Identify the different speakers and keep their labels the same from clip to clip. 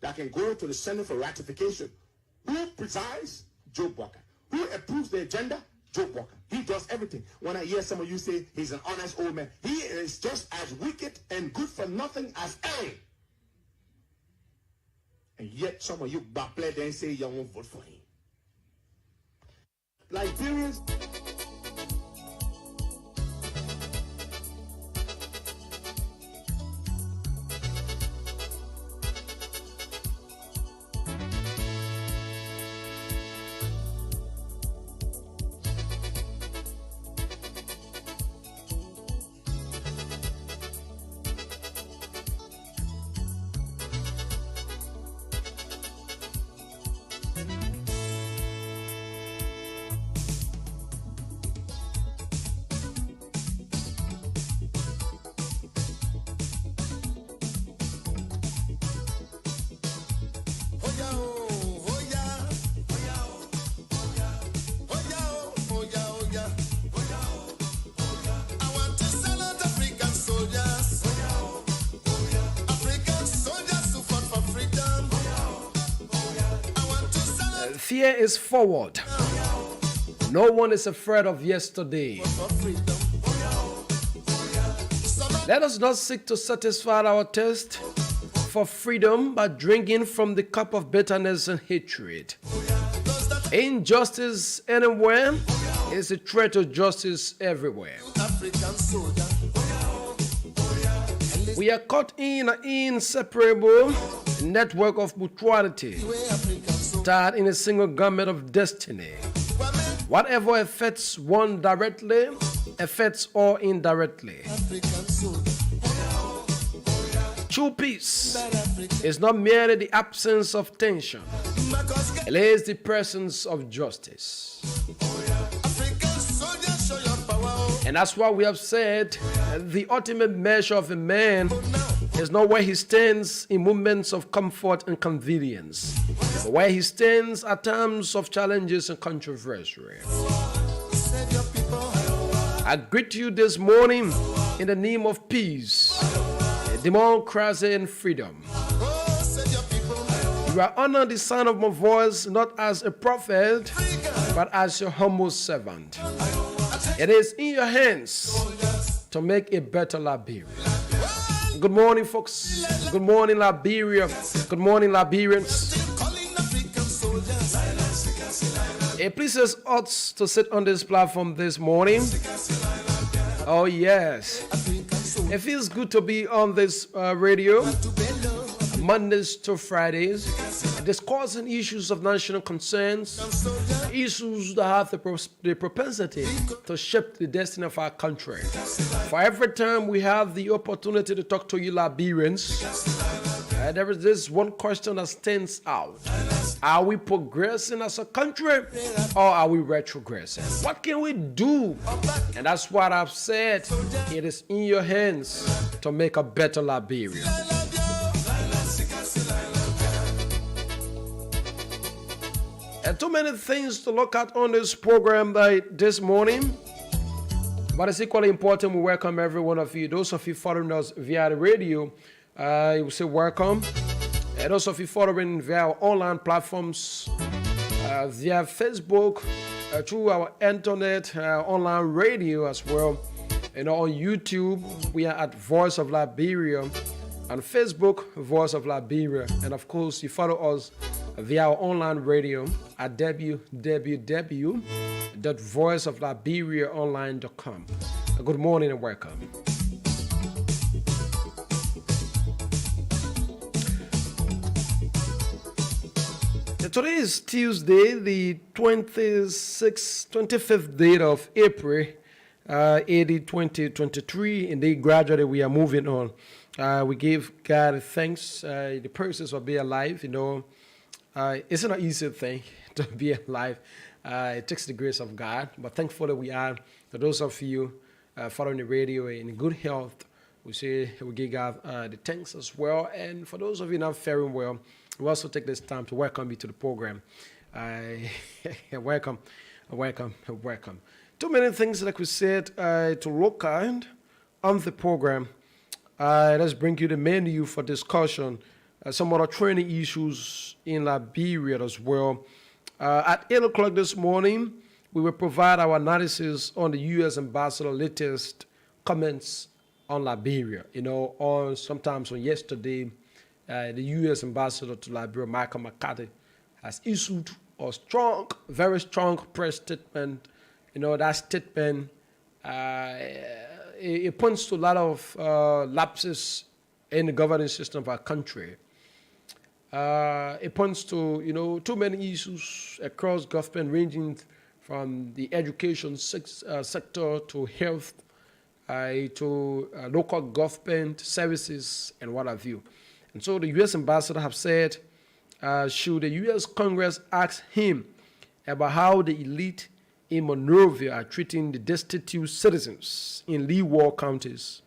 Speaker 1: that can go to the Senate for ratification. Who presides? Joe Walker. Who approves the agenda? Joe Walker. He does everything. When I hear some of you say he's an honest old man, he is just as wicked and good for nothing as Aaron. And yet some of you backplay and say you won't vote for him. Liberians.
Speaker 2: Fear is forward. No one is afraid of yesterday. Let us not seek to satisfy our thirst for freedom by drinking from the cup of bitterness and hatred. Injustice anywhere is a threat to justice everywhere. We are caught in an inseparable network of mutuality, tied in a single garment of destiny. Whatever affects one directly affects all indirectly. True peace is not merely the absence of tension, it is the presence of justice. And that's why we have said the ultimate measure of a man is not where he stands in moments of comfort and convenience, but where he stands at times of challenges and controversy. I greet you this morning in the name of peace, democracy, and freedom. You are honored the sound of my voice not as a prophet, but as your humble servant. It is in your hands to make a better Liberia. Good morning, folks. Good morning, Liberia. Good morning, Liberians. It pleases us to sit on this platform this morning. Oh, yes. It feels good to be on this radio, Mondays to Fridays, discussing issues of national concerns, issues that have the propensity to shape the destiny of our country. For every time we have the opportunity to talk to you Liberians, there is this one question that stands out. Are we progressing as a country or are we retrogressing? What can we do? And that's what I've said. It is in your hands to make a better Liberia. And too many things to look at on this program this morning. But it's equally important we welcome every one of you. Those of you following us via the radio, you will say welcome. And those of you following via our online platforms, via Facebook, through our internet, online radio as well. And on YouTube, we are at Voice of Liberia. On Facebook, Voice of Liberia. And of course, you follow us via our online radio at www.voiceofliberiaonline.com. Good morning and welcome. Today is Tuesday, the 25th day of April, 2023. Indeed, gradually we are moving on. We give God thanks, the process of being alive. It's not an easy thing to be alive. It takes the grace of God. But thankfully we are. For those of you following the radio in good health, we give God the thanks as well. And for those of you not faring well, we also take this time to welcome you to the program. Welcome. Too many things, like we said, to look at on the program. Let's bring you the menu for discussion some other training issues in Liberia as well. At 8 o'clock this morning, we will provide our analysis on the U.S. ambassador's latest comments on Liberia. Sometimes on yesterday, the U.S. ambassador to Liberia, Michael McCarthy, has issued a strong, very strong press statement. That statement, it points to a lot of lapses in the governance system of our country. It points to, too many issues across government, ranging from the education sector to health, to local government services and what have you. And so the U.S. ambassador have said, should the U.S. Congress ask him about how the elite in Monrovia are treating the destitute citizens in Liberia-VOL counties,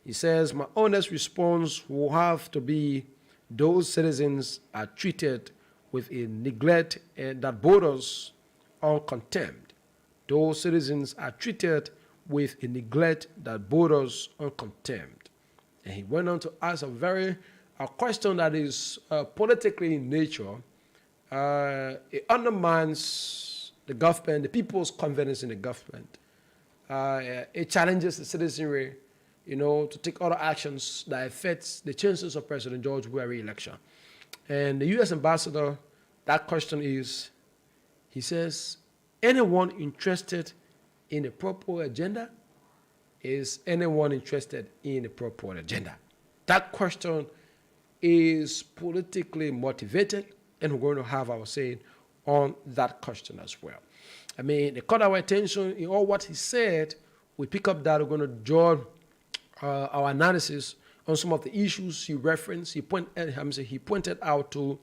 Speaker 2: he says, my honest response will have to be those citizens are treated with a neglect that borders on contempt. Those citizens are treated with a neglect that borders on contempt. And he went on to ask a question that is politically in nature. It undermines the government, the people's confidence in the government. It challenges the citizenry, to take other actions that affects the chances of President George Bush re-election. And the U.S. ambassador, that question is, he says, anyone interested in a proper agenda? Is anyone interested in a proper agenda? That question is politically motivated, and we're going to have our say on that question as well. It caught our attention in all what he said. We pick up that. We're going to draw our analysis on some of the issues he referenced. He pointed out to.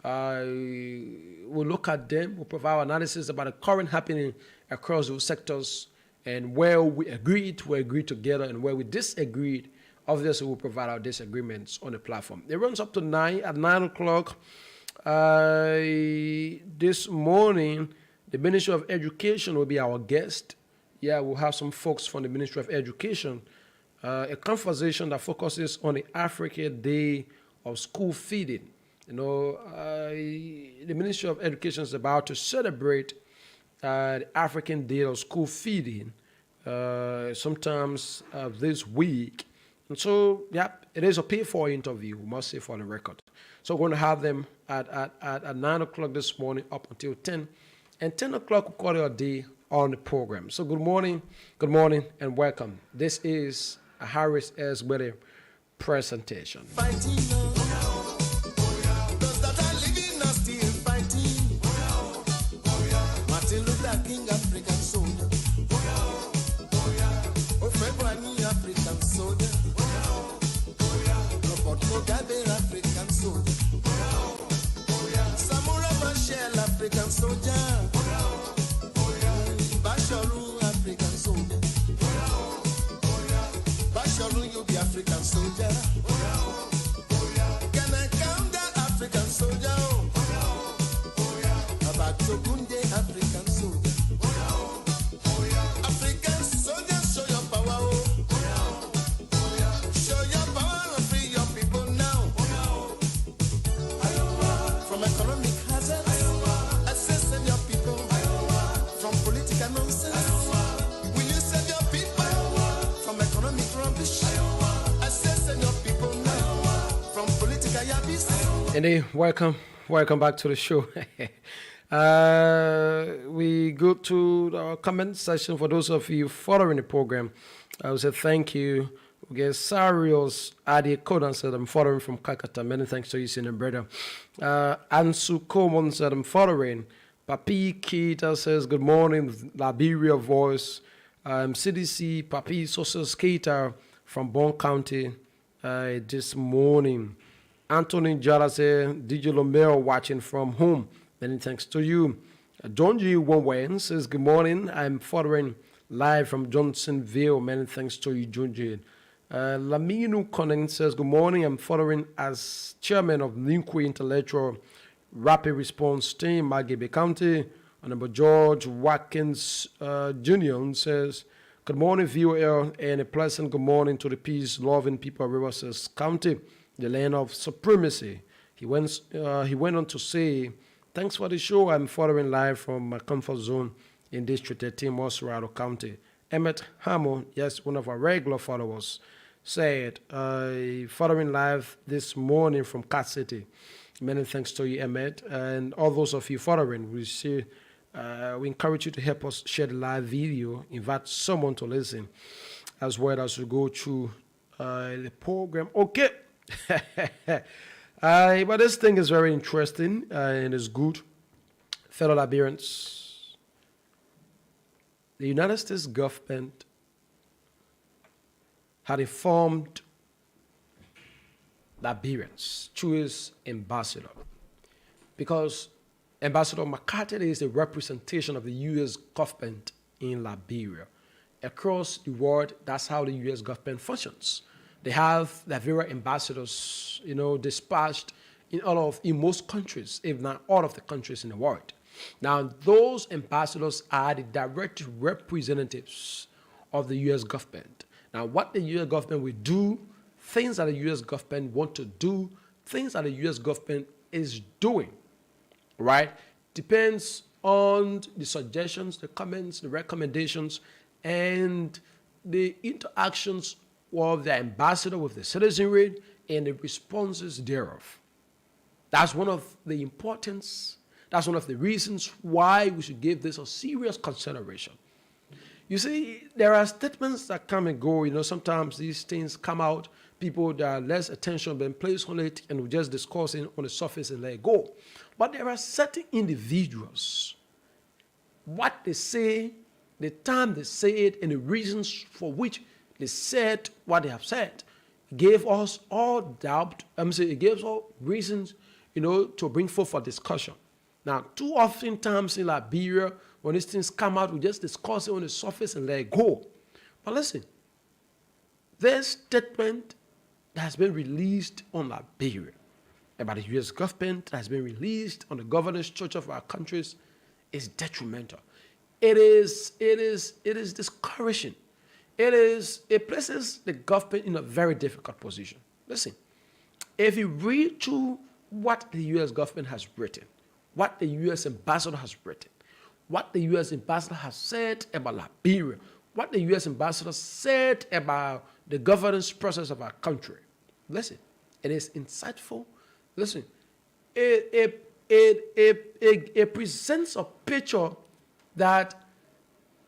Speaker 2: We'll look at them. We'll provide our analysis about the current happening across those sectors, and where we agreed together, and where we disagreed. Obviously, we'll provide our disagreements on the platform. It runs up to 9. At 9 o'clock this morning, the Ministry of Education will be our guest. Yeah, we'll have some folks from the Ministry of Education. A conversation that focuses on the African Day of School Feeding. The Ministry of Education is about to celebrate the African Day of School Feeding sometimes this week. And so, it is a paid-for interview, we must say, for the record. So we're going to have them at 9 o'clock this morning up until 10. And 10 o'clock, we'll call it a day on the program. So good morning, and welcome. This is a Harris S. Weather presentation.
Speaker 3: African soldier, Basharu, African soldier, Basharu, you be African soldier. Can I count the African soldier? About Togunde, African soldier. African soldier, show your power. Show your power and free your people now. From economic hazard.
Speaker 2: Indeed, welcome back to the show. We go to our comment section. For those of you following the program, I would say thank you. We get Sarios Adi Kodan said, I'm following from Kakata. Many thanks to you, senior brother. Ansu Coleman said, I'm following. Papi Kita says, good morning, Liberia-VOL. CDC, Papi Social Skater from Bon County this morning. Anthony Jara says, DJ Lomero watching from home. Many thanks to you. John G. Wonwen says, good morning. I'm following live from Johnsonville. Many thanks to you, John G. Laminu Conning says, good morning. I'm following as chairman of Linqui Intellectual Rapid Response Team, Magebe County. Honorable George Watkins Jr. says, good morning, VOL, and a pleasant good morning to the peace-loving people of Rivers County. the land of supremacy. He went on to say, thanks for the show. I'm following live from my comfort zone in District 13, Morserado County. Emmett Hamill, yes, one of our regular followers, said, following live this morning from Cat City. Many thanks to you, Emmett, and all those of you following. We encourage you to help us share the live video, invite someone to listen, as well as we go through the program. Okay. But this thing is very interesting and it's good. Fellow Liberians, the United States government had informed Liberians through his ambassador, because Ambassador McCarthy is the representation of the U.S. government in Liberia. Across the world, that's how the U.S. government functions. They have Liberia ambassadors, dispatched in most countries, if not all of the countries in the world. Now, those ambassadors are the direct representatives of the U.S. government. Now, what the U.S. government will do, things that the U.S. government want to do, things that the U.S. government is doing, right, depends on the suggestions, the comments, the recommendations, and the interactions of the ambassador with the citizenry and the responses thereof. That's one of the importance. That's one of the reasons why we should give this a serious consideration. You see, there are statements that come and go. Sometimes these things come out. People, there are less attention being placed on it, and we're just discussing on the surface and let it go. But there are certain individuals, what they say, the time they say it, and the reasons for which they said what they have said, gave us all doubt. It gives all reasons, to bring forth for discussion. Now, too often times in Liberia, when these things come out, we just discuss it on the surface and let it go. But listen, this statement that has been released on Liberia by the U.S. government, that has been released on the governance church of our countries, is detrimental. It is discouraging. It places the government in a very difficult position. Listen, if you read through what the U.S. government has written, what the U.S. ambassador has written, what the U.S. ambassador has said about Liberia, what the U.S. ambassador said about the governance process of our country. Listen, it is insightful. Listen, it presents a picture that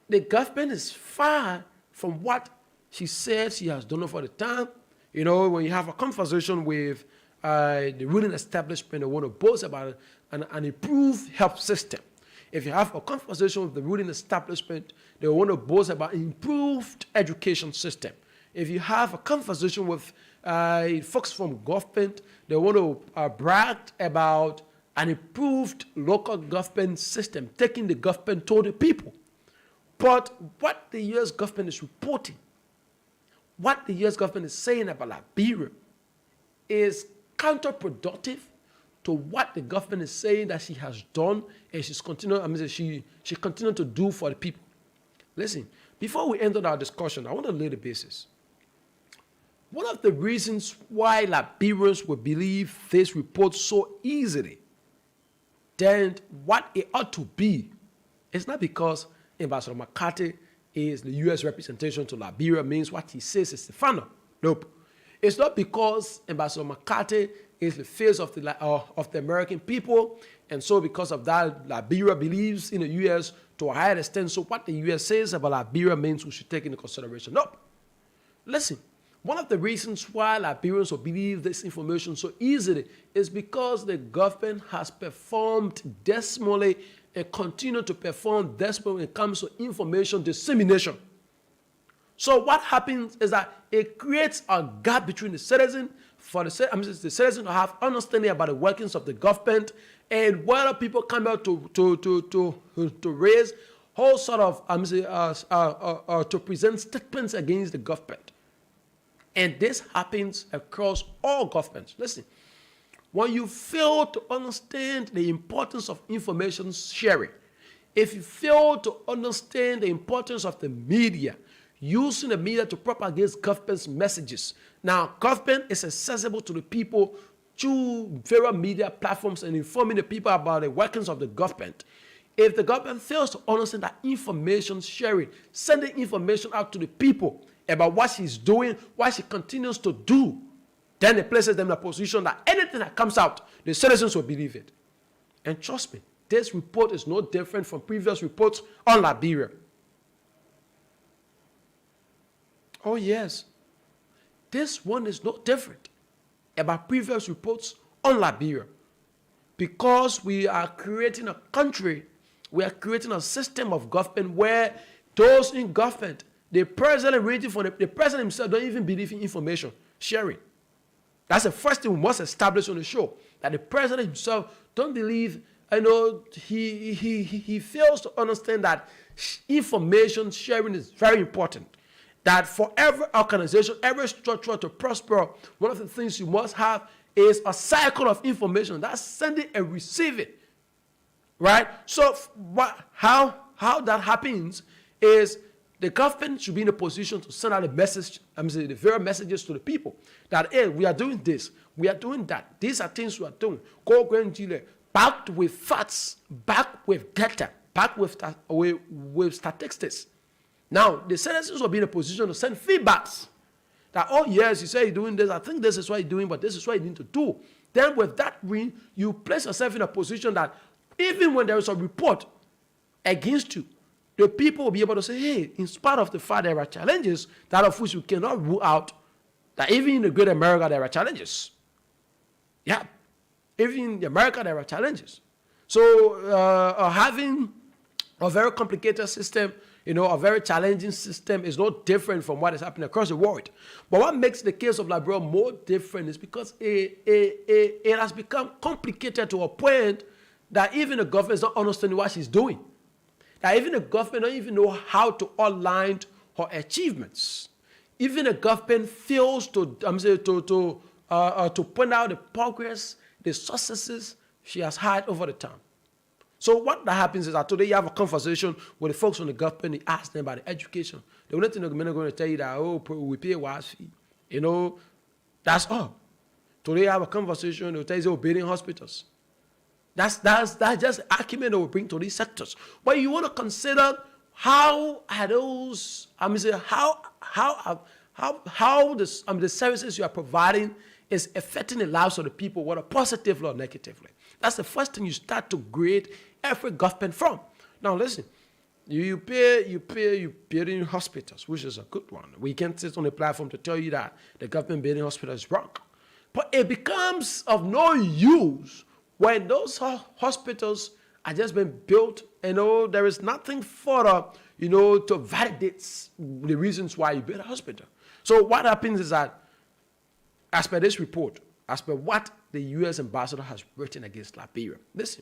Speaker 2: the government is far from what she said she has done over the time. When you have a conversation with the ruling establishment, they want to boast about an improved health system. If you have a conversation with the ruling establishment, they want to boast about an improved education system. If you have a conversation with folks from government, they want to brag about an improved local government system, taking the government to the people. But what the U.S. government is reporting, what the U.S. government is saying about Liberia is counterproductive to what the government is saying that she has done and she's continuing, she continued to do for the people. Listen, before we enter our discussion, I want to lay the basis. One of the reasons why Liberians will believe this report so easily than what it ought to be is not because Ambassador McCarthy is the U.S. representation to Liberia, means what he says is the final. Nope. It's not because Ambassador McCarthy is the face of the American people, and so because of that, Liberia believes in the U.S. to a higher extent. So what the U.S. says about Liberia means we should take into consideration. Nope. Listen, one of the reasons why Liberians will believe this information so easily is because the government has performed dismally and continue to perform desperately when it comes to information dissemination. So what happens is that it creates a gap between the citizen, for the citizen to have understanding about the workings of the government, and whether people come out to raise whole sort of to present statements against the government. And this happens across all governments. Listen, when you fail to understand the importance of information sharing, if you fail to understand the importance of the media, using the media to propagate government's messages. Now, government is accessible to the people through various media platforms and informing the people about the workings of the government. If the government fails to understand that information sharing, sending information out to the people about what she's doing, what she continues to do, then it places them in a position that anything that comes out, the citizens will believe it. And trust me, this report is no different from previous reports on Liberia. Oh yes, this one is no different about previous reports on Liberia. Because we are creating a country, we are creating a system of government where those in government, the president waiting for the president himself don't even believe in information sharing. That's the first thing we must establish on the show, that the president himself don't believe, he fails to understand that information sharing is very important. That for every organization, every structure to prosper, one of the things you must have is a cycle of information. That's sending and receiving, right? So how that happens is the government should be in a position to send out a message, the very messages to the people that, hey, we are doing this, we are doing that. These are things we are doing. Go Grand Chile, backed with facts, backed with data, backed with statistics. Now, the citizens will be in a position to send feedbacks that, oh, yes, you say you're doing this. I think this is what you're doing, but this is what you need to do. Then with that ring, you place yourself in a position that even when there is a report against you, the people will be able to say, hey, in spite of the fact there are challenges, that of which we cannot rule out, that even in the great America there are challenges. Yeah, even in America there are challenges. So having a very complicated system, a very challenging system is no different from what is happening across the world. But what makes the case of Liberia more different is because it has become complicated to a point that even the government is not understanding what she's doing. That even the government don't even know how to align her achievements. Even the government fails to point out the progress, the successes she has had over the time. So what that happens is that today you have a conversation with the folks on the government, you ask them about the education. The only thing the government is going to tell you that, oh, we pay a wise fee. That's all. Today you have a conversation, they'll tell you, oh, building hospitals. That's just argument that we bring to these sectors. But you want to consider how are those, how the services you are providing is affecting the lives of the people, whether positively or negatively. That's the first thing you start to grade every government from. Now listen, you pay building hospitals, which is a good one. We can't sit on the platform to tell you that the government building hospitals is wrong. But it becomes of no use when those hospitals are just being built, there is nothing further, to validate the reasons why you build a hospital. So what happens is that, as per this report, as per what the U.S. ambassador has written against Liberia, listen,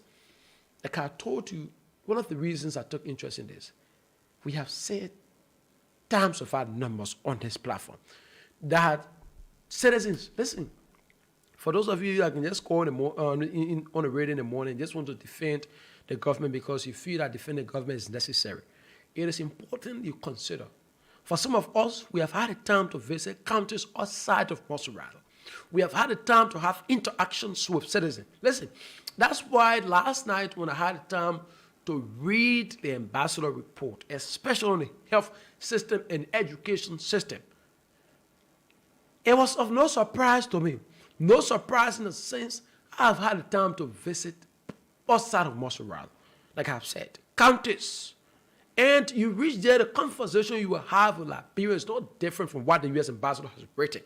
Speaker 2: like I told you, one of the reasons I took interest in this, we have said times of our numbers on this platform that citizens, listen, for those of you that can just call on the radio in the morning, just want to defend the government because you feel that defending the government is necessary, it is important you consider. For some of us, we have had a time to visit counties outside of Montserrat. We have had a time to have interactions with citizens. Listen, that's why last night when I had a time to read the ambassador report, especially on the health system and education system, it was of no surprise to me. No surprise in the sense I've had a time to visit outside of Montserrat, like I've said, counties. And you reach there, the conversation you will have with Liberia is not different from what the U.S. ambassador has written.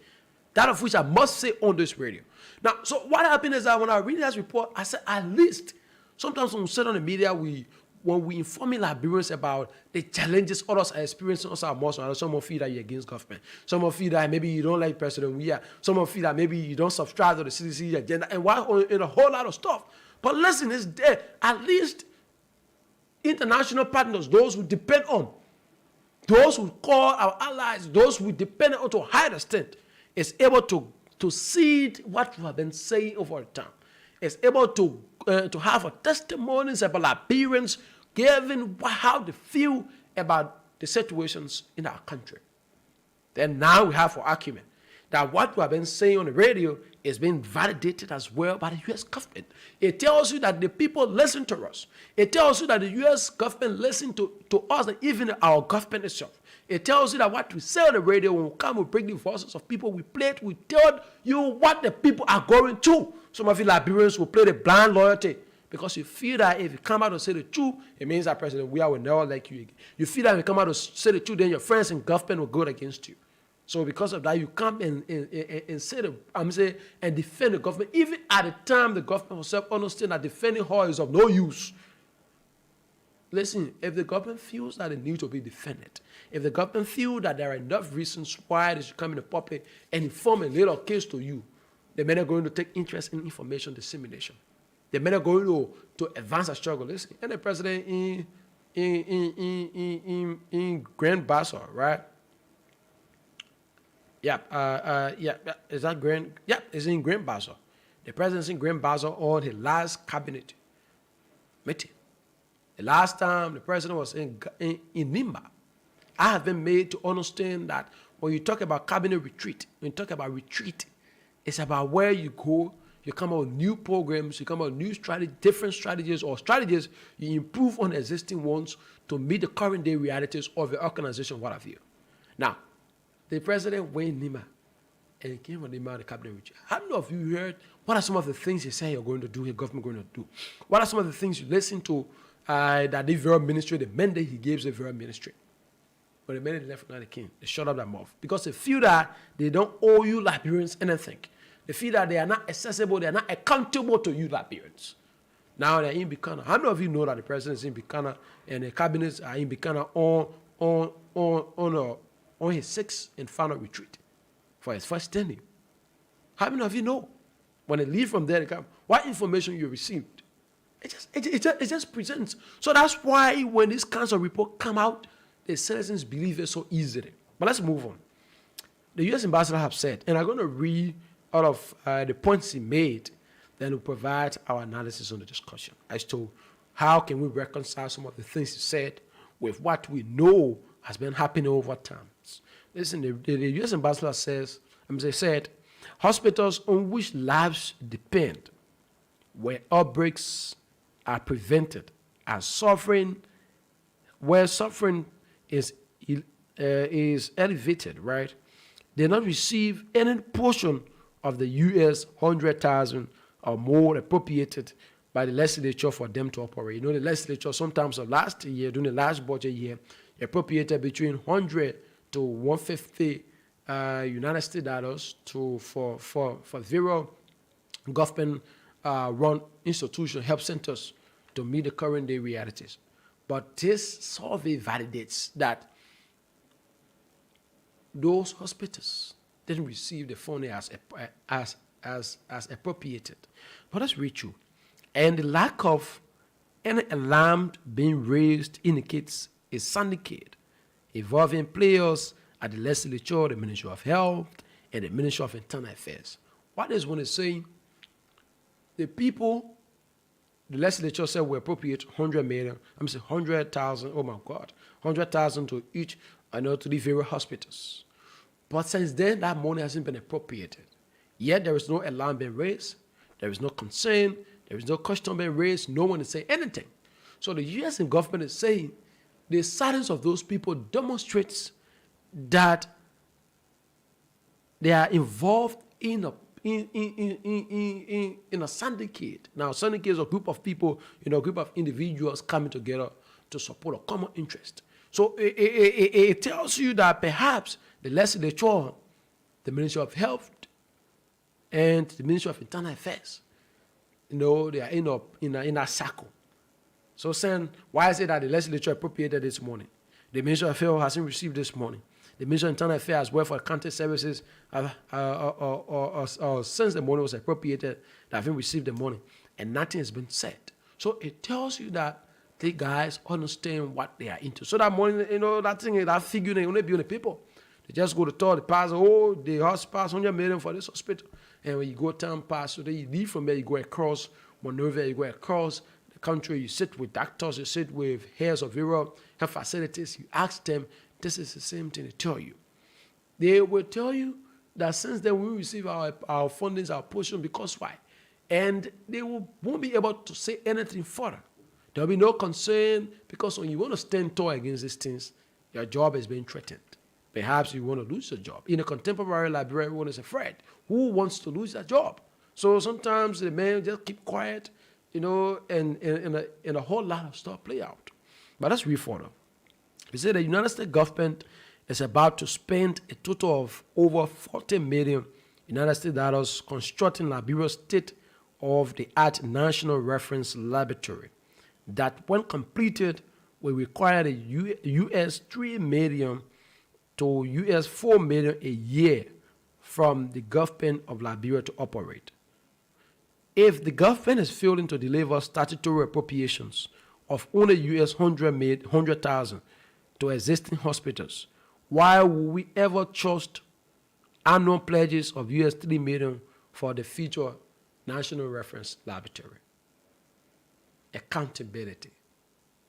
Speaker 2: That of which I must say on this radio. Now, so what happened is that when I read this report, I said, at least, sometimes when we sit on the media, when we inform Liberians about the challenges others are experiencing outside Montserrat, some of you that you're against government. Some of you that maybe you don't like President Weah. Some of you that maybe you don't subscribe to the CDC agenda, and a whole lot of stuff. But listen, it's there. At least international partners, those who depend on, those who call our allies, those who depend on to a higher extent, is able to see what we have been saying over time. Is able to have a testimonies about Liberians, given how they feel about the situations in our country. Then now we have for argument that what we have been saying on the radio is being validated as well by the U.S. government. It tells you that the people listen to us. It tells you that the U.S. government listen to us and even our government itself. It tells you that what we say on the radio, when we come, we bring the voices of people, we play it, we tell you what the people are going through. Some of you Liberians will play the blind loyalty because you feel that if you come out and say the truth, it means that President we will never like you again. You feel that if you come out and say the truth, then your friends in government will go against you. So because of that, you come and say and defend the government. Even at the time the government was self-understand that defending her is of no use. Listen, if the government feels that it needs to be defended, if the government feels that there are enough reasons why they should come in the public and inform a little case to you, they may not going to take interest in information dissemination. They may not going to advance a struggle. Listen, and the president in Grand Bassel, right? Is that Grand? Yeah, it's in Grand Bassel. The president's in Grand Bassel on his last cabinet meeting. The last time the president was in Nimba, I have been made to understand that when you talk about cabinet retreat, when you talk about retreat, it's about where you go, you come out with new programs, you come out with new strategies, different strategies, or strategies, you improve on existing ones to meet the current day realities of the organization, what have you. Now, the president went in Nima and he came on Nima, the cabinet retreat. How many of you heard what are some of the things he said you're going to do, your government going to do? What are some of the things you listen to that the very ministry, the mandate he gave the very ministry? But the minute they left the king, they shut up their mouth because they feel that they don't owe you Liberians anything. They feel that they are not accessible, they are not accountable to you Liberians. Now they're in Bikana. How many of you know that the president is in Bikana and the cabinets are in Bikana on his sixth and final retreat for his first standing? How many of you know? When they leave from there, they come, what information you received? It just presents. So that's why when this council report come out, the citizens believe it so easily. But let's move on. The U.S. ambassador have said, and I'm going to read out of the points he made, then we'll provide our analysis on the discussion as to how can we reconcile some of the things he said with what we know has been happening over time. Listen, the U.S. ambassador said, hospitals on which lives depend, where outbreaks are prevented, where suffering is elevated, right? They not receive any portion of the U.S. 100,000 or more appropriated by the legislature for them to operate. You know, the legislature sometimes of last year, during the last budget year, appropriated between 100 to 150 United States dollars for various government run institutions, help centers to meet the current day realities. But this survey validates that those hospitals didn't receive the funding as appropriated. But let's read you. And the lack of any alarm being raised indicates a syndicate involving players at the legislature, the Ministry of Health, and the Ministry of Internal Affairs. What is one is saying? The people, the legislature said we appropriate 100 million. I'm saying 100,000. Oh my God, 100,000 to each, to the various hospitals. But since then, that money hasn't been appropriated. Yet there is no alarm being raised. There is no concern. There is no question being raised. No one is saying anything. So the U.S. government is saying the silence of those people demonstrates that they are involved in a syndicate. Now, a syndicate is a group of people, a group of individuals coming together to support a common interest. So it tells you that perhaps the legislature, the Ministry of Health, and the Ministry of Internal Affairs, they are in a circle. So saying, why is it that the legislature appropriated this morning? The Ministry of Health hasn't received this morning. The Ministry of Internal Affairs, where for county services, since the money was appropriated, they haven't received the money, and nothing has been said. So it tells you that the guys understand what they are into. So that money, that thing, that figure, they only be on the people. They just go to tell the pastor, the hospital pass 100 million for this hospital. And when you go town pass, so then you leave from there, you go across Monrovia, you go across country, you sit with doctors, you sit with heads of Europe, health facilities, you ask them, this is the same thing they tell you. They will tell you that since then we receive our fundings, our portion, because why? And they won't be able to say anything further. There will be no concern, because when you want to stand tall against these things, your job is being threatened. Perhaps you want to lose your job. In a contemporary Liberia, everyone is afraid. Who wants to lose their job? So sometimes the men just keep quiet, and a whole lot of stuff play out. But let's read further. We say the United States government is about to spend a total of over 40 million United States dollars constructing Liberia's state-of-the-art National Reference Laboratory that, when completed, will require the US $3 million to US $4 million a year from the government of Liberia to operate. If the government is failing to deliver statutory appropriations of only US $100,000 to existing hospitals, why would we ever trust annual pledges of US $3 million for the future National Reference Laboratory? Accountability,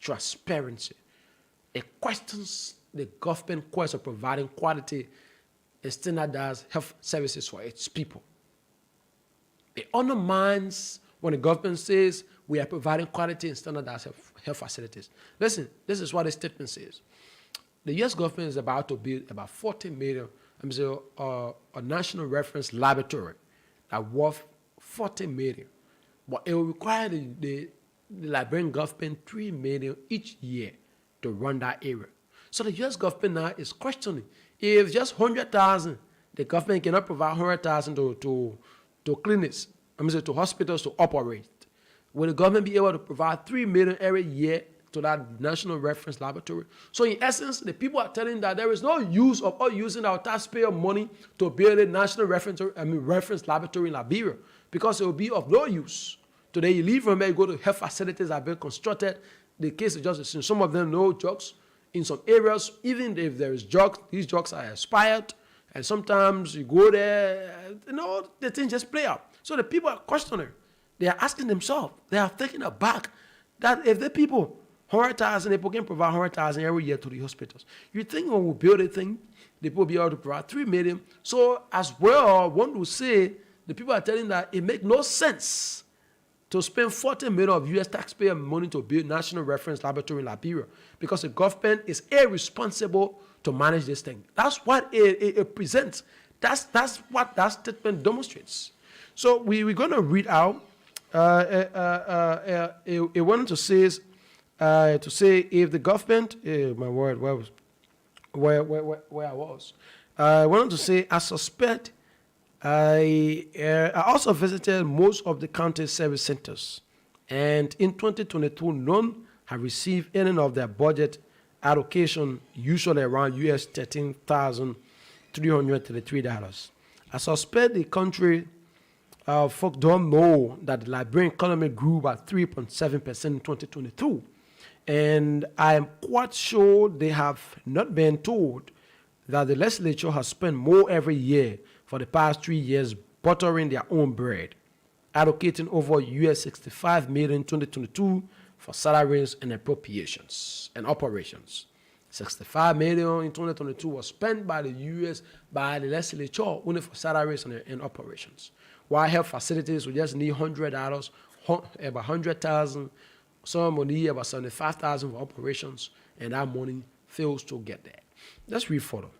Speaker 2: transparency. It questions the government quest of providing quality and standardized health services for its people. It undermines when the government says we are providing quality and standardized health facilities. Listen, this is what the statement says. The U.S. government is about to build about 40 million, a national reference laboratory that worth 40 million. But it will require the Liberian government $3 million each year to run that area. So the U.S. government now is questioning if just 100,000, the government cannot provide 100,000 to clinics, to hospitals to operate. Will the government be able to provide $3 million every year to that national reference laboratory? So in essence, the people are telling that there is no use of us using our taxpayer money to build a national reference laboratory in Liberia, because it will be of no use. Today you leave from there, you go to health facilities that have been constructed. The case is just the same. Some of them no drugs. In some areas, even if there is drugs, these drugs are expired. And sometimes you go there, the things just play out. So the people are questioning. They are asking themselves, they are taking aback that if the people, 100,000, people can provide 100,000 every year to the hospitals. You think when we build a thing, the people will be able to provide 3 million. So as well, one will say, the people are telling that it makes no sense to spend 40 million of U.S. taxpayer money to build National Reference Laboratory in Liberia, because the government is irresponsible to manage this thing. That's what it presents. That's what that statement demonstrates. So we're going to read out. It wanted to say if the government, my word, where I was. I wanted to say, I suspect. I also visited most of the county service centers, and in 2022, none have received any of their budget allocation, usually around US $13,333. I suspect the country folk don't know that the Liberian economy grew by 3.7% in 2022, and I am quite sure they have not been told that the legislature has spent more every year for the past 3 years buttering their own bread, allocating over US 65 million in 2022 for salaries and appropriations and operations. 65 million in 2022 was spent by the legislature only for salaries and operations. While health facilities will just need $100, about 100,000, some will need about 75,000 for operations, and that money fails to get there. Let's read further.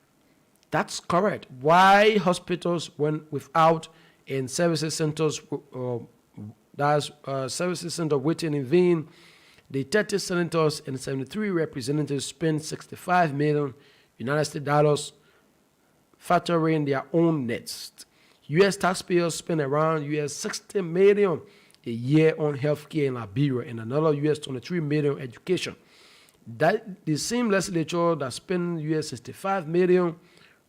Speaker 2: That's correct. Why hospitals went without and services centers, services center waiting in vain? The 30 senators and 73 representatives spent 65 million United States dollars factoring their own nets. U.S. taxpayers spend around US 60 million a year on healthcare in Liberia and another US 23 million education. That the same legislature that spent US 65 million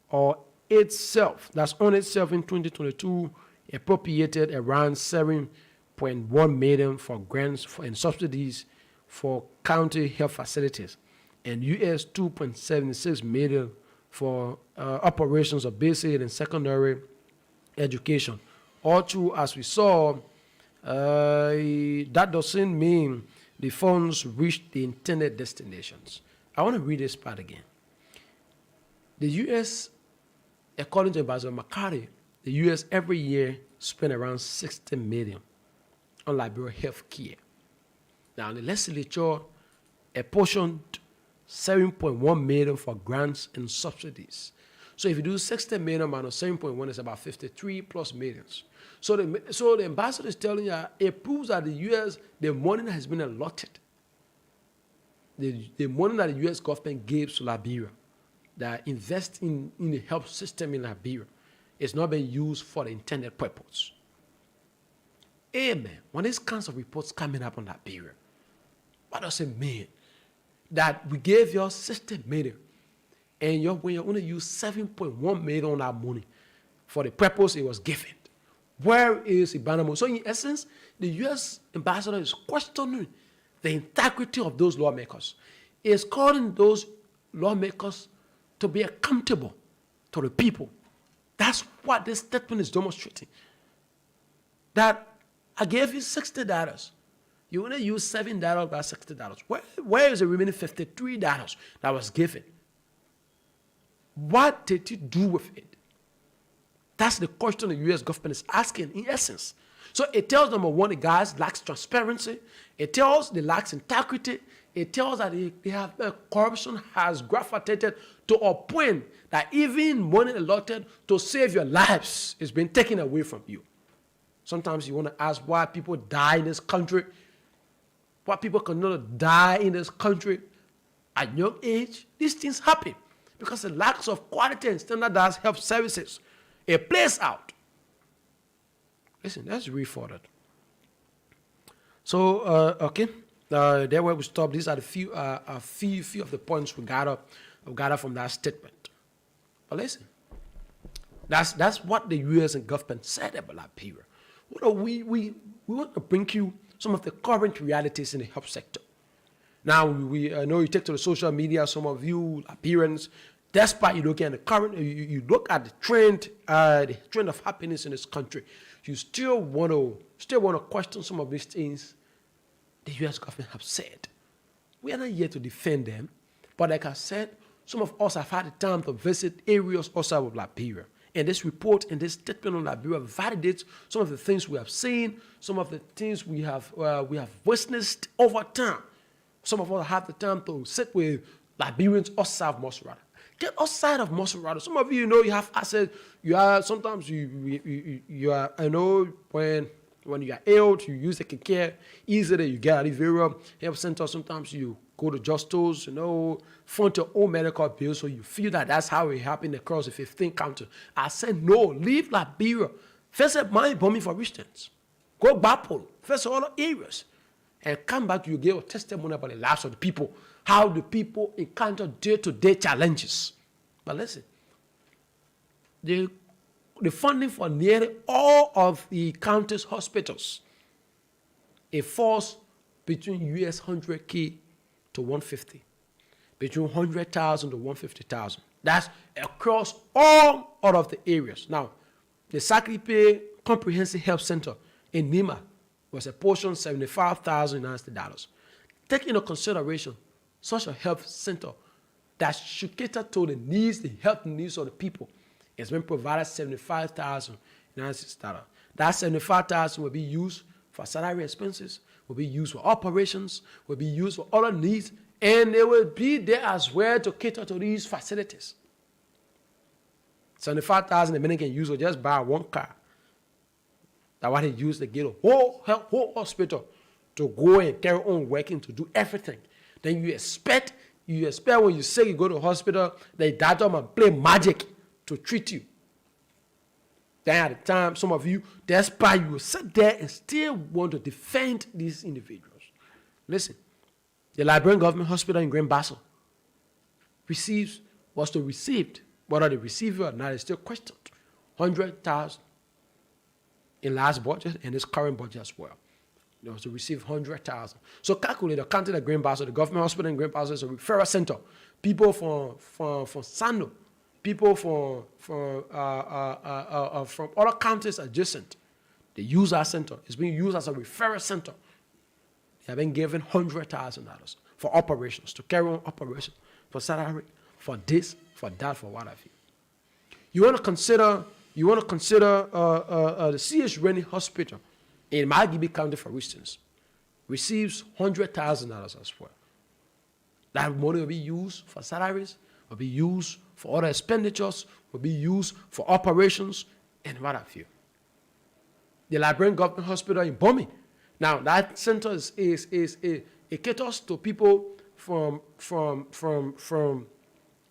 Speaker 2: or itself, that's on itself in 2022, appropriated around 7.1 million for grants and subsidies for county health facilities and US 2.76 million for operations of basic and secondary education. All true, as we saw, that doesn't mean the funds reach the intended destinations. I want to read this part again. The U.S., according to Ambassador McCarthy, the U.S. every year spend around $60 million on Liberia health care. Now, the legislature apportioned $7.1 million for grants and subsidies. So if you do 60 million minus 7.1, it's about 53 plus millions. So the ambassador is telling you, it proves that the U.S., the money that has been allotted, the money that the U.S. government gives to Liberia, that invest in the health system in Liberia, is not being used for the intended purpose. Amen. When these kinds of reports coming up on Liberia, what does it mean? That we gave you 60 million, and when you're going to use 7.1 million on that money for the purpose it was given. Where is Ibanamo? So in essence, the U.S. ambassador is questioning the integrity of those lawmakers. He is calling those lawmakers to be accountable to the people. That's what this statement is demonstrating. That I gave you $60. You want to use $7 by $60. Where is the remaining $53 that was given? What did you do with it? That's the question the U.S. government is asking in essence. So it tells number one, the guys lacks transparency. It tells they lacks integrity. It tells that corruption has gravitated to a point that even money allotted to save your lives is being taken away from you. Sometimes you want to ask why people die in this country. Why people cannot die in this country at young age. These things happen because the lack of quality and standardized health services. It plays out. Listen, let's read further. So, okay, there where we stop. These are the few of the points we gather from that statement. But listen, that's what the U.S. and government said about Liberia. We want to bring you some of the current realities in the health sector. Now, I know you take to the social media, some of you Liberians, despite you looking at the current, you look at the trend of happiness in this country, you still want to question some of these things the U.S. government have said. We are not here to defend them, but like I said, some of us have had the time to visit areas outside of Liberia. And this report and this statement on Liberia validates some of the things we have seen, some of the things we have witnessed over time. Some of us have the time to sit with Liberians outside of Mosurada. Get outside of Mosurada. Some of you know you have access. You are sometimes you are. I know when you are ill, you use the care easily. You get out of Liberia health center. Sometimes you go to Justos, fund your own medical bills, so you feel that's how it happened across the 15th county. I said, no, leave Liberia. First, mind bombing for instance. Go Bapol, first all areas, and come back, you give a testimony about the lives of the people, how the people encounter day-to-day challenges. But listen, the funding for nearly all of the county's hospitals, it falls between US 100K to 150, between 100,000 to 150,000. That's across all of the areas. Now, the Sakripe Comprehensive Health Center in Nima was apportioned $75,000. Take into consideration such a health center that should cater to the needs, the health needs of the people. It's been provided $75,000. That $75,000 will be used for salary expenses, will be used for operations, will be used for other needs, and they will be there as well to cater to these facilities. $75,000 the minute can use to just buy one car. That's why they use to get a whole hospital to go and carry on working to do everything. Then you expect when you say you go to the hospital, the doctor might play magic to treat you. Then at the time, some of you, despite you will sit there and still want to defend these individuals. Listen, the Liberian government hospital in Grand Bassel was to receive, whether they receive it or not is still questioned, 100,000 in last budget and this current budget as well. They was to receive 100,000. So calculate the county of Grand Bassel, the government hospital in Grand Bassel is a referral center. People from Sando, people from other counties adjacent, they use our center. It's being used as a referral center. They have been given $100,000 for operations, to carry on operations, for salary, for this, for that, for what have you. You want to consider the C.H. Rennie Hospital in Margibi County, for instance, receives $100,000 as well. That money will be used for salaries, will be used for other expenditures, will be used for operations, and what have you. The Liberian Government Hospital in Bomi. Now that center it caters to people from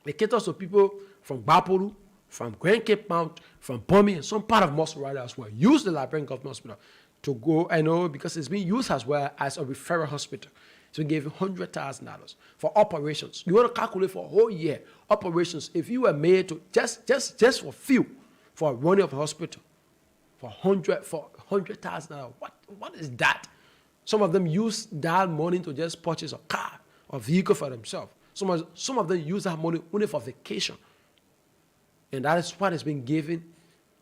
Speaker 2: it caters to people from Bapuru, from Grand Cape Mount, from Bomi, and some part of Mosurada as well. Use the Liberian Government Hospital to go, I know, because it's being used as well as a referral hospital. So we gave $100,000 for operations. You want to calculate for a whole year operations. If you were made to just for few, for running of a hospital, for $100,000, what is that? Some of them use that money to just purchase a car or vehicle for themselves. Some of them use that money only for vacation. And that is what has been given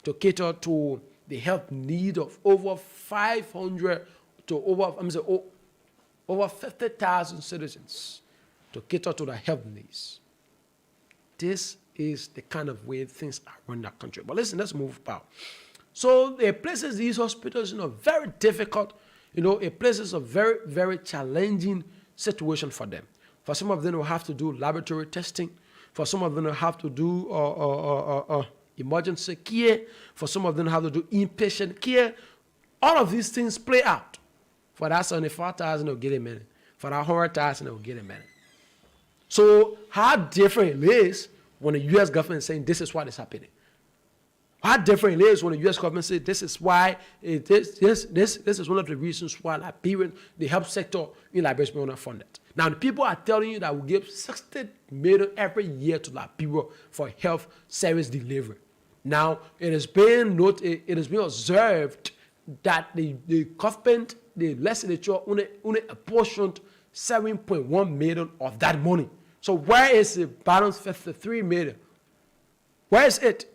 Speaker 2: to cater to the health need of over 500 to over 50,000 citizens, to cater to the health needs. This is the kind of way things are run in that country. But listen, let's move about. So it places these hospitals in a very difficult, it places a very, very challenging situation for them. For some of them will have to do laboratory testing. For some of them will have to do emergency care. For some of them have to do inpatient care. All of these things play out. For that 74,000, they'll get a minute. For that 100,000, they'll get a minute. So how different it is when the U.S. government is saying this is what is happening. How different it is when the U.S. government says this is why, this is one of the reasons why Liberian, the health sector in Liberia is being underfunded. Now, the people are telling you that we give $60 million every year to Liberia for health service delivery. Now, it has been observed that the government, the legislature, only apportioned $7.1 million of that money. So where is the balance $53 million? Where is it?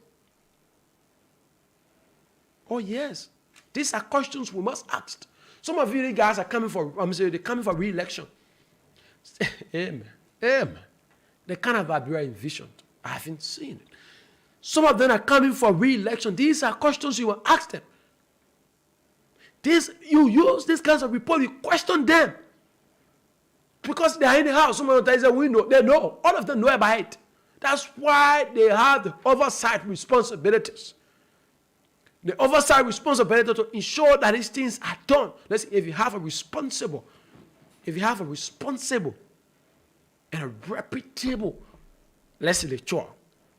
Speaker 2: Oh yes, these are questions we must ask. Some of you guys are coming for, they're coming for re-election. Amen. Amen. The kind of Liberia envisioned, I haven't seen it. Some of them are coming for re-election. These are questions you will ask them. You use these kinds of report, you question them. Because they are in the house, some of them say, we know, they know. All of them know about it. That's why they have the oversight responsibilities. The oversight responsibility to ensure that these things are done. Let's say if you have a responsible and a reputable legislature,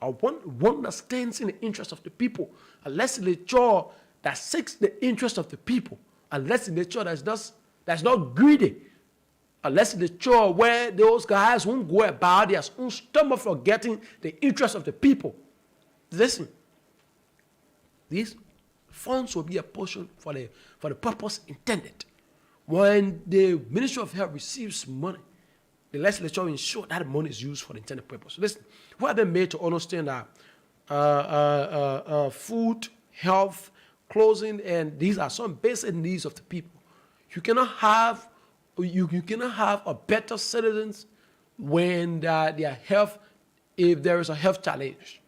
Speaker 2: one that stands in the interest of the people, a legislature that seeks the interest of the people, a legislature that's not greedy, a legislature where those guys won't go about their own stomach forgetting the interest of the people. Listen, these funds will be apportioned for the purpose intended. When the Ministry of Health receives money, the legislature will ensure that money is used for the intended purpose. Listen, we have been made to understand that food, health, clothing, and these are some basic needs of the people. You cannot have a better citizens when their health, if there is a health challenge,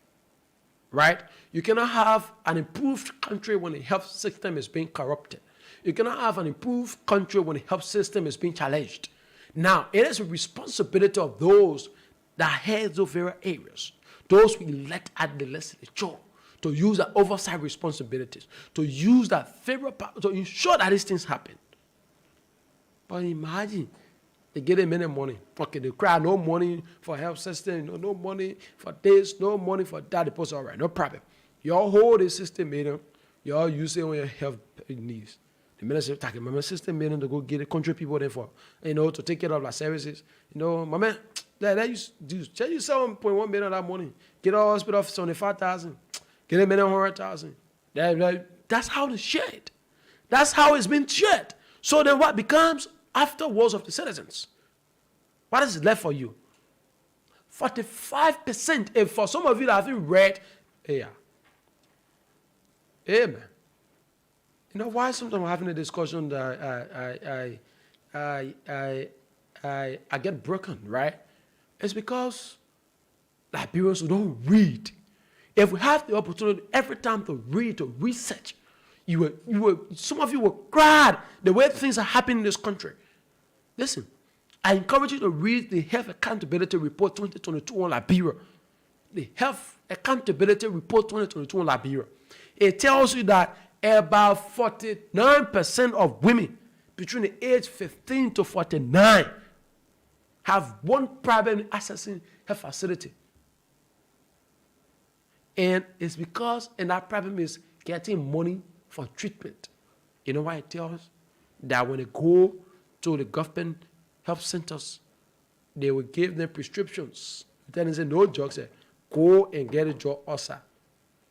Speaker 2: right? You cannot have an improved country when the health system is being corrupted. You cannot have an improved country when the health system is being challenged. Now, it is a responsibility of those that head those very areas, those we elect at the legislature, to use their oversight responsibilities, to use that favorable power, to ensure that these things happen. But imagine, they get a minute money. Okay, they cry, no money for health system, no money for this, no money for that. The post, all right, no problem. You all hold the system meeting, you all use it on your health needs. The minister talking, my system meeting to go get the country people there for, to take care of our services. My man, that used to charge you $7.1 million of that money. Get a hospital for 75,000. Get a million 100,000. That's how they share it. That's how it's been shared. So then what becomes afterwards of the citizens? What is left for you? 45%. And for some of you that haven't read, Amen. You know why sometimes we're having a discussion that I get broken, right? It's because Liberians don't read. If we have the opportunity every time to read, to research, some of you will cry the way things are happening in this country. Listen, I encourage you to read the Health Accountability Report 2022 on Liberia. The Health Accountability Report 2022 on Liberia. It tells you that about 49% of women between the age 15 to 49 have one problem accessing health facility. And it's because, and that problem is getting money for treatment. You know why it tells us? That when they go to the government health centers, they will give them prescriptions. Then they say, no drugs, go and get a job also.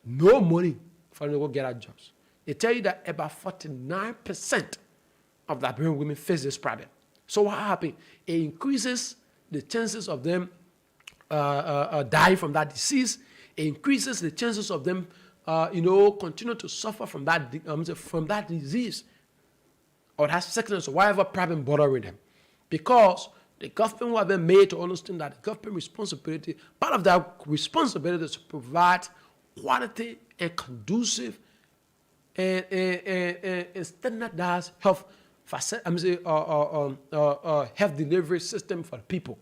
Speaker 2: No money for them to go get a job. They tell you that about 49% of Liberian women face this problem. So what happens? It increases the chances of them dying from that disease. It increases the chances of them, continue to suffer from that disease or that sickness or whatever problem bothering them. Because the government will be made to understand that the government responsibility, part of that responsibility is to provide quality and conducive and standardized health health delivery system for the people.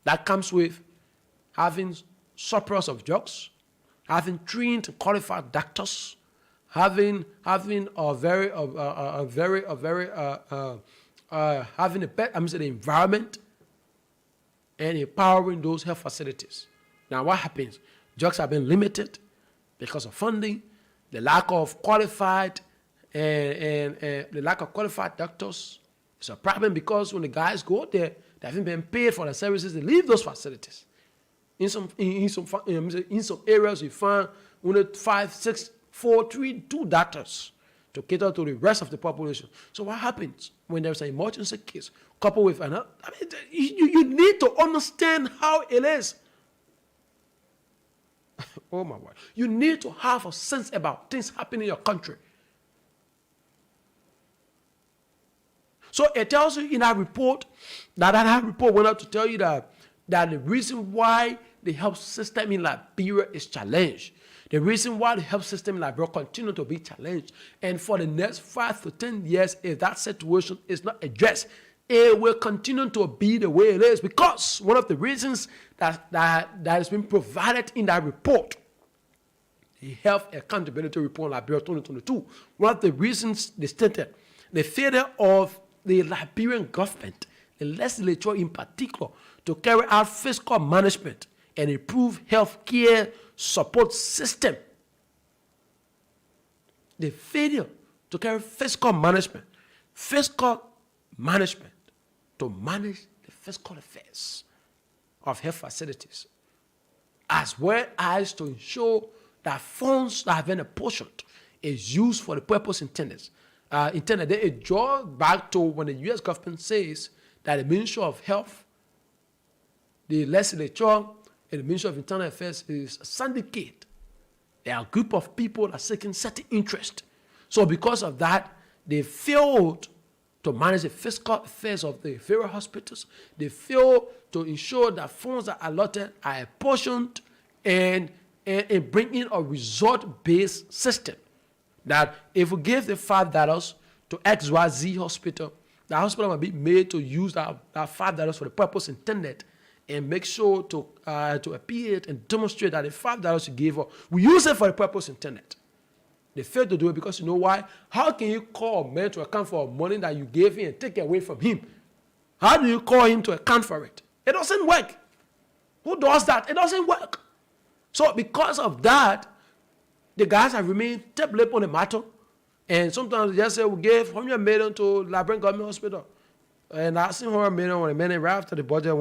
Speaker 2: That comes with having surplus of drugs, having trained qualified doctors, having having a better environment, and empowering those health facilities. Now, what happens? Drugs have been limited because of funding, the lack of qualified and the lack of qualified doctors. It's a problem because when the guys go there, they haven't been paid for the services. They leave those facilities. In some areas, you find 5, 6, 4, 3, 2 doctors to cater to the rest of the population. So what happens when there's an emergency case coupled with another? You need to understand how it is. Oh my word. You need to have a sense about things happening in your country. So it tells you in that report, that report went out to tell you that the reason why the health system in Liberia is challenged, the reason why the health system in Liberia continue to be challenged, and for the next 5 to 10 years, if that situation is not addressed, it will continue to be the way it is, because one of the reasons that has been provided in that report, the Health Accountability Report on Liberia 2022, one of the reasons they stated, the failure of the Liberian government, the legislature in particular, to carry out fiscal management and improve health care support system. The failure to carry fiscal management to manage the fiscal affairs of health facilities, as well as to ensure that funds that have been apportioned is used for the purpose intended. They draw back to when the U.S. government says that the Ministry of Health, the legislature, and the Ministry of Internal Affairs is a syndicate. They are a group of people that are seeking certain interest. So because of that, they failed to manage the fiscal affairs of the various hospitals. They failed to ensure that funds that are allotted are apportioned and bring in a result-based system. That if we give the $5 to XYZ hospital, the hospital will be made to use that $5 for the purpose intended, and make sure to appear and demonstrate that the $5 you gave her, we use it for the purpose intended. They failed to do it because you know why? How can you call a man to account for money that you gave him and take it away from him? How do you call him to account for it? It doesn't work. Who does that? It doesn't work. So because of that, the guys have remained tape-lip on the matter. And sometimes they just say, we gave $100 million to Liberian Government Hospital. And I see $100 million when the money right after the budget.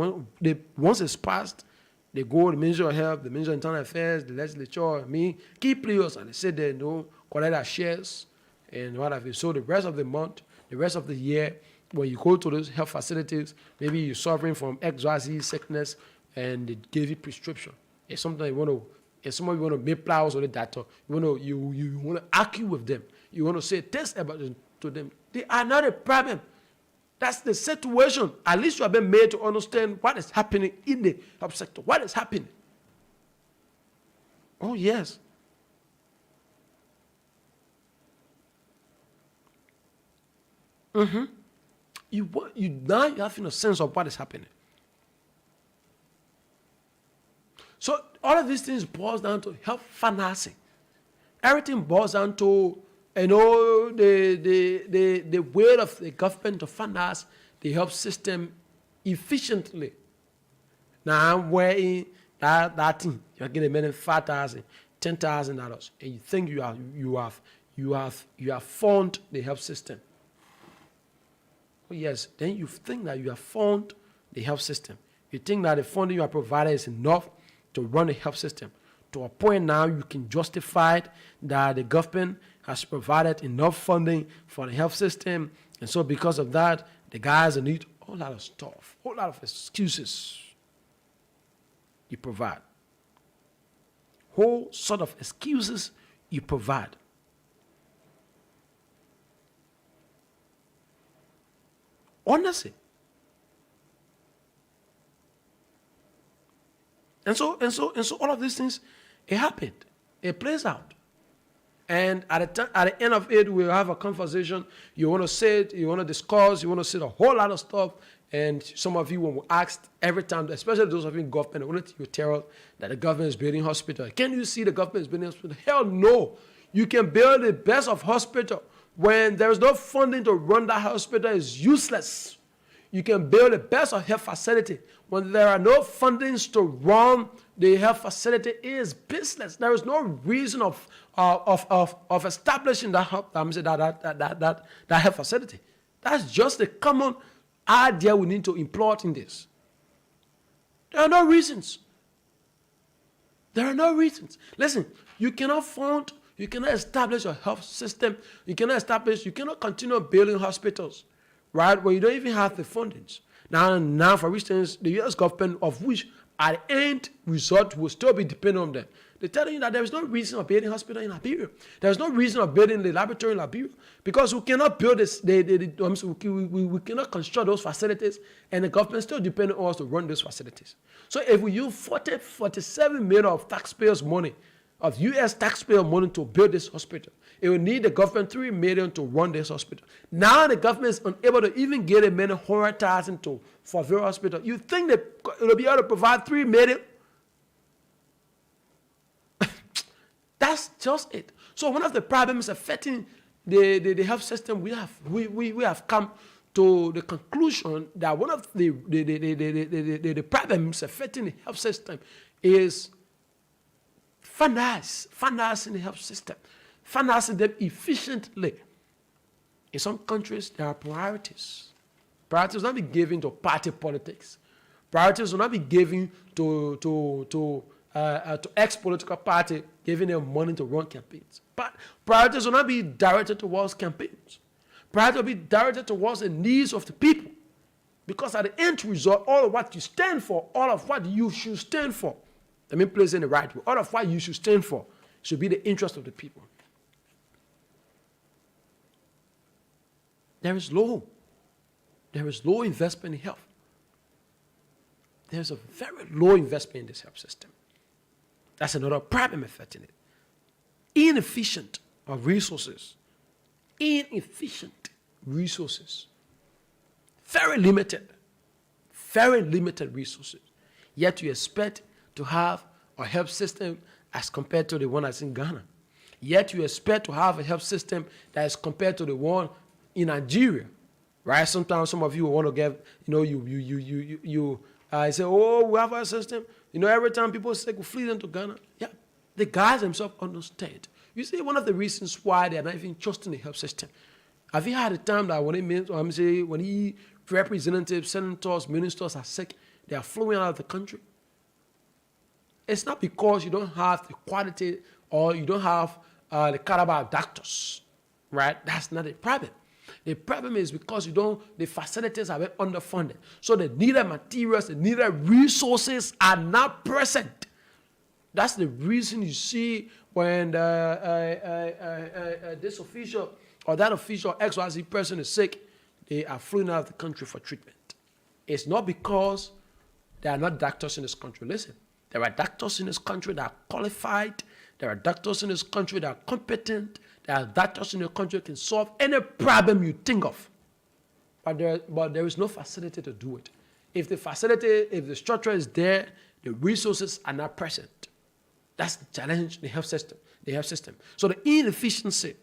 Speaker 2: Once it's passed, they go to the Ministry of Health, the Ministry of Internal Affairs, the legislature, key players, and they say they collect their shares and what have you. So the rest of the month, the rest of the year, when you go to those health facilities, maybe you're suffering from XYZ sickness and they give you prescription. If sometimes you want to, if somebody want to make plans on the data, you want to argue with them. You want to say this about them, to them. They are not a problem. That's the situation. At least you have been made to understand what is happening in the health sector. What is happening? Oh, yes. You now you have a sense of what is happening. So all of these things boils down to health financing. Everything boils down to the way of the government to finance the health system efficiently. Now I'm wearing that thing, you're getting maybe $5,000, $10,000, and you think you have funded the health system. Oh yes, then you think that you have funded the health system. You think that the funding you have provided is enough to run the health system. To a point now you can justify that the government has provided enough funding for the health system, and so because of that, the guys need a whole lot of stuff, a whole lot of excuses you provide. Whole sort of excuses you provide. Honestly. And so all of these things, it happened. It plays out. And at the end of it, we'll have a conversation. You want to say it, you want to discuss, you want to say a whole lot of stuff. And some of you will ask every time, especially those of you in government, you tell us that the government is building hospital. Can you see the government is building hospital? Hell no. You can build the best of hospital. When there is no funding to run that hospital, it's useless. You can build the best of health facility. When there are no fundings to run the health facility, it is business. There is no reason of establishing that health facility. That's just the common idea we need to import in this. There are no reasons. There are no reasons. Listen, you cannot establish a health system. You cannot continue building hospitals, right, where you don't even have the fundings. Now, for instance, the U.S. government, of which at the end result will still be dependent on them. They're telling you that there is no reason of building hospital in Liberia. There is no reason of building the laboratory in Liberia because we cannot build this. We cannot construct those facilities, and the government still depends on us to run those facilities. So if we use 47 million of taxpayers' money, of U.S. taxpayer money to build this hospital, it will need the government $3 million to run this hospital. Now the government is unable to even get $100,000 for a hospital. You think that it will be able to provide $3 million? That's just it. So one of the problems affecting the health system we have come to the conclusion that one of the problems affecting the health system is financing the health system, financing them efficiently. In some countries, there are priorities. Priorities will not be given to party politics. Priorities will not be given to ex-political party, giving them money to run campaigns. But priorities will not be directed towards campaigns. Priorities will be directed towards the needs of the people. Because at the end result, all of what you stand for, all of what you should stand for, let me place it in the right way, all of what you should stand for should be the interest of the people. There is low investment in health. There's a very low investment in this health system. That's another problem affecting it. Inefficient resources. Inefficient resources. Very limited resources. Yet you expect to have a health system as compared to the one that's in Ghana. Yet you expect to have a health system that is compared to the one in Nigeria. Right? Sometimes some of you want to get, say, oh, we have a system. Every time people are sick, we flee them to Ghana. Yeah, the guys themselves understand. You see, one of the reasons why they are not even trusting the health system. Have you had a time that when representatives, senators, ministers are sick, they are flowing out of the country? It's not because you don't have the quality or you don't have the caliber of doctors, right? That's not the problem. The problem is because the facilities are underfunded. So the needed materials, the needed resources are not present. That's the reason you see when this official or that official XYZ person is sick, they are fleeing out of the country for treatment. It's not because there are not doctors in this country. Listen, there are doctors in this country that are qualified. There are doctors in this country that are competent. There are doctors in the country that can solve any problem you think of. But there is no facility to do it. If the structure is there, the resources are not present. That's the challenge in the health system. So the inefficiency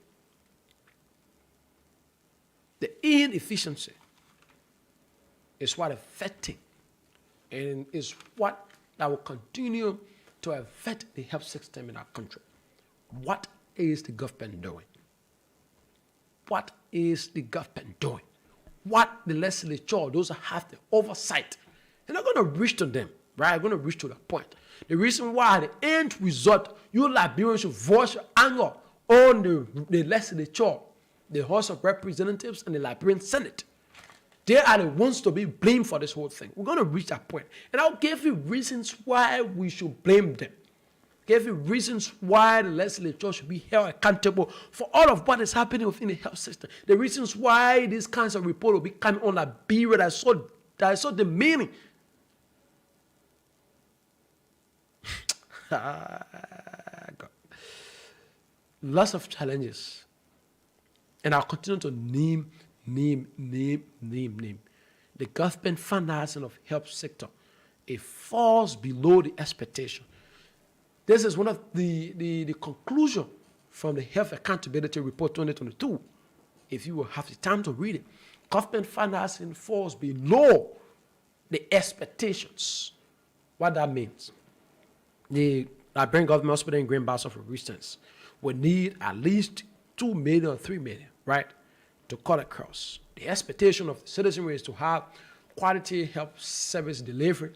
Speaker 2: is what affecting, and is what that will continue to affect the health system in our country. What is the government doing? What is the government doing? What the legislature, those who have the oversight, they're not going to reach to them, right? They're going to reach to that point. The reason why the end result, you Liberians should voice your anger on the legislature, the House of Representatives, and the Liberian Senate. They are the ones to be blamed for this whole thing. We're going to reach that point. And I'll give you reasons why we should blame them. Give you reasons why the legislature should be held accountable for all of what is happening within the health system. The reasons why these kinds of reports will be coming on Liberia that is so demeaning. God. Lots of challenges. And I'll continue to name. The government financing of health sector, it falls below the expectation. This is one of the conclusion from the Health Accountability Report 2022. If you will have the time to read it, government financing falls below the expectations. What that means, the Liberian Government Hospital in Green Basel, for instance, would need at least 2 million or 3 million, right, to cut across. The expectation of the citizenry is to have quality health service delivery,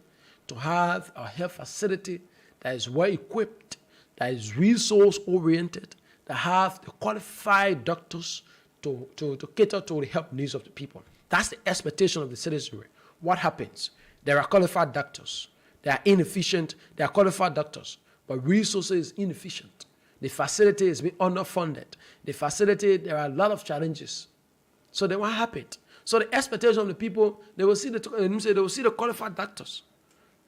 Speaker 2: to have a health facility that is well equipped, that is resource oriented, that have the qualified doctors to cater to the health needs of the people. That's the expectation of the citizenry. What happens? There are qualified doctors. They are inefficient. They are qualified doctors, but resources is inefficient. The facility is being underfunded. The facility, there are a lot of challenges. So then what happened? So the expectation of the people, they will see the qualified doctors,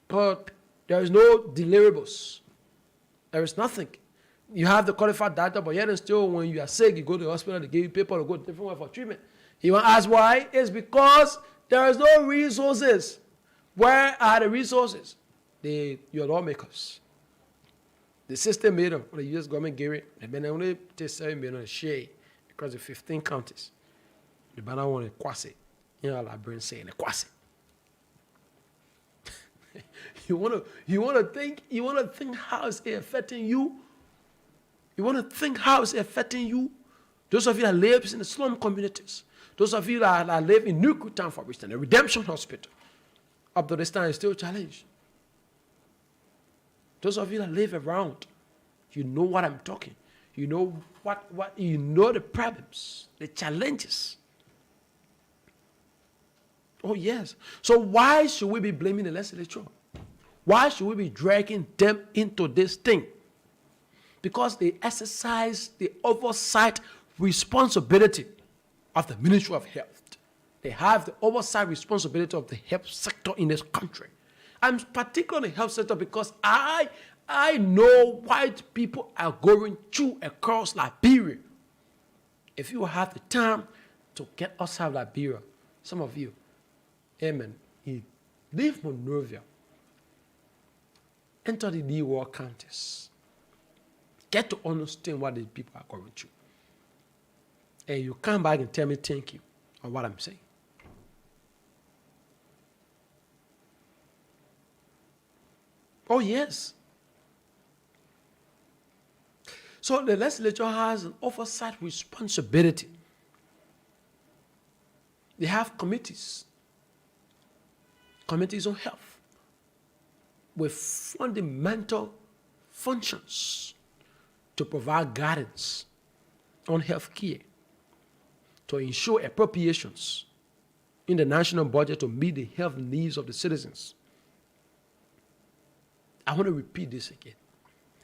Speaker 2: but there is no deliverables. There is nothing. You have the qualified doctor, but yet and still, when you are sick, you go to the hospital, they give you paper to go different way for treatment. You want to ask why? It's because there is no resources. Where are the resources? Your lawmakers. The system made them. The U.S. government gave it. And then they only take 7 million a share because of 15 counties. The banner want to quasi. You know, Liberians saying quasi. You want to think how it's affecting you. You want to think how it's affecting you. Those of you that live in the slum communities. Those of you that live in Nuku Town, for instance, the Redemption Hospital, up to this time is still challenged. Those of you that live around, you know what I'm talking. You know what you know the problems, the challenges. Oh yes. So why should we be blaming the legislature? Why should we be dragging them into this thing? Because they exercise the oversight responsibility of the Ministry of Health. They have the oversight responsibility of the health sector in this country. I'm particularly health sector because I know white people are going through across Liberia. If you have the time to get us out of Liberia, some of you, amen, you leave Monrovia, enter the VOL counties, get to understand what these people are going through. And you come back and tell me thank you on what I'm saying. Oh, yes. So the legislature has an oversight responsibility. They have committees on health, with fundamental functions to provide guidance on health care, to ensure appropriations in the national budget to meet the health needs of the citizens. I want to repeat this again.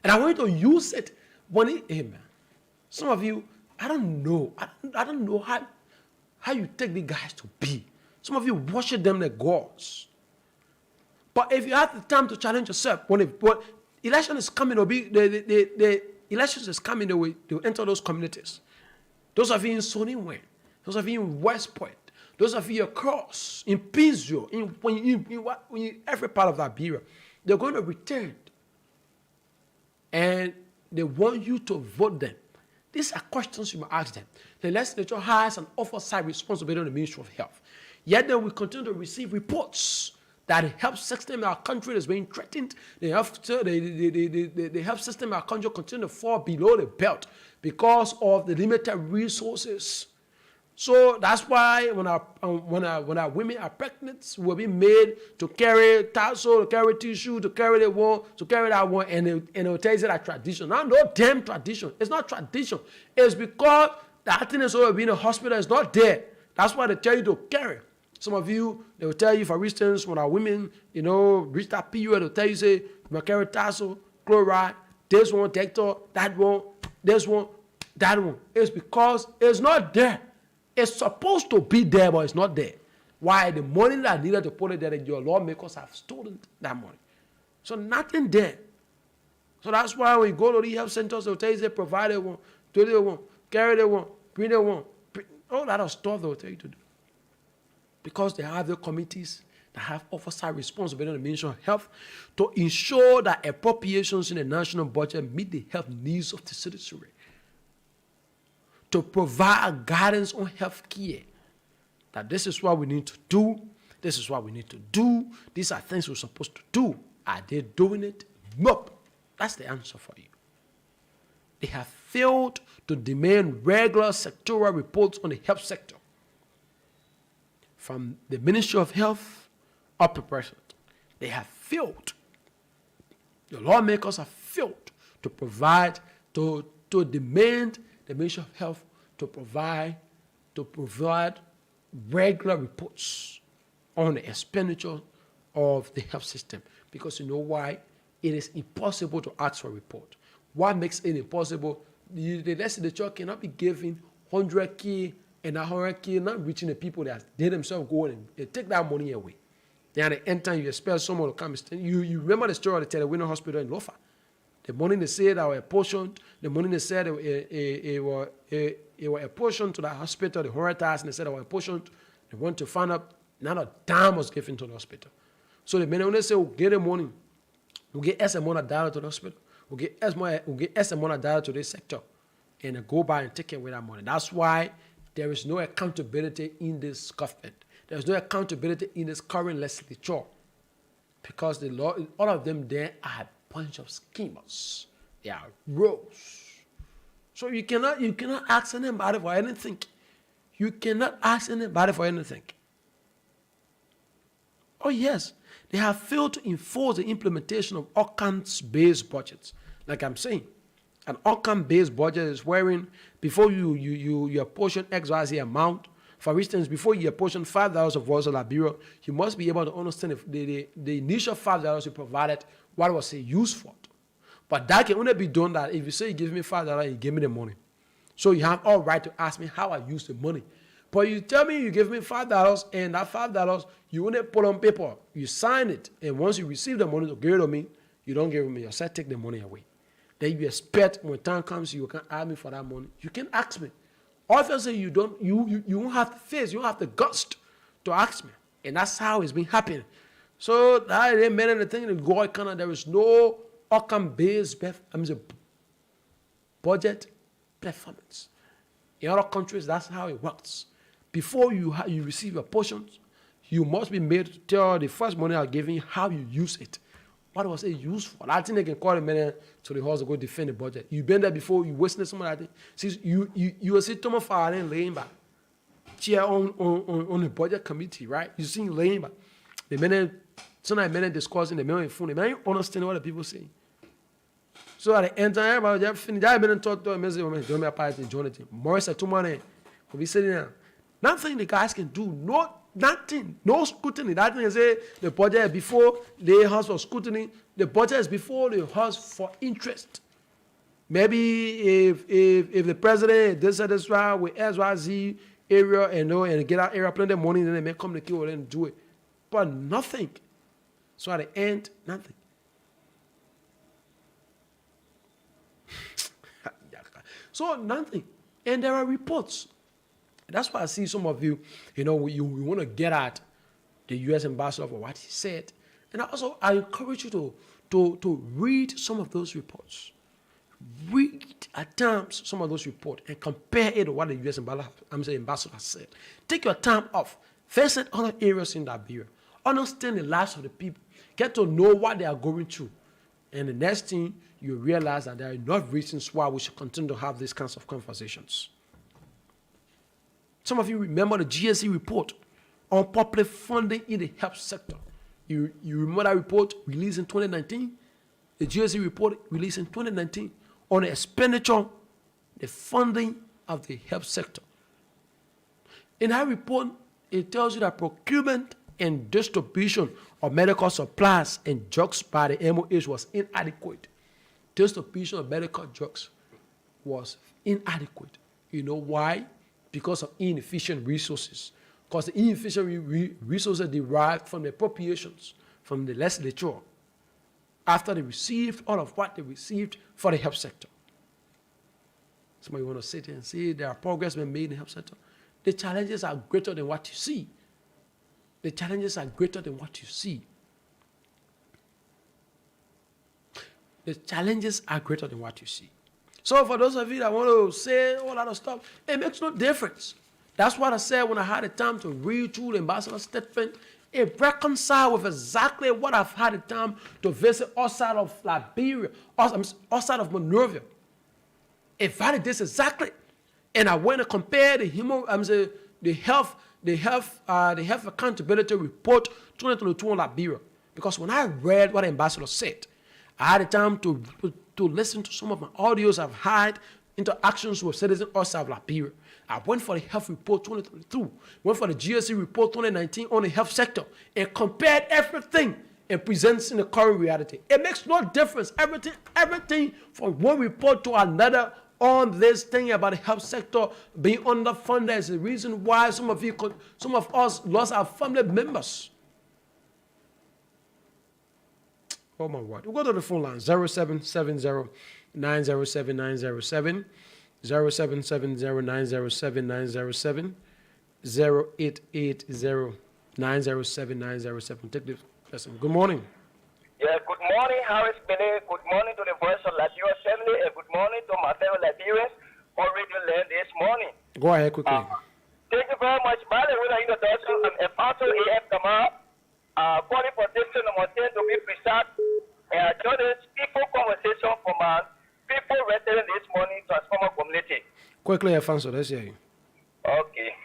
Speaker 2: And I want to use it when amen. Some of you, I don't know how you take the guys to be. Some of you worship them like gods. But if you have the time to challenge yourself, when election is coming, the elections is coming, they will enter those communities. Those of you in Sonny, those of you in West Point, those of you across, in Pizzo, in every part of Liberia, they're going to return. And they want you to vote them. These are questions you must ask them. The legislature has an oversight responsibility on the Ministry of Health. Yet they will continue to receive reports that the health system in our country is being threatened. The health system in our country continue to fall below the belt because of the limited resources. So that's why when our women are pregnant, we'll be made to carry tassel, to carry tissue, to carry the one, to carry that one, and it will tell you that tradition. Now, no damn tradition. It's not tradition. It's because that thing is already in a hospital. It's not there. That's why they tell you to carry. Some of you, they will tell you, for instance, when our women, reach that period, they'll tell you, say, you must carry tassel, chloride, this one, Dector, that one, this one, that one. It's because it's not there. It's supposed to be there, but it's not there. Why? The money that needed to put it there, your lawmakers have stolen that money. So nothing there. So that's why when you go to the health centers, they'll tell you, say, provide it one, do it one, carry it one, bring it one. All that stuff they'll tell you to do. Because they have the committees that have oversight responsibility on the Ministry of Health to ensure that appropriations in the national budget meet the health needs of the citizenry. To provide guidance on health care. That this is what we need to do. This is what we need to do. These are things we're supposed to do. Are they doing it? Nope. That's the answer for you. They have failed to demand regular sectoral reports on the health sector. From the Ministry of Health up to President. They have failed. The lawmakers have failed to provide, to demand the Ministry of Health to provide regular reports on the expenditure of the health system. Because you know why? It is impossible to ask for a report. What makes it impossible? The legislature cannot be giving 100K and 100K, not reaching the people that they themselves go and they take that money away. Then at the end time, you expect someone to come and stand. You remember the story of the Telewino Hospital in Lofa? The money they said that were apportioned, the money they said it were apportioned to the hospital, the 100,000, they said they were apportioned. They want to find out, not a dime was given to the hospital. So the men, when they say, we'll get the money, we'll get S amount of dollar to the hospital, we'll get S amount of dollar to this sector, and they go by and take away that money. That's why there is no accountability in this government. There's no accountability in this current legislature. Because the law, all of them there are a bunch of schemers. They are rogues. So you cannot ask anybody for anything. You cannot ask anybody for anything. Oh yes, they have failed to enforce the implementation of outcomes-based budgets. Like I'm saying, an outcome-based budget is wherein before you apportion XYZ amount, for instance, before you apportion $5 of voice of Liberia, you must be able to understand if the initial $5 you provided, what was it used for. But that can only be done that if you say you give me $5, you give me the money. So you have all right to ask me how I use the money. But you tell me you give me $5 and that $5, you only put on paper. You sign it. And once you receive the money to give it to me, you don't give it to me. You say take the money away. Then you expect when time comes you can ask me for that money. You can ask me. Obviously you won't have the face, you don't have the guts to ask me. And that's how it's been happening. So that ain't made anything in God, there is no outcome-based budget performance. In other countries, that's how it works. Before you receive your portions, you must be made to tell the first money I'm giving you how you use it. What was it used for? I think they can call a man to the house to go defend the budget. You've been there before, you wasted some of that thing. See, you will see Thomas Farren laying back. Chair on the budget committee, right? You see him laying back. The men, sometimes men discussing the men on the phone. The men understand what the people say. So at the end of everybody just finished. I've been talk to him, don't me apart in Jonathan. Morris said 2 money. We'll be sitting there. Nothing the guys can do. Nothing. No scrutiny. That means the budget is before the house for scrutiny. The budget is before the house for interest. Maybe if the president is dissatisfied with XYZ area and get that area, plan the money, then they may come to kill and do it. But nothing. So at the end, nothing. So nothing. And there are reports. That's why I see some of you, we want to get at the U.S. ambassador for what he said. And I encourage you to read some of those reports. Read at times some of those reports and compare it to what the U.S. ambassador said. Take your time off. Visit other areas in Liberia. Understand the lives of the people. Get to know what they are going through. And the next thing, you realize that there are enough reasons why we should continue to have these kinds of conversations. Some of you remember the GSE report on public funding in the health sector. You remember that report released in 2019? The GSE report released in 2019 on the expenditure, the funding of the health sector. In that report, it tells you that procurement and distribution of medical supplies and drugs by the MOH was inadequate. Distribution of medical drugs was inadequate. You know why? Because of inefficient resources. Because the inefficient resources derived from the appropriations from the legislature after they received all of what they received for the health sector. Somebody want to sit here and say there are progress being made in the health sector. The challenges are greater than what you see. The challenges are greater than what you see. The challenges are greater than what you see. So for those of you that want to say all that stuff, it makes no difference. That's what I said when I had the time to read through the ambassador's statement. It reconciles with exactly what I've had the time to visit outside of Liberia, outside of Monrovia. It validates exactly. And I went to compare the health accountability report 2022 on Liberia. Because when I read what the ambassador said, I had the time to listen to some of my audios I've had, interactions with citizens outside of Liberia. I went for the health report 2022, went for the GSE report 2019 on the health sector, and compared everything and presents in the current reality. It makes no difference. Everything from one report to another on this thing about the health sector being underfunded is the reason why some of us lost our family members. Oh my word. We'll go to the phone line 0770 907 907 0770 907 907 0880 907 907. Take this lesson. Good morning.
Speaker 4: Yeah, good morning, Harris Bene. Good morning to the Voice of Liberia family, and good morning to my fellow Liberians on Radio Land this morning.
Speaker 2: Go ahead quickly.
Speaker 4: Thank you very much. By the way, the introduction, I'm Apostle A.F. Kamara, calling for district number 10 to be precise. Join this people conversation from people resident this morning, Transformer Community.
Speaker 2: Quickly, Afonso, let's hear you.
Speaker 4: Okay.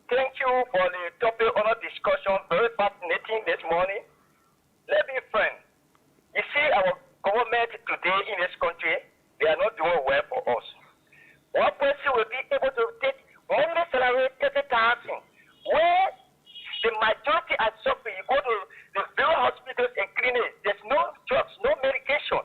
Speaker 4: Thank you for the topic on discussion. Very fascinating this morning. Let me friend. You see, our government today in this country, they are not doing well for us. One person will be able to take monthly salary 30,000, where the majority are suffering. You go to the various hospitals and clinics, there's no drugs, no medication.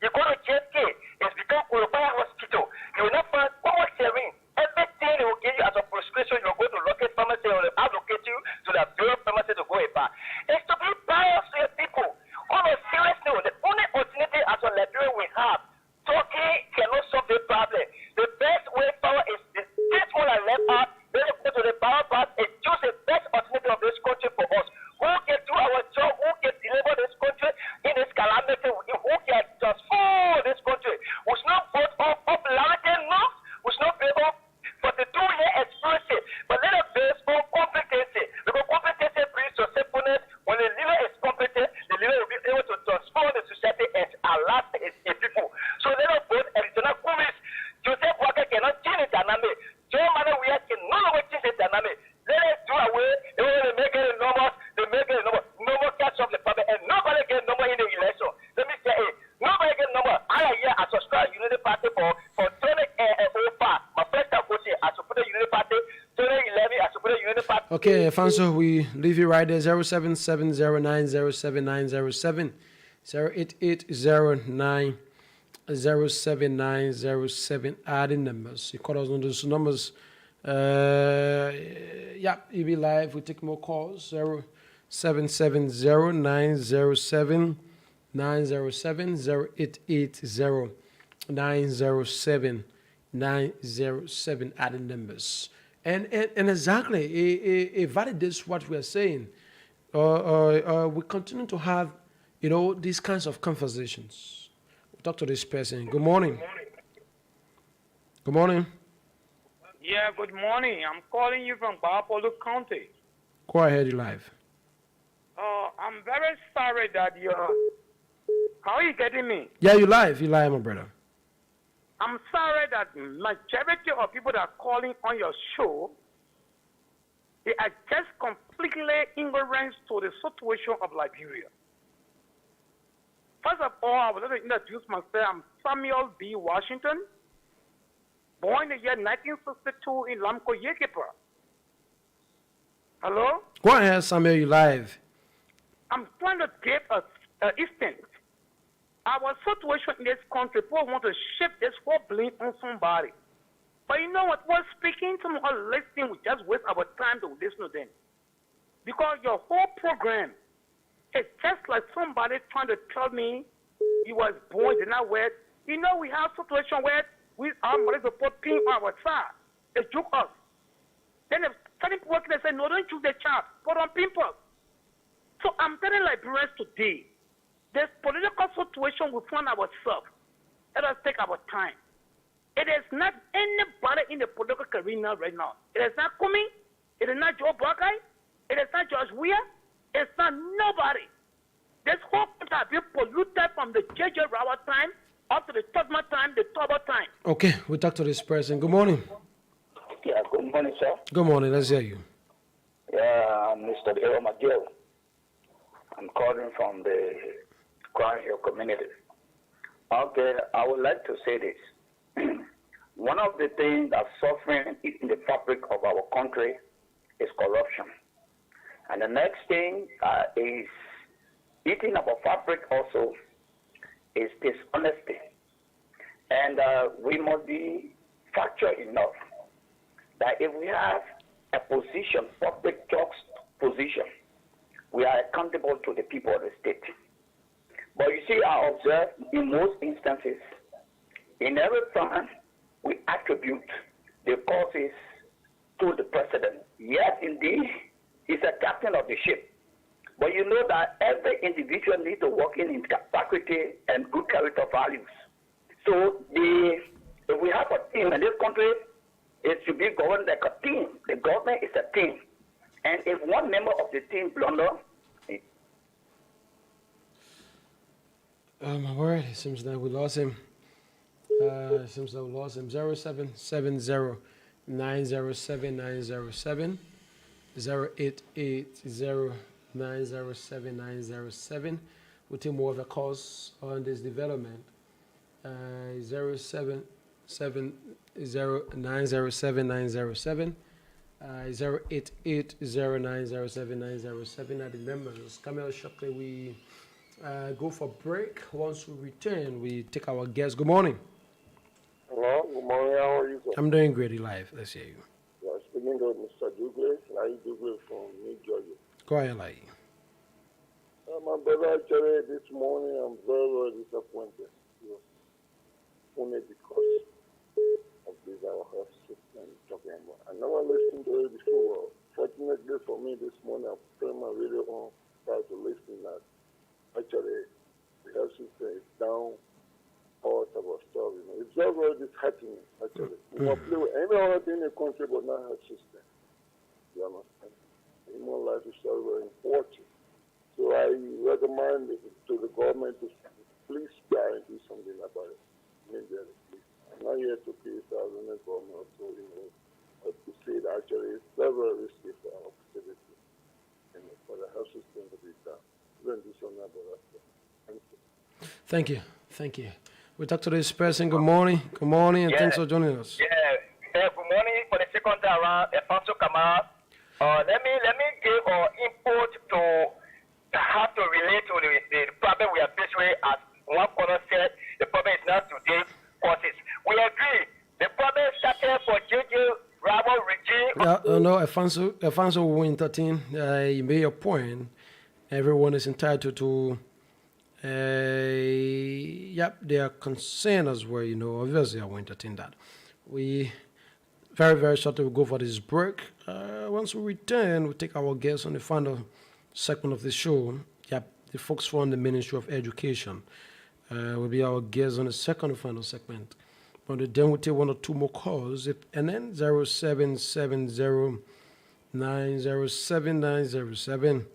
Speaker 4: You go to JFK, it's become Kuroba Hospital. You will not find almost sharing. Everything they will give you as a prescription, you'll go to local pharmacy or they'll allocate you to the various pharmacy to go back. It's to be biased to the people. On a serious note, the only opportunity as a Liberia we have, Turkey cannot solve the problem. The best way forward is this one I left out, then go to the power path and choose the best alternative of this country for us. Who can do our job, who can deliver this country in this calamity, who can transform this country. We should not vote on popularity, no. We should not vote on 42-year experience, but let us base on competency. Because competency brings successfulness. When the leader is competent, the leader will be able to transform the society and allow its people. So let us vote additional kumis. Joseph Walker cannot change the dynamic. Joe Manuel can no longer change the dynamic. Let us do away. They will make it numbers. They make it number. No more catch up the problem, and nobody get number in the election. Let me say it. Nobody get number. I here I subscribe Unity Party for 2005. My first time coaching, I support the Unity Party. 2011, I support the Unity Party.
Speaker 2: Okay, Afonso, we leave you right there. 0770907907 0880907907. Adding numbers. You call us on those numbers Yeah, you'll be live. We take more calls. 0770 907 0880 907 907 adding numbers. And exactly, it validates what we are saying. We continue to have, these kinds of conversations. We'll talk to this person. Good morning. Good morning.
Speaker 5: Yeah, good morning. I'm calling you from Bapolo County.
Speaker 2: Go ahead, you live.
Speaker 5: I'm very sorry that you're... How are you getting me?
Speaker 2: Yeah, you live, my brother.
Speaker 5: I'm sorry that majority of people that are calling on your show, they are just completely ignorant to the situation of Liberia. First of all, I would like to introduce myself. I'm Samuel B. Washington, born in the year 1962 in Lamco, Yekepa. Hello?
Speaker 2: Go ahead, Samuel, you live.
Speaker 5: I'm trying to give an instant. Our situation in this country, people want to shift this whole blame on somebody. But you know what? We're speaking to them or listening, we just waste our time to listen to them. Because your whole program is just like somebody trying to tell me he was born in that way. You know, we have situation where our mothers will put pin on our side. They joke us. Then if certain people they say, no, don't choose the child, put on pimples. So I'm telling Liberians today, this political situation we find ourselves, let us take our time. It is not anybody in the political arena right now. It is not Kumi. It is not Joe Buckeye. It is not George Weah. It's not nobody. This whole country has been polluted from the J.J. Rawa time up to the Tubman time, the Toba time.
Speaker 2: Okay, we'll talk to this person. Good morning.
Speaker 6: Yeah, good morning, sir.
Speaker 2: Good morning. Let's hear you.
Speaker 6: Yeah, I'm Mr. Dale McGill. I'm calling from the Crown Hill community. Okay, I would like to say this. One of the things that's suffering in the fabric of our country is corruption. And the next thing is eating our fabric also is dishonesty. And we must be factual enough that if we have a position, public trust position, we are accountable to the people of the state. But you see, I observe in most instances, in every time we attribute the causes to the president. Yes, indeed, he's a captain of the ship. But you know that every individual needs to work in integrity and good character values. So if we have a team in this country, it should be governed like a team. The government is a team. And if one member of the team blunder,
Speaker 2: My word, it seems that we lost him. 0770 907 907 0880 907 907. We'll take more of the calls on this development. 0770 907 907 0880 907 907 are the numbers. Camille Shockley, we go for break. Once we return, we take our guests. Good morning.
Speaker 7: Hello, good morning. How are you, sir?
Speaker 2: I'm doing great, live. Let's hear you.
Speaker 7: Yeah, speaking to Mr. Douglas, Lai Douglas from New Georgia.
Speaker 2: Go ahead, Lai.
Speaker 7: My brother, actually, this morning I'm very, very disappointed. Only because of this our health system talking about. I never listened to it before. Fortunately for me, this morning I turned my radio on, tried to listen that actually the health system is down. All type of stuff, It's very, very disheartening, actually. We must play with any other thing in the country, but not health system. You understand? Human life is very, very important. So I recommend to the government to please try and do something about it. Immediately, please. I'm not here to criticize the government, so, but to say that actually it's very, very risky for our facility, for the health system to be done. We're going to do something about that. Thank you.
Speaker 2: Thank you. Thank you. We talk to this person. Good morning. Good morning, and thanks for joining us.
Speaker 4: Good morning for the second time around, Alfonso Kamara. Let me give our input to how to relate to the problem we are faced with. As one caller said, the problem is not today causes. We agree. The problem started for J.J. Rawa
Speaker 2: know, Alfonso Winterton, you made a point. Everyone is entitled to, their concern as well, you know. Obviously, I will entertain that. We very, very shortly will go for this break. Once we return, we'll take our guests on the final segment of the show. Yep, the folks from the Ministry of Education will be our guests on the second and final segment. But then we'll take one or two more calls. And then 0770 907 907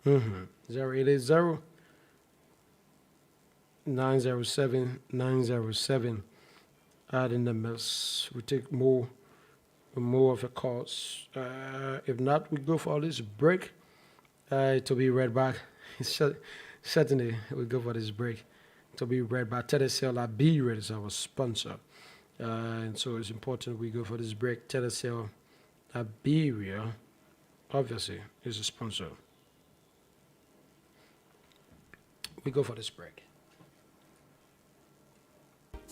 Speaker 2: 0880 907 907. Adding the mess. We take more of the calls. If not, we go for this break. To be right back. Certainly, we go for this break. To be right back. Telecel Liberia is our sponsor. And so it's important we go for this break. Telecel Liberia, obviously, is a sponsor. We go for this break.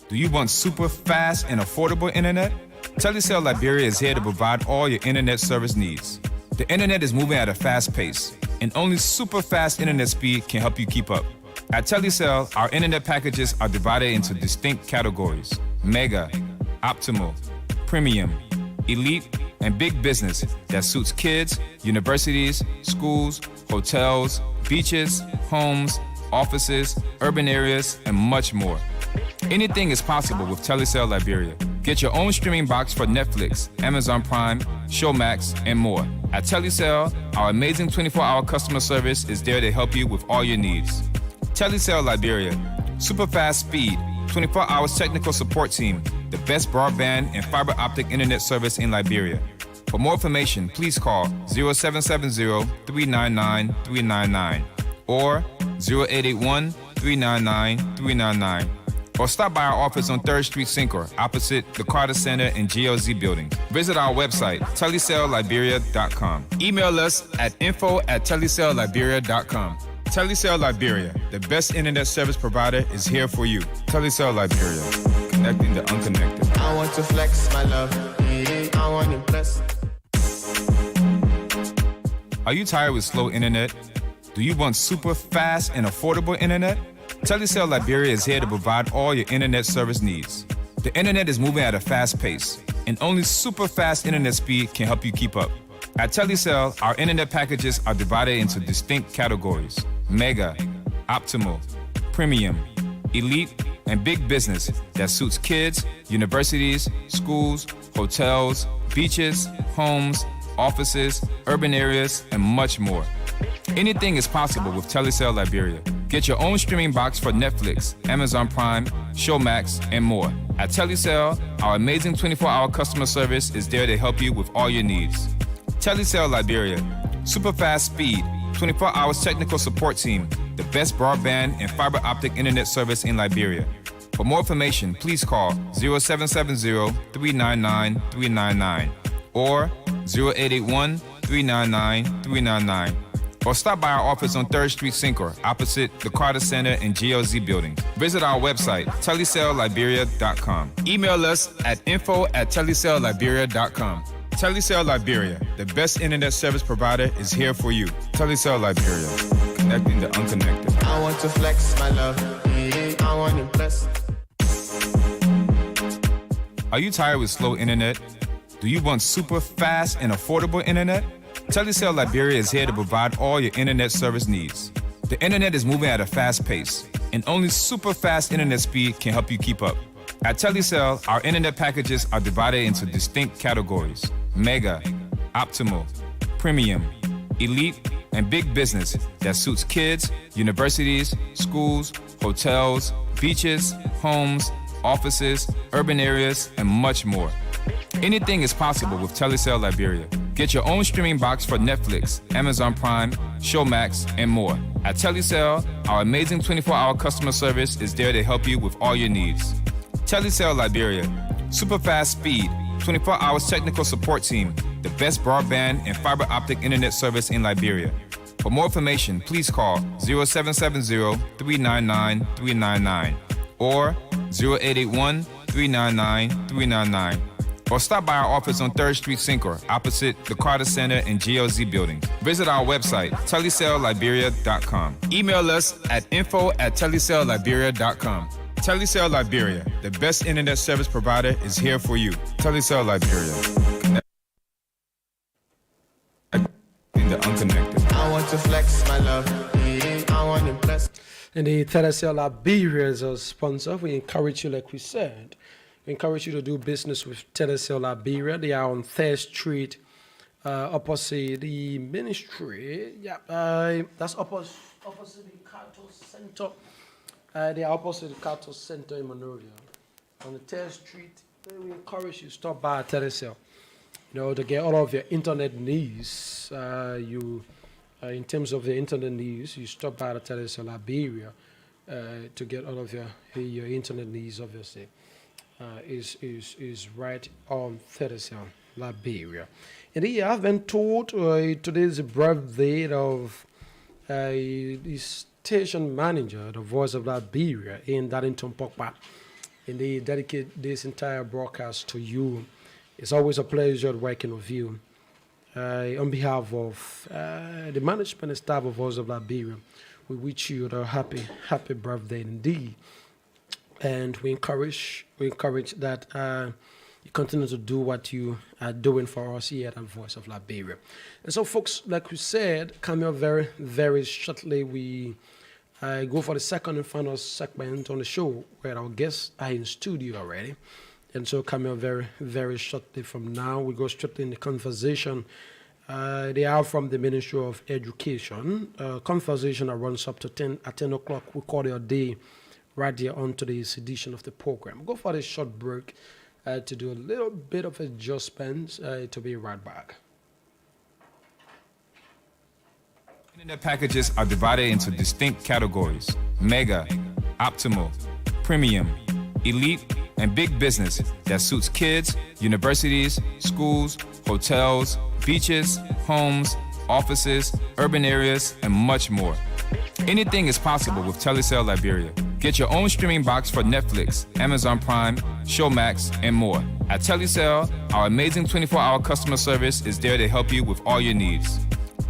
Speaker 8: Do you want super fast and affordable internet? Telecel Liberia is here to provide all your internet service needs. The internet is moving at a fast pace, and only super fast internet speed can help you keep up. At Telecel, our internet packages are divided into distinct categories: Mega, Optimal, Premium, Elite, and Big Business that suits kids, universities, schools, hotels, beaches, homes, offices, urban areas, and much more. Anything is possible with Telecel Liberia. Get your own streaming box for Netflix, Amazon Prime, Showmax, and more. At Telecel, our amazing 24-hour customer service is there to help you with all your needs. Telecel Liberia, super fast speed, 24 hours technical support team, the best broadband and fiber optic internet service in Liberia. For more information, please call 0770-399-399 or 0881-399-399. Or stop by our office on 3rd Street, Syncor, opposite the Carter Center and GLZ building. Visit our website, telecelliberia.com. Email us at info@telecelliberia.com. Telecel Liberia, the best internet service provider, is here for you. Telecel Liberia, connecting the unconnected.
Speaker 3: I want to flex my love. I want to impress.
Speaker 8: Are you tired with slow internet? Do you want super fast and affordable internet? Telecel Liberia is here to provide all your internet service needs. The internet is moving at a fast pace, and only super fast internet speed can help you keep up. At Telecel, our internet packages are divided into distinct categories: Mega, Optimal, Premium, Elite, and Big Business that suits kids, universities, schools, hotels, beaches, homes, offices, urban areas, and much more. Anything is possible with Telecel Liberia. Get your own streaming box for Netflix, Amazon Prime, Showmax, and more. At Telecel, our amazing 24-hour customer service is there to help you with all your needs. Telecel Liberia, super fast speed, 24 hours technical support team, the best broadband and fiber optic internet service in Liberia. For more information, please call 0770-399-399 or 0881-399-399. Or stop by our office on 3rd Street, Syncor, opposite the Carter Center and GLZ building. Visit our website, telecelliberia.com. Email us at info@telecelliberia.com. Telecel Liberia, the best internet service provider, is here for you. Telecel Liberia, connecting the unconnected.
Speaker 3: I want to flex my love. I want to impress.
Speaker 8: Are you tired with slow internet? Do you want super fast and affordable internet? Telecel Liberia is here to provide all your internet service needs. The internet is moving at a fast pace, and only super fast internet speed can help you keep up. At Telecel, our internet packages are divided into distinct categories: Mega, Optimal, Premium, Elite, and Big Business that suits kids, universities, schools, hotels, beaches, homes, offices, urban areas, and much more. Anything is possible with Telecel Liberia. Get your own streaming box for Netflix, Amazon Prime, Showmax, and more. At Telecel, our amazing 24-hour customer service is there to help you with all your needs. Telecel Liberia, super fast speed, 24 hours technical support team, the best broadband and fiber optic internet service in Liberia. For more information, please call 0770-399-399 or 0881-399-399. Or stop by our office on 3rd Street Syncor, opposite the Carter Center and GLZ building. Visit our website, telecellliberia.com. Email us at info@telecellliberia.com. Telecell Liberia, the best internet service provider, is here for you. Telecell Liberia. In the unconnected.
Speaker 3: I want to flex my love. I want to impress.
Speaker 2: And the Telecell Liberia is our sponsor. We encourage you, like we said, we encourage you to do business with Telecell Liberia. They are on 3rd Street, opposite the ministry. Yeah, that's opposite the Carter Center. They are opposite the Carter Center in Monrovia. On the 3rd Street, we encourage you to stop by Telecell. You know, to get all of your internet needs. In terms of the internet needs, you stop by the Telecell Liberia to get all of your internet needs, obviously. Is right on Telecell Liberia. Indeed, I've been told today is the birthday of the station manager, the Voice of Liberia in Darlington Pogba. And they dedicate this entire broadcast to you. It's always a pleasure working with you. On behalf of the management and staff of Voice of Liberia, we wish you a happy birthday indeed. And we encourage that you continue to do what you are doing for us here at the Voice of Liberia. And so, folks, like we said, coming up very, very shortly, we go for the second and final segment on the show where our guests are in studio already. And so, coming up very, very shortly from now, we go straight in the conversation. They are from the Ministry of Education. Conversation that runs up to 10 o'clock. We call it a day right here onto this edition of the program. Go for this short break to do a little bit of adjustments to be right back.
Speaker 8: Internet packages are divided into distinct categories: mega, optimal, premium, elite, and big business that suits kids, universities, schools, hotels, beaches, homes, offices, urban areas, and much more. Anything is possible with Telecell Liberia. Get your own streaming box for Netflix, Amazon Prime, Showmax, and more. At Telecell, our amazing 24-hour customer service is there to help you with all your needs.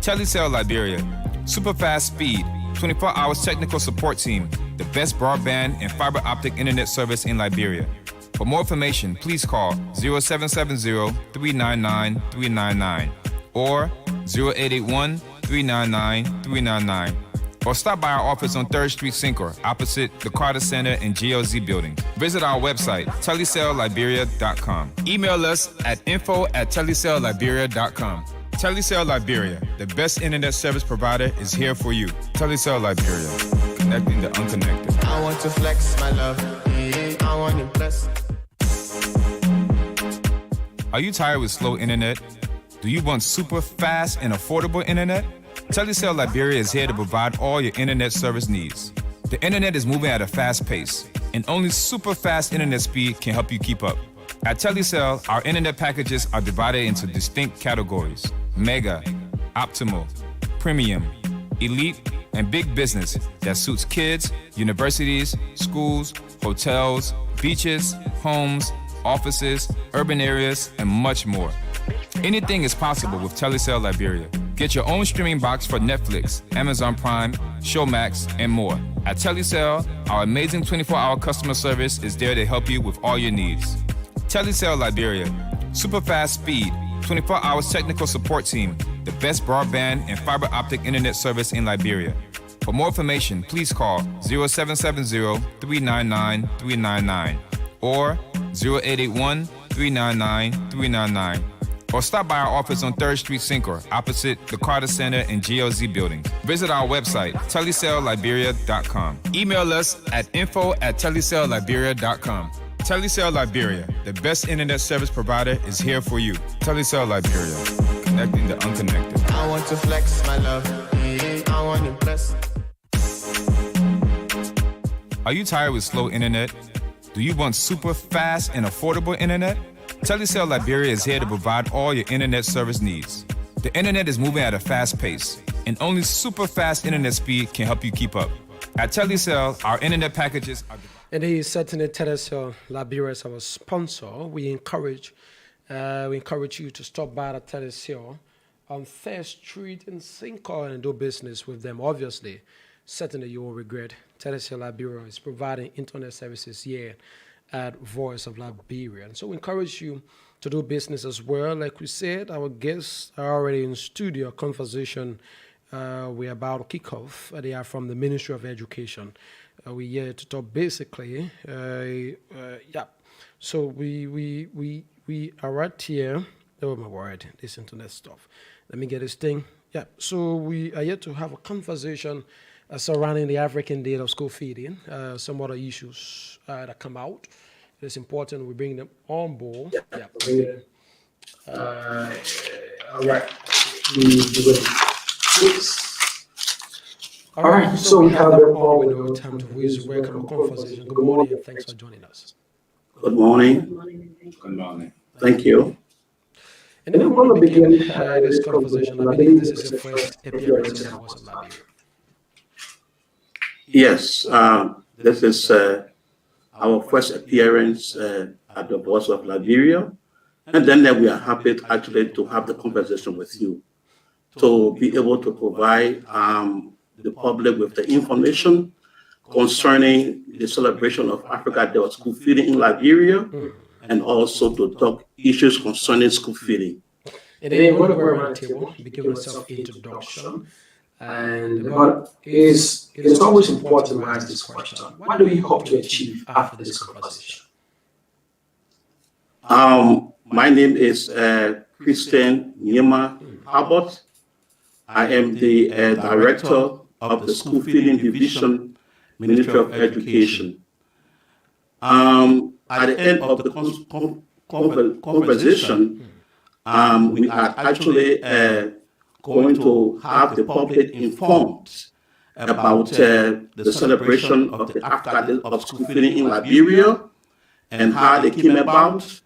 Speaker 8: Telecell Liberia, super fast speed, 24 hours technical support team, the best broadband and fiber optic internet service in Liberia. For more information, please call 0770-399-399 or 0881-399-399. Or stop by our office on 3rd Street Syncor, opposite the Carter Center and GLZ building. Visit our website, telecellliberia.com. Email us at info@telecellliberia.com. Telecell Liberia, the best internet service provider, is here for you. Telecell Liberia, connecting the unconnected.
Speaker 3: I want to flex my love. I want to impress.
Speaker 8: Are you tired with slow internet? Do you want super fast and affordable internet? Telecell Liberia is here to provide all your internet service needs. The internet is moving at a fast pace, and only super fast internet speed can help you keep up. At Telecell, our internet packages are divided into distinct categories: mega, optimal, premium, elite, and big business that suits kids, universities, schools, hotels, beaches, homes, offices, urban areas, and much more. Anything is possible with Telecell Liberia. Get your own streaming box for Netflix, Amazon Prime, Showmax, and more. At Telecell, our amazing 24-hour customer service is there to help you with all your needs. Telecell Liberia, super fast speed, 24 hours technical support team, the best broadband and fiber optic internet service in Liberia. For more information, please call 0770-399-399 or 0881-399-399. Or stop by our office on 3rd Street Syncor, opposite the Carter Center and GLZ building. Visit our website, telecellliberia.com. Email us at info@telecellliberia.com. Telecell Liberia, the best internet service provider, is here for you. Telecell Liberia, connecting the unconnected.
Speaker 3: I want to flex my love. I want to impress.
Speaker 8: Are you tired with slow internet? Do you want super fast and affordable internet? Telecell Liberia is here to provide all your internet service needs. The internet is moving at a fast pace, and only super fast internet speed can help you keep up. At Telecell, our internet packages are...
Speaker 2: And he is certainly Telecell Liberia as our sponsor. We encourage We encourage you to stop by the Telesio on 3rd Street in Cinco and do business with them. Obviously, certainly you will regret. Telesio Liberia is providing internet services here at Voice of Liberia. And so we encourage you to do business as well. Like we said, our guests are already in studio conversation. We're about to kick off. They are from the Ministry of Education. We're here to talk basically. So we are right here. Oh my word, this internet stuff. Let me get this thing. Yeah. So we are here to have a conversation surrounding the African date of school feeding. Some other issues that come out. It's important we bring them on board. Yeah. All right. All right. So we have them all with no time to waste. Welcome to conversation. Good morning and thanks for joining us.
Speaker 9: Good morning.
Speaker 8: Good morning.
Speaker 9: Thank you.
Speaker 2: And then we want to begin this conversation. I believe this is your first appearance in the Voice of Liberia.
Speaker 9: Yes, this is our first appearance at the Voice of Liberia. And then we are happy actually to have the conversation with you, to be able to provide the public with the information concerning the celebration of Africa Day of School Feeding in Liberia, and also to talk issues concerning school feeding.
Speaker 2: And then we're going to go around the table, be giving myself introduction. But it is always important to ask this question. What do you hope to achieve after this conversation?
Speaker 9: My name is Christian Nyema Abbott. I am the director of the School Feeding Division, Ministry of Education. At the end of the conversation, we are actually going to have the public informed about the celebration of the Africa Day of School Feeding in Liberia and how they came about,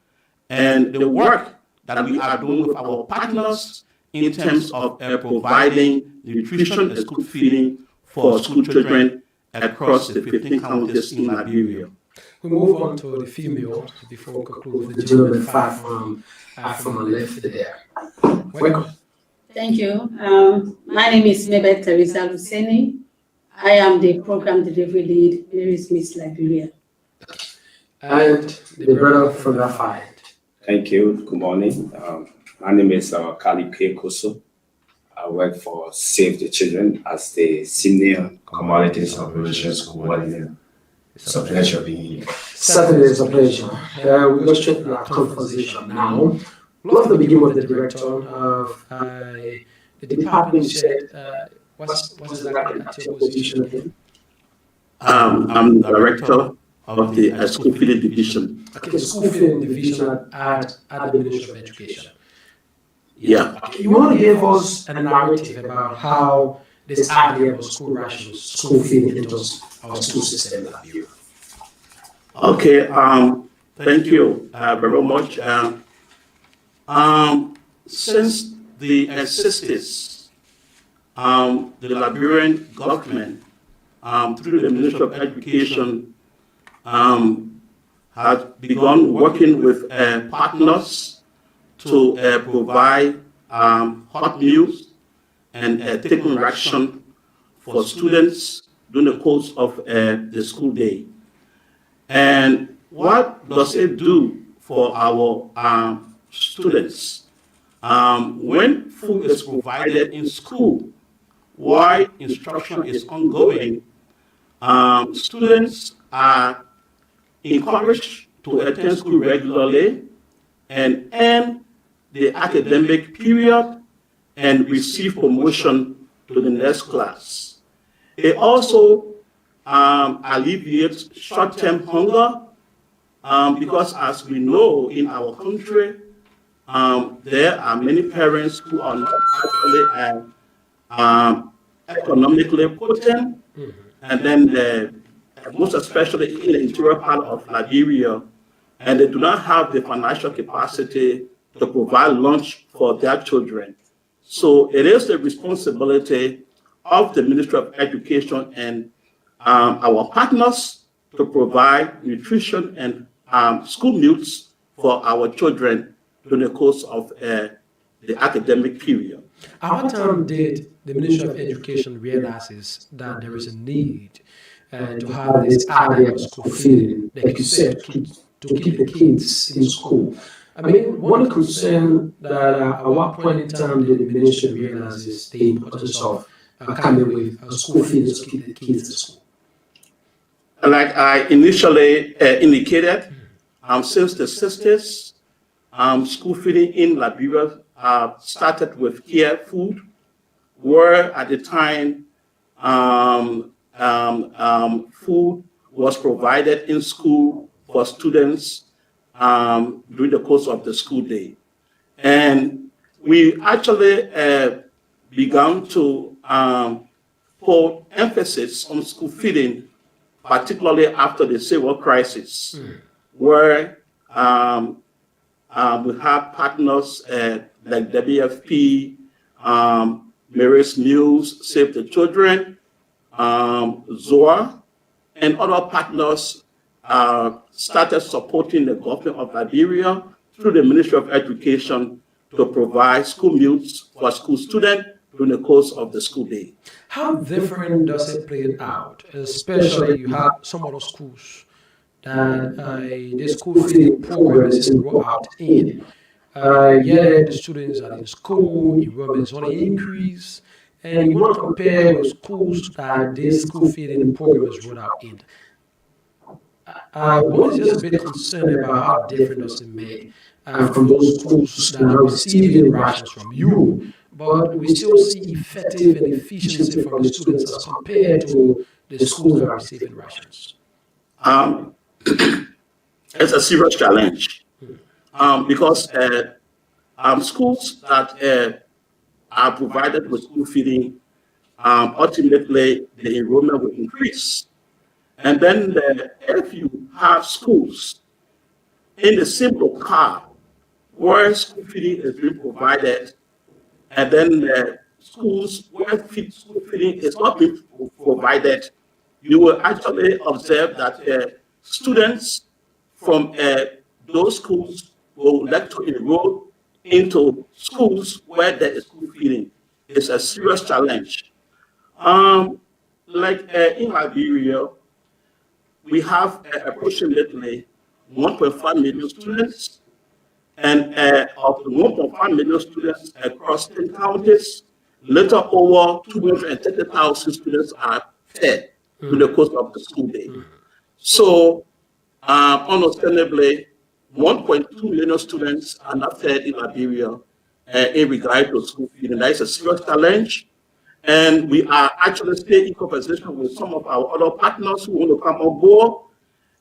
Speaker 9: and the work that we are doing with our partners in terms of providing nutrition and school feeding for school children across the 15 counties in Liberia.
Speaker 2: We move on to the female before we conclude with the gentleman from my left there. Welcome.
Speaker 10: Thank you. My name is Mabel Teresa Luceni. I am the program delivery lead, Mary's Miss Liberia.
Speaker 2: And the brother from Lafayette.
Speaker 11: Thank you. Good morning. My name is Kali K. Koso. I work for Save the Children as the Senior Commodities Operations Coordinator. It's a pleasure being here.
Speaker 2: Certainly, it's a pleasure. We go straight to our conversation now. Love to begin with the director of the department. You said, what's exactly your position again?
Speaker 9: I'm the director of the School Feeding Division.
Speaker 2: Okay, the School Feeding Division at the Ministry of Education.
Speaker 9: Yeah.
Speaker 2: Okay, you want to give us a narrative about how this idea of school rations, school feeding enters our school system in Liberia.
Speaker 9: Okay, thank you very much. Since the 60s, the Liberian government, through the Ministry of Education, has begun working with partners to provide hot meals and taking ration for students during the course of the school day. And what does it do for our students? When food is provided in school, while instruction is ongoing, students are encouraged to attend school regularly and end the academic period and receive promotion to the next class. It also alleviates short-term hunger because, as we know in our country, there are many parents who are not actually economically potent, and then most especially in the interior part of Liberia, and they do not have the financial capacity to provide lunch for their children. So it is the responsibility of the Ministry of Education and our partners to provide nutrition and school meals for our children during the course of the academic period.
Speaker 2: At what time did the Ministry of Education realizes that there is a need to have this idea of school feeding, like you said, to keep the kids in school? I mean, one concern that at what point in time did the ministry realizes the importance of coming with school feeding to keep the kids in school?
Speaker 9: Like I initially indicated, since the 60s, school feeding in Liberia started with care food, where at the time food was provided in school for students during the course of the school day. And we actually began to put emphasis on school feeding, particularly after the civil crisis, where we have partners like WFP, Mary's Meals, Save the Children, ZOA, and other partners started supporting the government of Liberia through the Ministry of Education to provide school meals for school students during the course of the school day.
Speaker 2: How different does it play out? Especially you have some other schools that the school feeding program is rolled out in. Yet the students are in school, enrollment is on an increase, and you want to compare with schools that this school feeding program is rolled out in. One is just a bit concerned about how different does it make from those schools that are receiving rations from you, but we still see effective and efficiency from the students as compared to the schools that are receiving rations.
Speaker 9: It's a serious challenge because schools that are provided with school feeding, ultimately the enrollment will increase. And then if you have schools in the same locale where school feeding is being provided, and then schools where school feeding is not being provided, you will actually observe that students from those schools will like to enroll into schools where there is school feeding. It's a serious challenge. Like in Liberia, we have approximately 1.5 million students, and of the 1.5 million students across 10 counties, little over 230,000 students are fed in the course of the school day. So, understandably, 1.2 million students are not fed in Liberia in regard to school feeding. That is a serious challenge. And we are actually still in conversation with some of our other partners who want to come on board.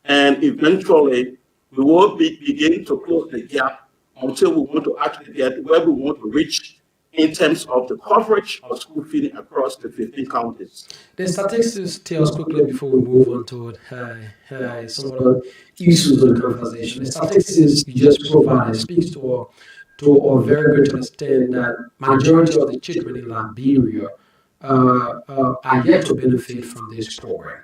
Speaker 9: And eventually, we will begin to close the gap until we want to actually get where we want to reach in terms of the coverage of school feeding across the 15 counties.
Speaker 2: The statistics tell us quickly before we move on to some other issues of the conversation. The statistics you just provided speaks to a very good understand that majority of the children in Liberia are yet to benefit from this program.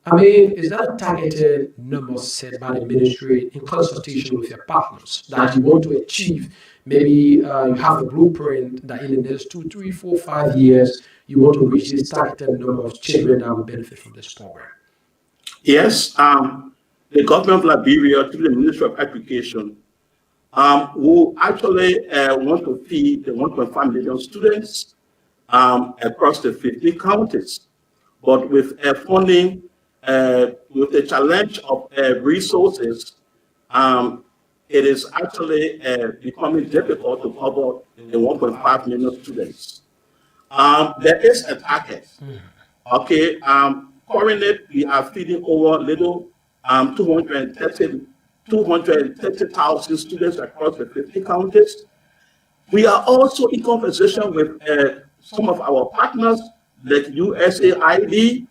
Speaker 2: I mean, is that a targeted number set by the ministry in consultation with your partners that you want to achieve? Maybe you have a blueprint that in the next 2, 3, 4, 5 years, you want to reach this targeted number of children that will benefit from this program.
Speaker 9: Yes, the government of Liberia, through the Ministry of Education, will actually want to feed the 1.5 million students across the 50 counties. But with funding, with the challenge of resources, it is actually becoming difficult to cover the 1.5 million students. There is a target. Okay, currently we are feeding over little 230,000 students across the 50 counties. We are also in conversation with some of our partners like USAID,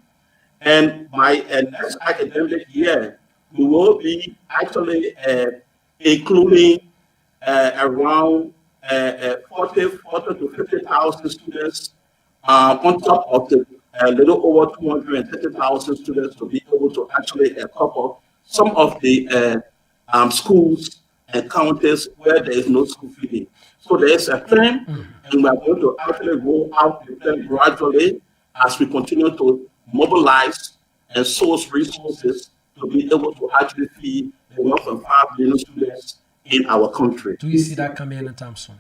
Speaker 9: and by next academic year, we will be actually including around 40 to 50,000 students on top of the little over 230,000 students to be able to actually cover some of the schools and counties where there is no school feeding. So there is a plan, and we are going to actually roll out the plan gradually as we continue to mobilize and source resources to be able to actually feed the 1.5 million students in our country.
Speaker 2: Do you see that coming anytime soon?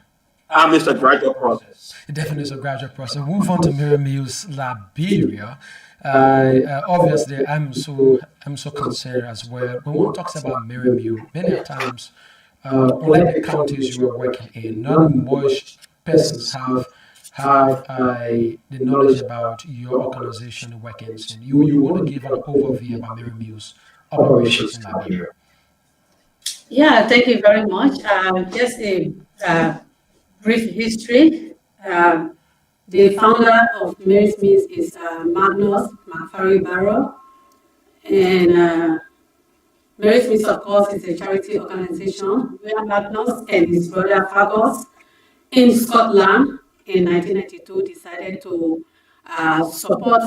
Speaker 9: It's a gradual process.
Speaker 2: It definitely is a gradual process. Move on to Mary Mills, Liberia. Obviously, I'm so concerned as well. When one talks about Mary Mills, many times, unlike the counties you are working in, not much persons have the knowledge about your organization workings. And you want to give an overview about Mary Mills operations in Liberia.
Speaker 10: Yeah, thank you very much. Just a brief history. The founder of Mary's Mills is Magnus McFarry Barrow. And Mary's Mills, of course, is a charity organization where Magnus and his brother Fergus in Scotland in 1992 decided to support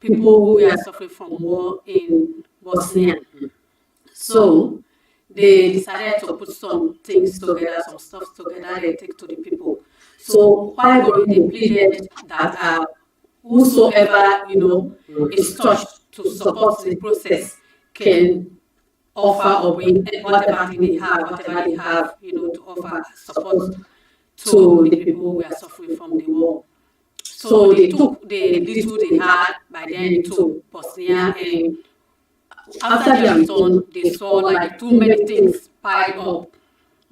Speaker 10: people who were suffering from war in Bosnia. So they decided to put some things together, some stuff together, they take to the people. So while going, they pleaded that whosoever is touched to support the process can offer or bring whatever thing they have, to offer support to the people who are suffering from the war. So they took the little they had by then to Bosnia, and after their return, they saw like too many things piled up.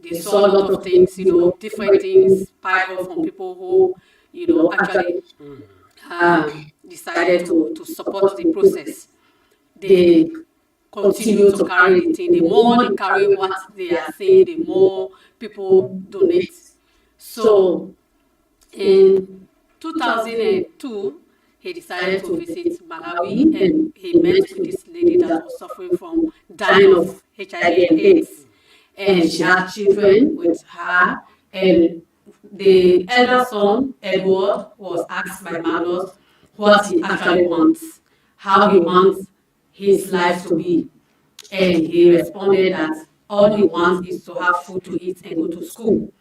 Speaker 10: They saw a lot of things, different things piled up from people who, actually decided to support the process. They continue to carry the thing. The more they carry what they are saying, the more people donate. So in 2002, he decided to visit Malawi, and he met with this lady that was suffering from dying of HIV and AIDS. And she had children with her, and the elder son, Edward, was asked by Magnus what he actually wants, how he wants his life to be. And he responded that all he wants is to have food to eat and go to school.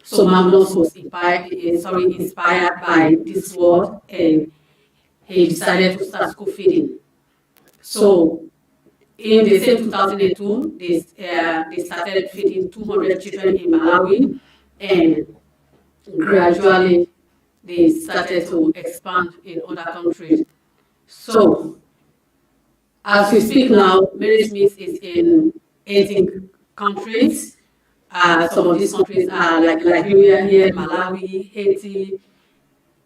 Speaker 10: So Magnus was inspired by this word, and he decided to start school feeding. So in the same 2002, they started feeding 200 children in Malawi, and gradually they started to expand in other countries. So as we speak now, Mary's Mills is in 18 countries. Some of these countries are like Liberia here, Malawi, Haiti,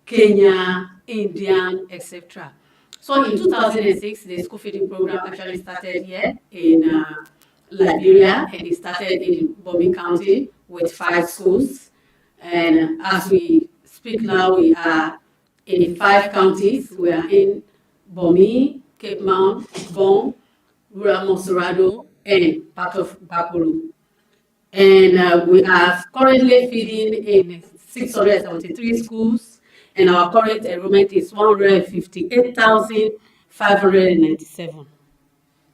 Speaker 10: Kenya, India, etc. So in 2006, the school feeding program actually started here in Liberia, and it started in Bomi County with 5 schools. And as we speak now, we are in 5 counties. We are in Bomi, Cape Mount, Bon, Rural Monserrado, and part of Bapulu. And we are currently feeding in 673 schools, and our current enrollment is 158,597.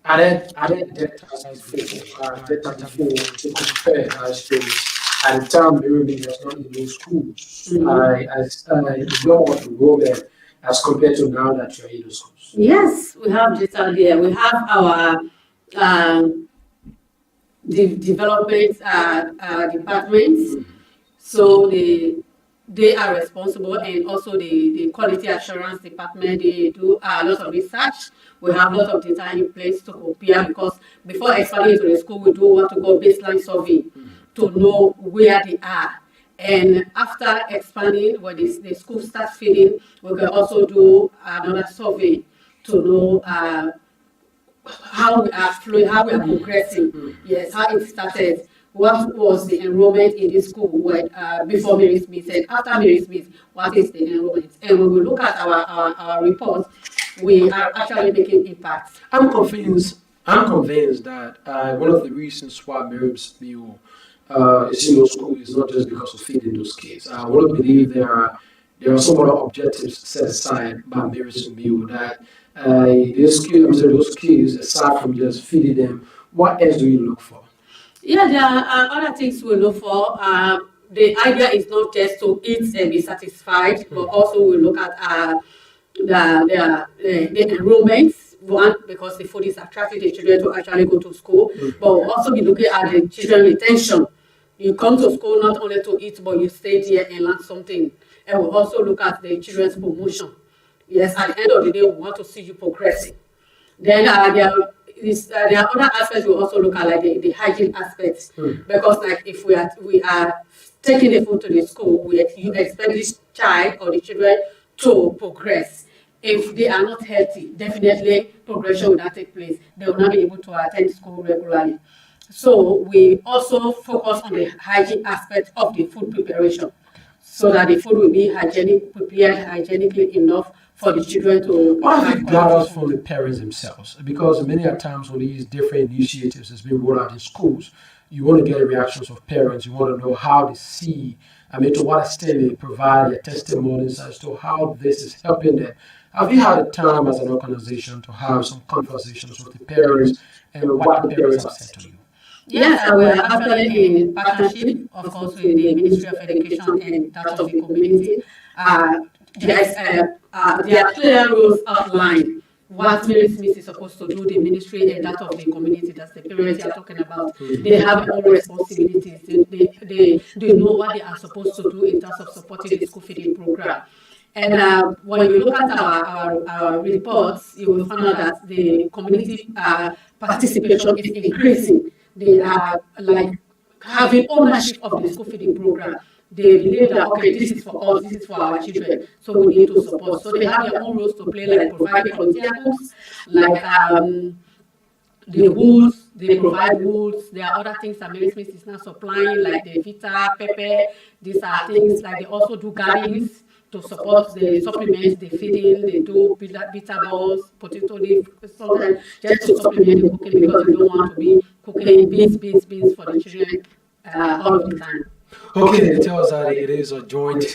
Speaker 2: Added data to compare as to at the time Mary Mills was not in those schools. As your enrollment as compared to now that you're in those schools.
Speaker 10: Yes, we have data there. We have our the development departments. So they are responsible, and also the quality assurance department, they do a lot of research. We have a lot of data in place to compare, because before expanding to the school, we do what we call baseline survey to know where they are. And after expanding, when the school starts feeding, we can also do another survey to know how we are flowing, how we are progressing. Yes, how it started. What was the enrollment in the school before Mary's Mills, and after Mary's Mills, what is the enrollment? And when we look at our report, we are actually making impact.
Speaker 2: I'm convinced that one of the reasons why Mary's Mills is in those schools is not just because of feeding those kids. I want to believe there are some other objectives set aside by Mary's Mills that those kids, aside from just feeding them, what else do you look for?
Speaker 10: Yeah, there are other things we look for. The idea is not just to eat and be satisfied, but also we look at the enrollments, one, because the food is attracting the children to actually go to school, but we'll also be looking at the children retention. You come to school not only to eat, but you stay there and learn something. And we'll also look at the children's promotion. Yes, at the end of the day, we want to see you progressing. Then there are other aspects we also look at, like the hygiene aspects, because like if we are taking the food to the school, you expect this child or the children to progress. If they are not healthy, definitely progression will not take place. They will not be able to attend school regularly. So we also focus on the hygiene aspect of the food preparation, so that the food will be hygienic, prepared hygienically enough for the children to.
Speaker 2: What have you gathered from the parents themselves? Because many a times when these different initiatives has been rolled out in schools, you want to get reactions of parents. You want to know how they see, I mean, to what extent they provide their testimonies as to how this is helping them. Have you had a time as an organization to have some conversations with the parents and what the parents have said to you?
Speaker 10: Yes, we are actually in partnership, of course, with the Ministry of Education and that of the community. There are clear rules outlined what Mary Smith is supposed to do, the ministry and that of the community, that's the parents you are talking about. They have their own responsibilities. They know what they are supposed to do in terms of supporting the school feeding program. And when you look at our reports, you will find out that the community participation is increasing. They are like having ownership of the school feeding program. They believe that, okay, this is for us, this is for our children, so we need to support. So they have their own roles to play, like providing frontier cooks, like the woods, they provide woods. There are other things that Mary Smith is now supplying, like the Vita, pepper. These are things like they also do gardens to support the supplements, the feeding, they do bitter balls, potato leaf, sometimes just to supplement the cooking, because you don't want to be cooking beans for the children all of the time.
Speaker 2: Okay, it tells that it is a joint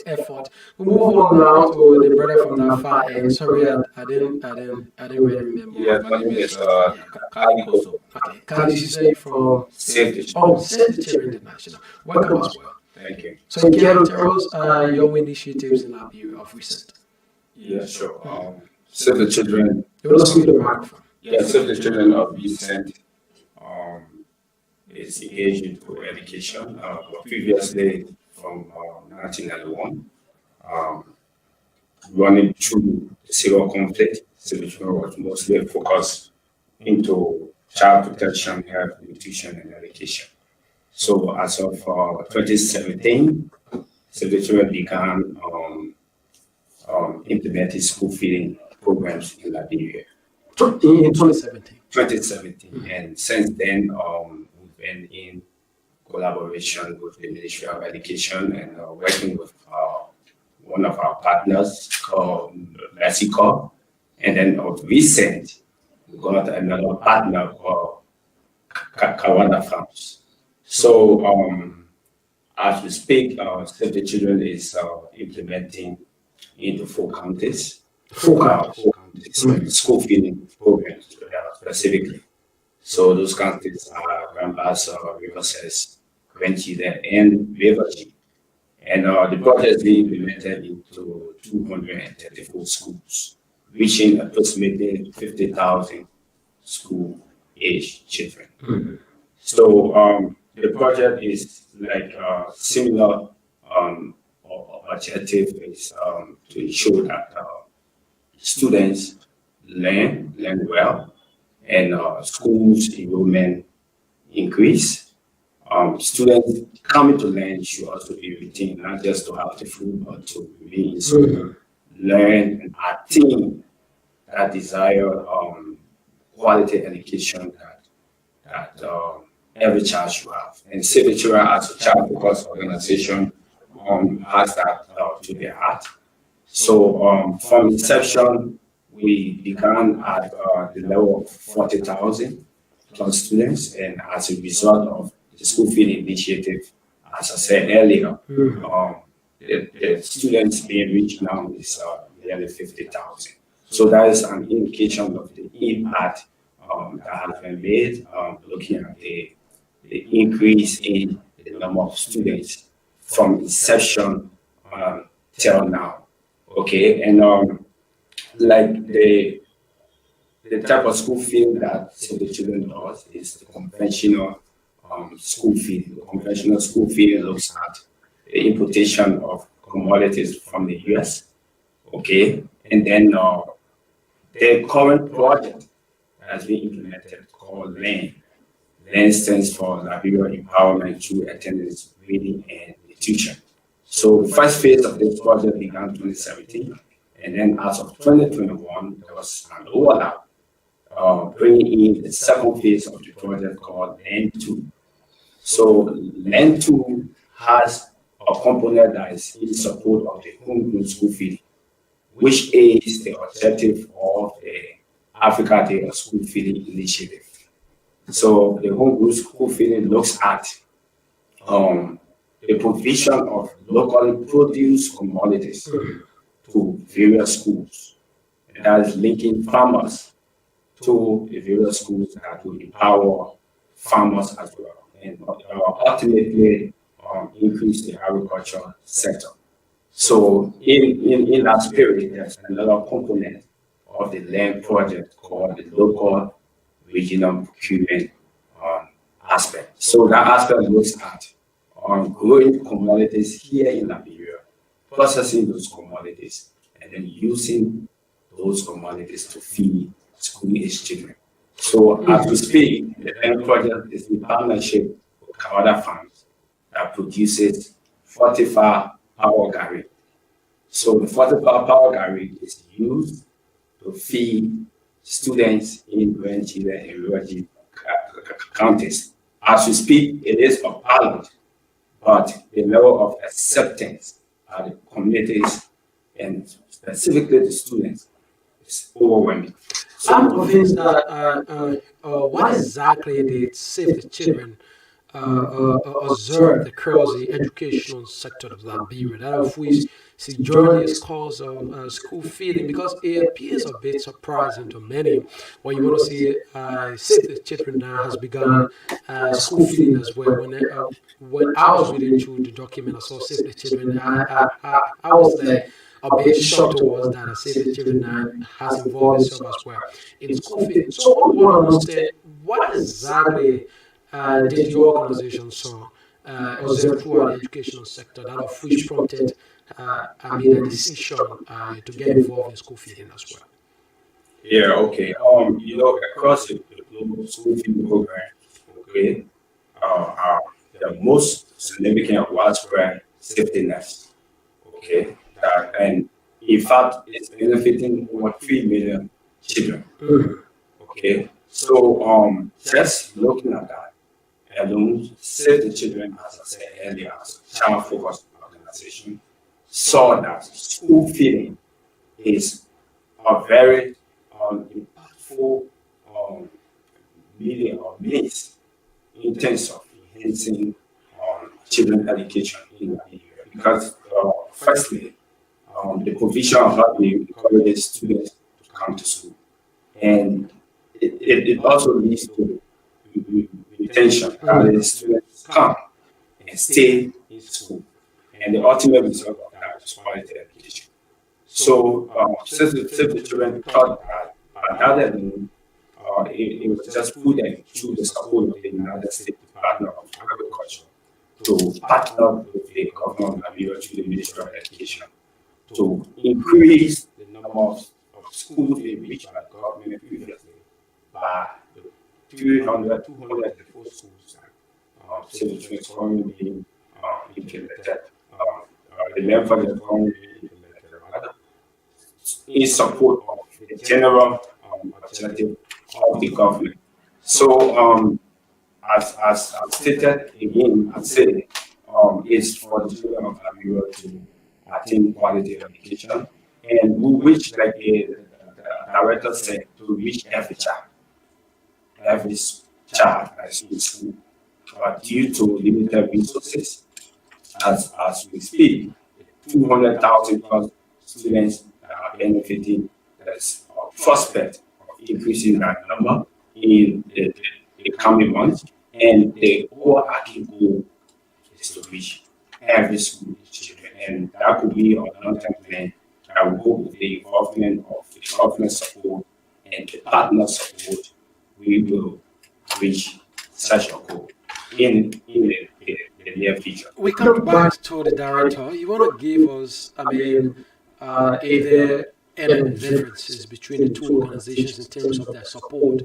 Speaker 2: effort. We move on now to the brother from that far end. Sorry, I didn't really remember.
Speaker 11: Yeah, my name is Kali Koso.
Speaker 2: Okay, Kali, you say from
Speaker 11: Save the
Speaker 2: Save the Children International. Welcome as well.
Speaker 11: Thank you.
Speaker 2: So, can you tell us your initiatives in Liberia of recent?
Speaker 11: Yeah, sure. Save the Children.
Speaker 2: You want to speak to the microphone?
Speaker 11: Yeah, Save the Children of recent is engaged into education. Previously, from 1991, running through the civil conflict, Save the Children was mostly focused into child protection, health, nutrition, and education. So as of 2017, Save the Children began implementing school feeding programs in Liberia.
Speaker 2: In 2017.
Speaker 11: 2017, and since then, we've been in collaboration with the Ministry of Education and working with one of our partners called Mexico, and then of recent, we got another partner called Kawana Farms. So, as we speak, Save the Children is implementing into 4 counties. School feeding programs specifically. So those counties are Rambasa, Riverside, Quenchida, and Rivergy. And the project is being implemented into 234 schools, reaching approximately 50,000 school-age children. Mm-hmm. So the project is like similar objective is to ensure that students learn well, and schools enrollment increase. Students coming to learn should also be retained, not just to have the food, but to be in school, learn and attain that desired quality education that every child should have. And Save the Children as a child-focused organization has that to their heart. So from inception, we began at the level of 40,000 plus students, and as a result of the school feeding initiative, as I said earlier, the students being reached now is nearly 50,000. So that is an indication of the impact that has been made, looking at the the increase in the number of students from inception till now. Okay, and like the type of school feeding that Save the Children does is the conventional school feeding. The conventional school feeding looks at the importation of commodities from the US. Okay, and then the current project has been implemented called LAN. LAN stands for Liberia Empowerment Through Attendance, Reading, and Tuition. So the first phase of this project began in 2017, and then as of 2021, there was an overlap, bringing in the second phase of the project called LAN 2. So LAN 2 has a component that is in support of the homegrown school feeding, which is the objective of the Africa Day of School Feeding Initiative. So the homegrown school feeding looks at the provision of locally produced commodities to various schools. And that is linking farmers to the various schools that will empower farmers as well, and ultimately increase the agriculture sector. So in that spirit, there's another component of the land project called the local regional procurement aspect. So that aspect looks at growing commodities here in Liberia, processing those commodities, and then using those commodities to feed school-age children. So as we speak, the land project is in partnership with Kawada Farms that produces fortified power gari. So the fortified power gari is used to feed students in Liberia and rural counties. As we speak, it is a pilot, but the level of acceptance at the communities and specifically the students is overwhelming.
Speaker 2: So I'm convinced that what exactly did Save the Children observe across the educational sector of Liberia, that of which see journalists cause school feeding, because it appears a bit surprising to many when you want to see Save the Children now has begun school feeding as well. When I was reading through the document, I saw Save the Children. I was like a bit shocked towards that. Save the Children now has involved itself as well in school feeding. So what we want to understand, what exactly did your organization observe throughout the educational sector that of which prompted a decision to get involved in school feeding as well?
Speaker 11: Yeah, okay. Across the global school feeding program, okay, the most significant widespread safety nets, okay, and in fact, it's benefiting over 3 million children. Okay, so just looking at that alone, Save the Children, as I said earlier, as a child-focused organization, saw that school feeding is a very impactful medium or means in terms of enhancing children's education in Liberia. Because firstly, the provision of how we encourage students to come to school, and it also leads to retention, that the students come and stay in school, and the ultimate result of that is quality education. So, Save the Children thought that rather than it was just put them through the support of the United States Department of Agriculture to partner with the government of Liberia through the Ministry of Education to increase the number of schools they reached by the government previously by 204 schools. Save the Children is currently being implemented. The land project is currently being implemented in support of the general objective of the government. So, as stated again, I say, it's for the children of Liberia to attain quality education, and we wish, like the director said, to reach every child that's in school. But due to limited resources, as we speak, 200,000 plus students are benefiting. There's a prospect of increasing that number in the coming months. And the overarching goal is to reach every school children. And that could be a long-term plan that will go with the involvement of the government support and the partner support. We will reach such a goal in the near future.
Speaker 2: We come back to the director. You want to give us, if there any differences between the two organizations in terms of their support,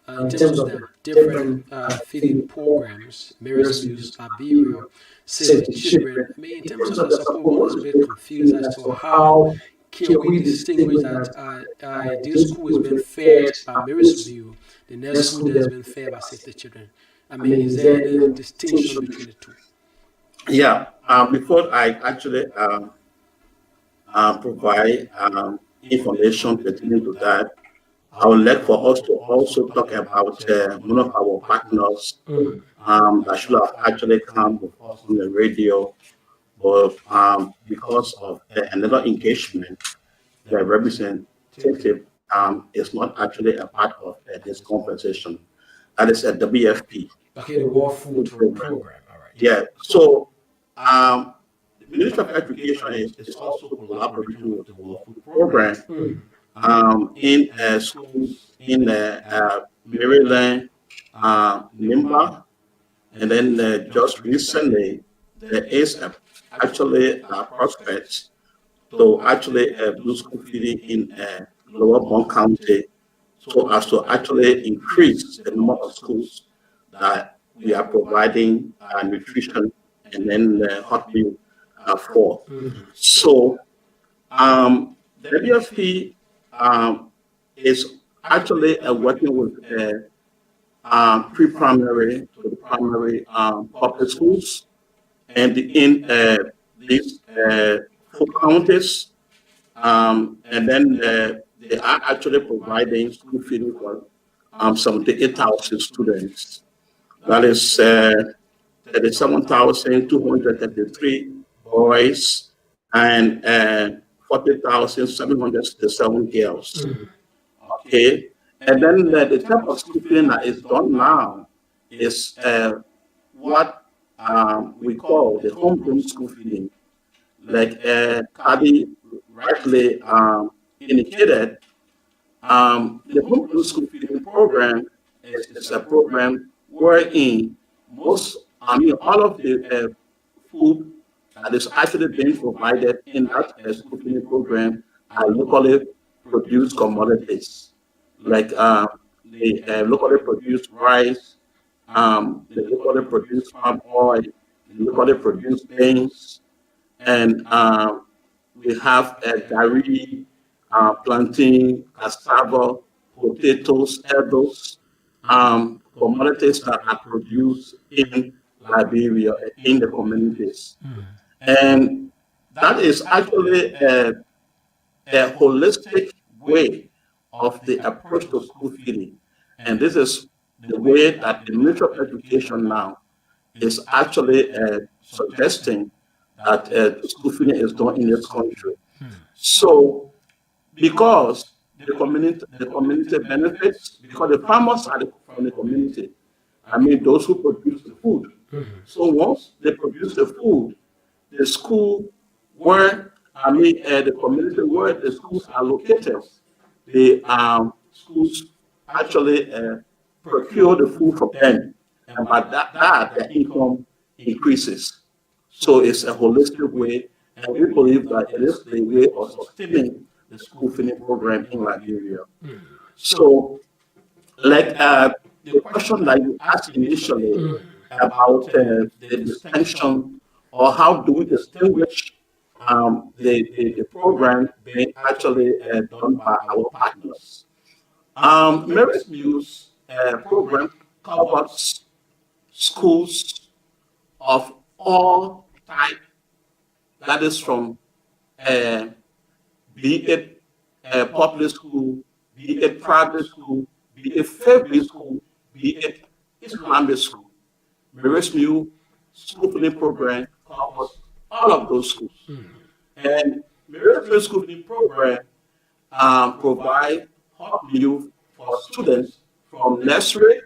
Speaker 2: in terms of their different feeding programs, Mary's Muse, Liberia, Save the Children. In terms of the support, one is a bit confused as to how can we distinguish that this school is being fed by Mary's Muse, the next school that has been fed by Save the Children. Is there any distinction between the two?
Speaker 9: Yeah. Before I actually provide information pertaining to that, I would like for us to also talk about one of our partners that should have actually come with us on the radio, but because of another engagement, the representative is not actually a part of this conversation. That is a WFP.
Speaker 2: Okay, the World Food Program. All right.
Speaker 9: Yeah. So the Ministry of Education is also collaborating with the World Food Program in schools in Maryland, Nimba, and then just recently there is actually a prospect to actually do school feeding in Lower Bond County, so as to actually increase the number of schools that we are providing nutrition and then hot meal for. So WFP is actually working with pre-primary to the primary public schools, and in these 4 counties, and then they are actually providing school feeding for 78,000 students. That is 37,233 boys and 40,767 girls. Okay, and then the type of school feeding that is done now is what we call the homegrown school feeding. Like Kadi rightly indicated, the homegrown school feeding program is a program wherein all of the food that is actually being provided in that school feeding program are locally produced commodities, like the locally produced rice, the locally produced palm oil, the locally produced beans, and we have gari, plantain, cassava, potatoes, edibles, commodities that are produced in Liberia, in the communities. And that is actually a holistic way of the approach to school feeding. And this is the way that the Ministry of Education now is actually suggesting that school feeding is done in this country. So, because the community benefits, because the farmers are from the community, those who produce the food. So once they produce the food, the school where, the community where the schools are located, the schools actually procure the food from them, and by that their income increases. So it's a holistic way, and we believe that it is the way of sustaining the school feeding program in Liberia. So, like the question that you asked initially about the distinction, or how do we distinguish the program being actually done by our partners. Mary's Muse program covers schools of all types, that is from be it a public school, be it private school, be it faith-based school, be it Islamic school. Mary's Muse school feeding program covers all of those schools. And Mary's Muse school feeding program provide hot meal for students from nursery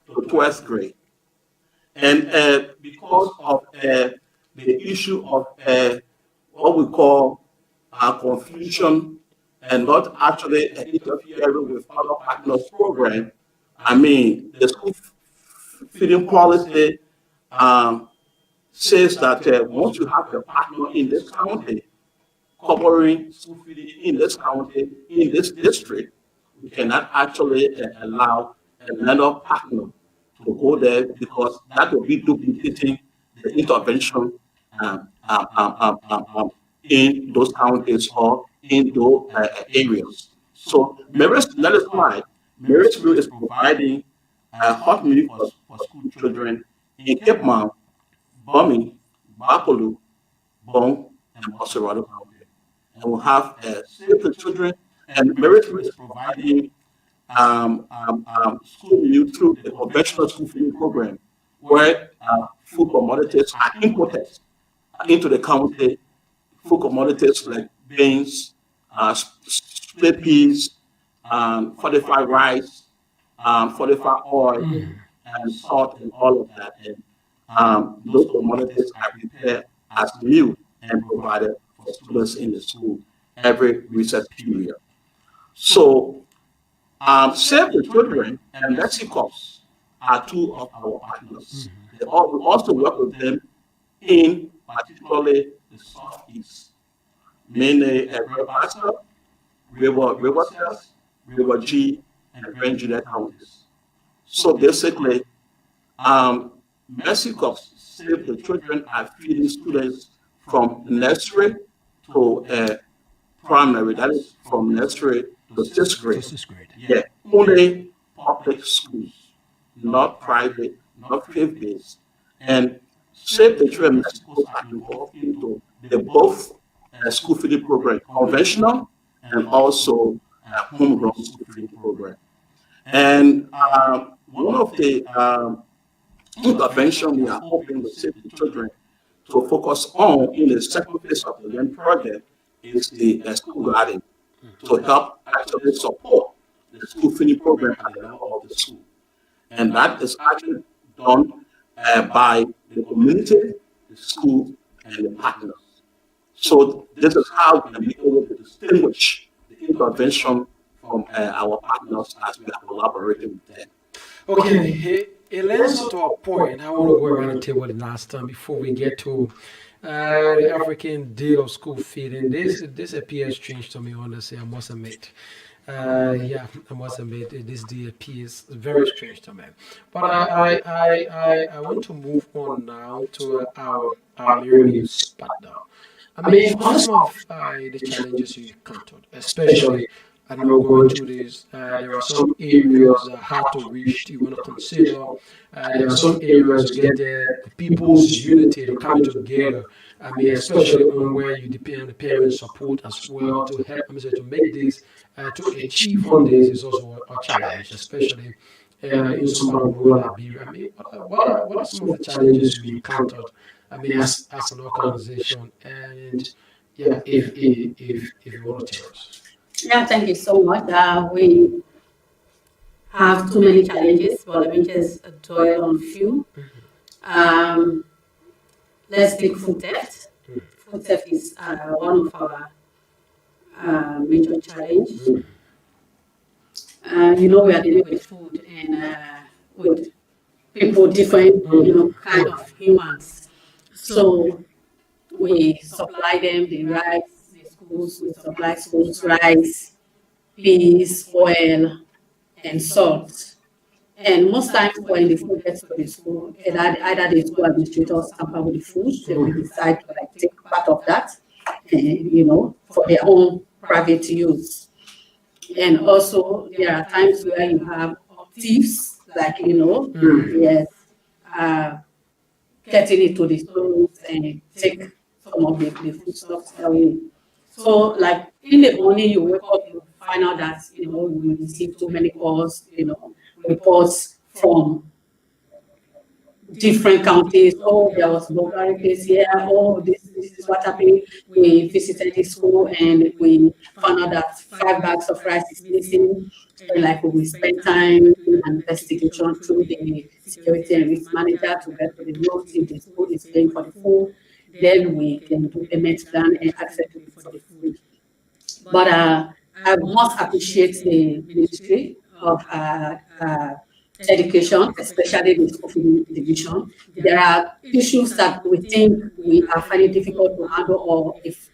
Speaker 9: to 12th grade. And because of the issue of what we call confusion and not actually interfering with other partners' program, I mean, the school feeding policy says that once you have a partner in this county covering school feeding in this county, in this district, we cannot actually allow another partner to go there because that will be duplicating the intervention um, um, um, um, in those counties or in those areas. So, that is why Marysville is providing hot milk for school children in Cape Mount, Bomi, Bapolu, Bong, and Osirado County. And we'll have Save the Children, and Marysville is providing school milk through the conventional school feeding program, where food commodities are imported into the county, food commodities like beans, split peas, fortified rice, fortified oil, and salt, and all of that. And those commodities are prepared as meal and provided for students in the school every recess period. So, Save the Children and Mexico's are two of our partners. We also work with them in particularly the Southeast, mainly River River G, and Grand Juliet counties. So basically, Mexico Save the Children are feeding students from nursery to primary, that is from nursery to sixth grade. Yeah, only public schools, not private, not faith-based. And Save the Children Mexico are involved into the both school feeding program, conventional and also homegrown school feeding program. And one of the intervention we are hoping to Save the Children to focus on in the second phase of the LEARN project is the school garden to help actually support the school feeding program at the level of the school. And that is actually done by the community, the school, and the partners. So this is how we can be able to distinguish the intervention from our partners as we are collaborating with them.
Speaker 2: Okay, it leads to a point. I want to go around the table the last time before we get to the African Day of School Feeding. This appears strange to me, honestly, I must admit. Yeah, I must admit this day appears very strange to me. But I want to move on now to our news partner. I mean, what are some of the challenges you encountered, especially I know going through this, there are some areas that hard to reach, you want to consider. There are some areas to get there, the people's unity, to coming together. I mean, especially on where you depend on the parents' support as well to help, I mean, to make this, to achieve on this is also a challenge, especially in some part of rural Liberia. I mean, what are some of the challenges you encountered? I mean, as an organization, and yeah, if you want to tell us.
Speaker 10: Yeah, thank you so much. We have too many challenges, but let me just dwell on a few. Let's take food theft. Food theft is one of our major challenges. You know, we are dealing with food and with people, different, kind of humans. So we supply them the rice, the schools, we supply schools rice, peas, oil, and salt. And most times when the food gets to the school, either the school administrators tamper with the food, they will decide to take part of that, for their own private use. And also there are times where you have thieves, yes, getting into the stores and take some of the foodstuffs away. So, like in the morning, you wake up, you find out that we receive too many calls, reports from different counties. Oh, there was burglary case here. Oh, this this is what happened. We visited the school and we found out that 5 bags of rice is missing. And like we spent time doing an investigation through the security and risk manager to get to the root if the school is paying for the food. Then we can do payment plan and access to pay for the food. But I must appreciate the Ministry of Education, especially the school feeding division. There are issues that we think we are finding difficult to handle, or if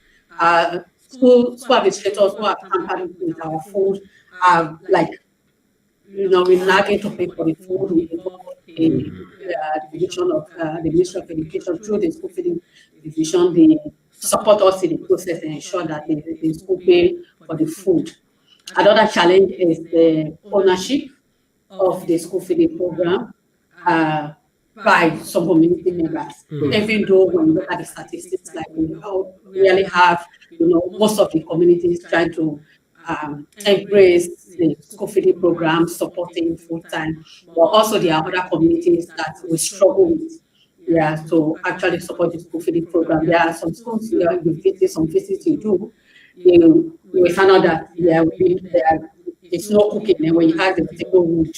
Speaker 10: school administrators who are tampering with our food are like, we're nagging to pay for the food. We involve the division of the Ministry of Education through the school feeding division. They support us in the process and ensure that the school pay for the food. Another challenge is the ownership of the school feeding program by some community members. Even though when you look at the statistics, like we really have, most of the communities trying to embrace the school feeding program, supporting full time, but also there are other communities that we struggle with. Yeah, to actually support the school feeding program. There are some schools, some visits you do, we found out that it's no cooking. And when you have the vegetable wood,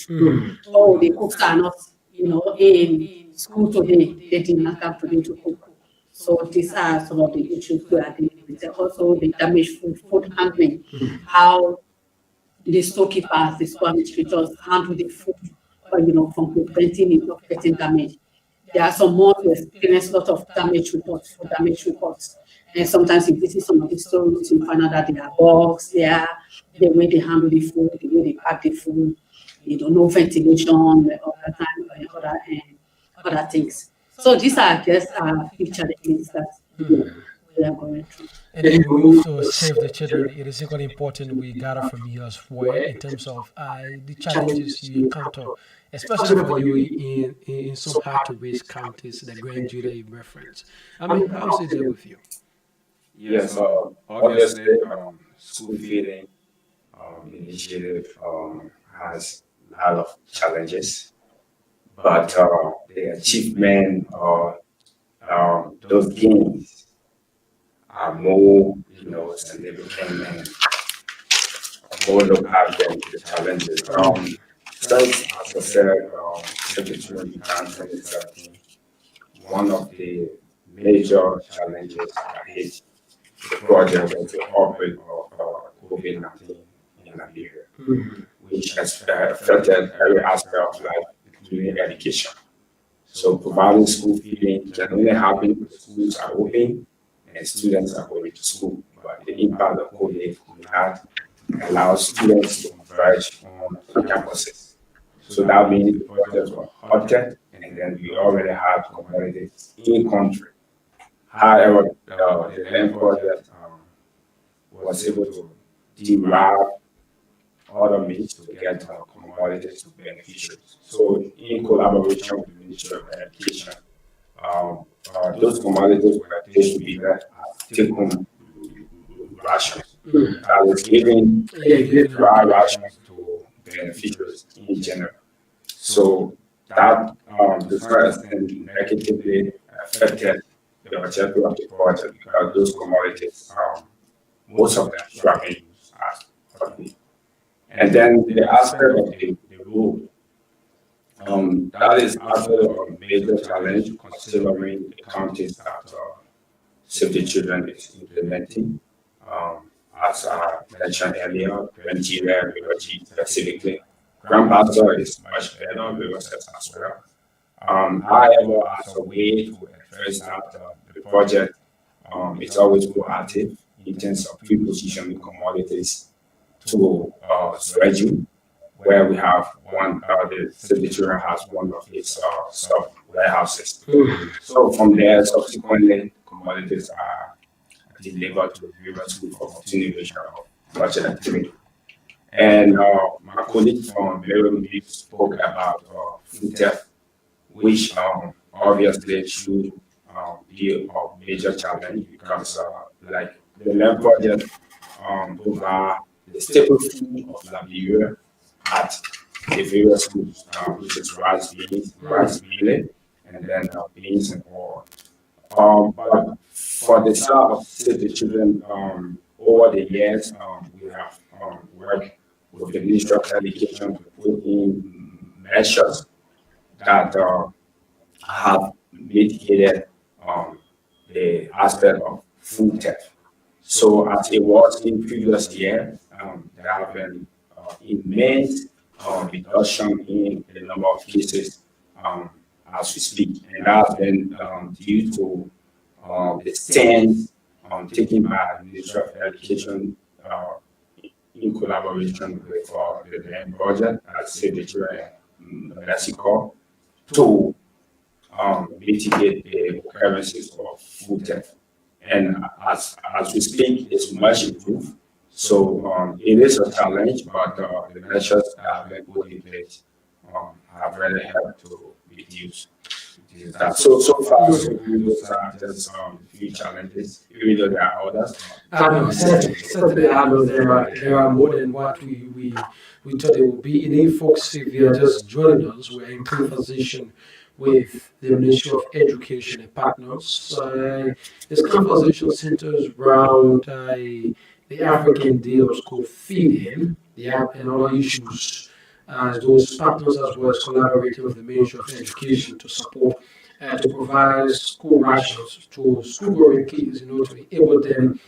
Speaker 10: oh, the cooks are not, in school today, they did not come today to cook. So these are some of the issues we are dealing with. Also the damaged food handling, how the storekeepers, the school administrators handle the food, from preventing it of getting damaged. There are some more who experience a lot of damage reports. And sometimes you visit some of the stores, you find out that there are bugs there, the way they handle the food, the way they pack the food, no ventilation all the time, and other things. So these are just few challenges that we are going through.
Speaker 2: And then we move to save the children. It is equally important we gather from you as well in terms of the challenges you encounter, especially for you in some hard to reach counties, the Grand Judah you reference. I mean, how is it with you?
Speaker 11: Yes, obviously, school feeding initiative has a lot of challenges, but the achievement or those gains are more, significant and more look at than the challenges. Since, as I said, Secretary began 2017, one of the major challenges I hit the project was the outbreak of COVID-19 in Liberia, which has affected every aspect of life, including education. So providing school feeding can only happen when schools are open and students are going to school. But the impact of COVID had allows students to converge on campuses. So that means the projects were halted, and then we already had communities in country. However, the land project was able to derive other means to get commodities to beneficiaries. So in collaboration with the Ministry of Education, those commodities were distributed as take-home rations. I was giving dry rations to beneficiaries in general. So that, to some extent, negatively affected the objective of the project because those commodities, most of them should have been used as coffee. And then the aspect of the road, that is actually a major challenge considering the counties that Save the Children is implementing. As I mentioned earlier, Nigeria, specifically. Grandmaster is much better, Lagos as well. However, as a way to address that, the project is always proactive in terms of pre-positioning commodities to schedule, where we have one, the Save the Children has one of its stock warehouses. So from there, subsequently, commodities are delivered to the various school for continuation of budget activity. And my colleague from Liberia-VOL spoke about food theft, which obviously should be a major challenge because, like the LEM project, provide the staple food of Liberia at the various schools, which is rice, beans, millet, and then beans and oil. But For the start of Save the Children, over the years, we have worked with the Ministry of Education to put in measures that have mitigated the aspect of food theft. So as it was in previous year, there have been immense reduction in the number of cases as we speak, and that's been due to the stance taken by the Ministry of Education in collaboration with the UN project at Save the Children Mexico to mitigate the occurrences of food theft. And as we speak, it's much improved. So it is a challenge, but the measures that have been put in place have really helped to reduce that. So far, so good. Those are just a few challenges, even though there are others.
Speaker 2: Certainly, I know there are more than what we thought it would be. Any folks, if you are just joining us, we're in conversation with the Ministry of Education and partners. This conversation centers around the African Day of School feeding, and other issues. Those partners, as well as collaborating with the Ministry of Education to support, to provide school rations to school-going kids, to enable them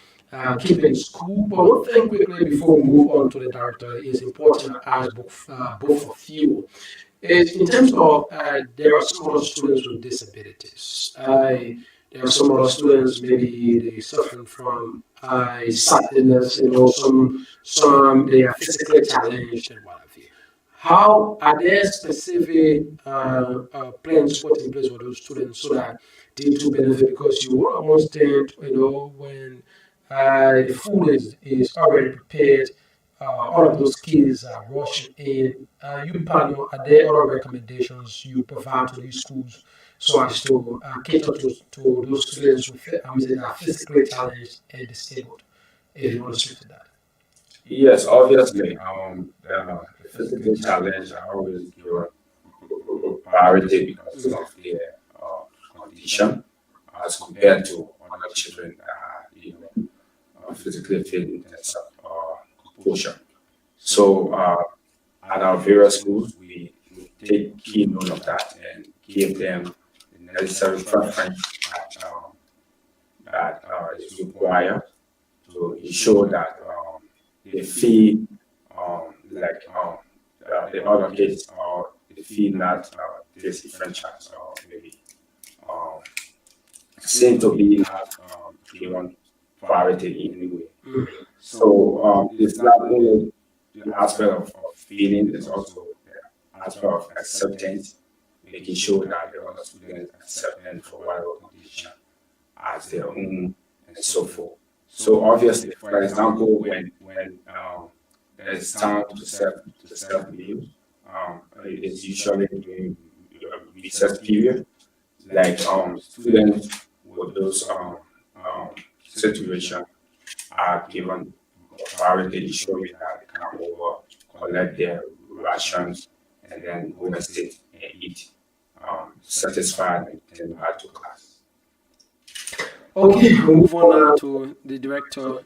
Speaker 2: keep in school. But one thing quickly before we move on to the director is important as both of you. Is in terms of there are some other students with disabilities. There are some other students maybe they suffering from sadness, some they are physically challenged and what have you. How are there specific plans put in place for those students so that they do benefit? Because you will understand, when the food is already prepared, all of those kids are rushing in. You panel, are there other recommendations you provide to these schools so as to cater to those students who are physically challenged and disabled? If you want to speak to that.
Speaker 11: Yes, obviously, the physical challenge I always give a priority because of their condition as compared to other children that are physically fit in terms of composure. So at our various schools, we take key note of that and give them the necessary preference that is required to ensure that they feel like the other kids, or they feel not disenfranchised, or maybe seem to be not given priority in any way. So it's not only the aspect of feeling, it's also the aspect of acceptance, making sure that the other students accept them for whatever condition as their own and so forth. So obviously, for example, when there's time to self meals, it's usually during recess period, like students with those situations are given priority to show that they can over collect their rations and then go and sit and eat, satisfied and then back to class.
Speaker 2: Okay, we'll move on now to the director.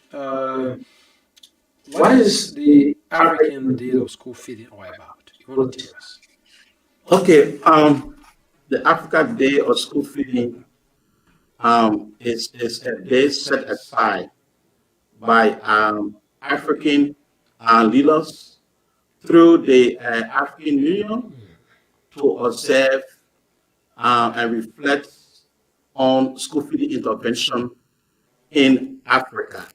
Speaker 2: What is the African Day of School feeding all about? You want to tell us?
Speaker 9: Okay, the African Day of School feeding is a day set aside by African leaders through the African Union to observe and reflect on school feeding intervention in Africa.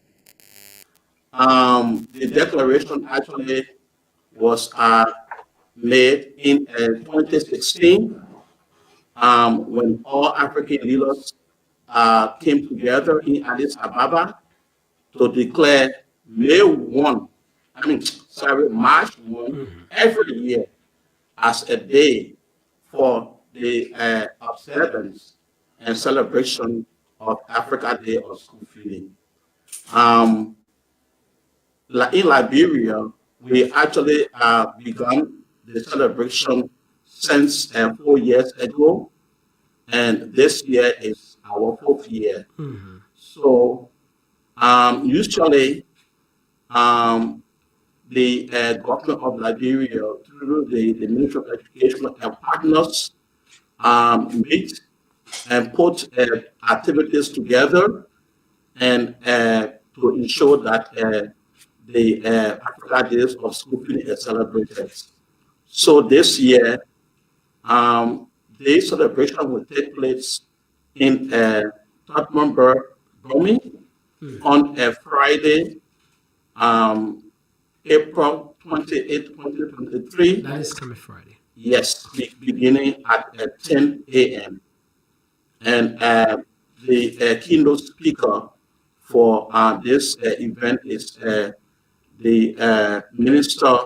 Speaker 9: The declaration actually was made in 2016 when all African leaders came together in Addis Ababa to declare March 1 every year as a day for the observance and celebration of Africa Day of School Feeding. In Liberia, we actually began the celebration since 4 years ago, and this year is our 4th year. So usually the government of Liberia, through the Ministry of Education and partners, meet and put activities together and to ensure that the Africa Days of School Feeding is celebrated. So this year, the celebration will take place in Tottenham, Birmingham on a Friday, April 28, 2023.
Speaker 2: That is coming Friday.
Speaker 9: Yes, beginning at 10 a.m. And the keynote speaker for this event is the Minister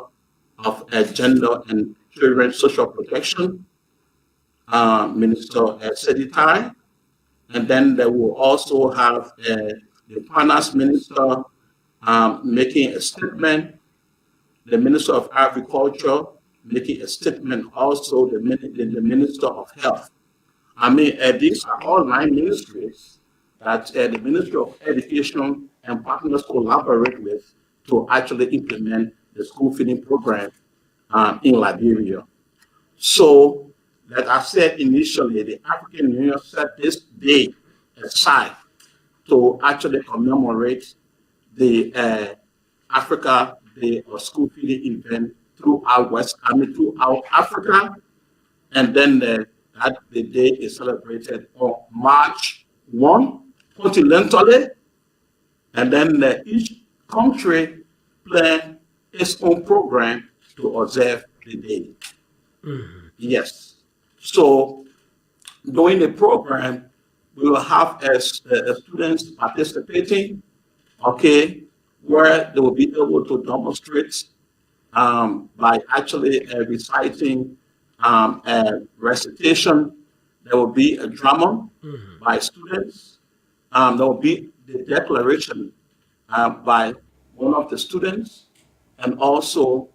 Speaker 9: of Gender and Children Social Protection, Minister Seditai. And then they will also have the Finance Minister making a statement, the Minister of Agriculture making a statement, also the Minister of Health. I mean, these are all 9 ministries that the Ministry of Education and partners collaborate with to actually implement the school feeding program in Liberia. So, like I said initially, the African Union set this day aside to actually commemorate the Africa Day of School Feeding event throughout Africa, and then the day is celebrated on March 1 continentally, and then each country plan its own program to observe the day. Yes. So during the program, we will have students participating, okay, where they will be able to demonstrate by actually reciting recitation. There will be a drama by students. There will be the declaration by one of the students, and also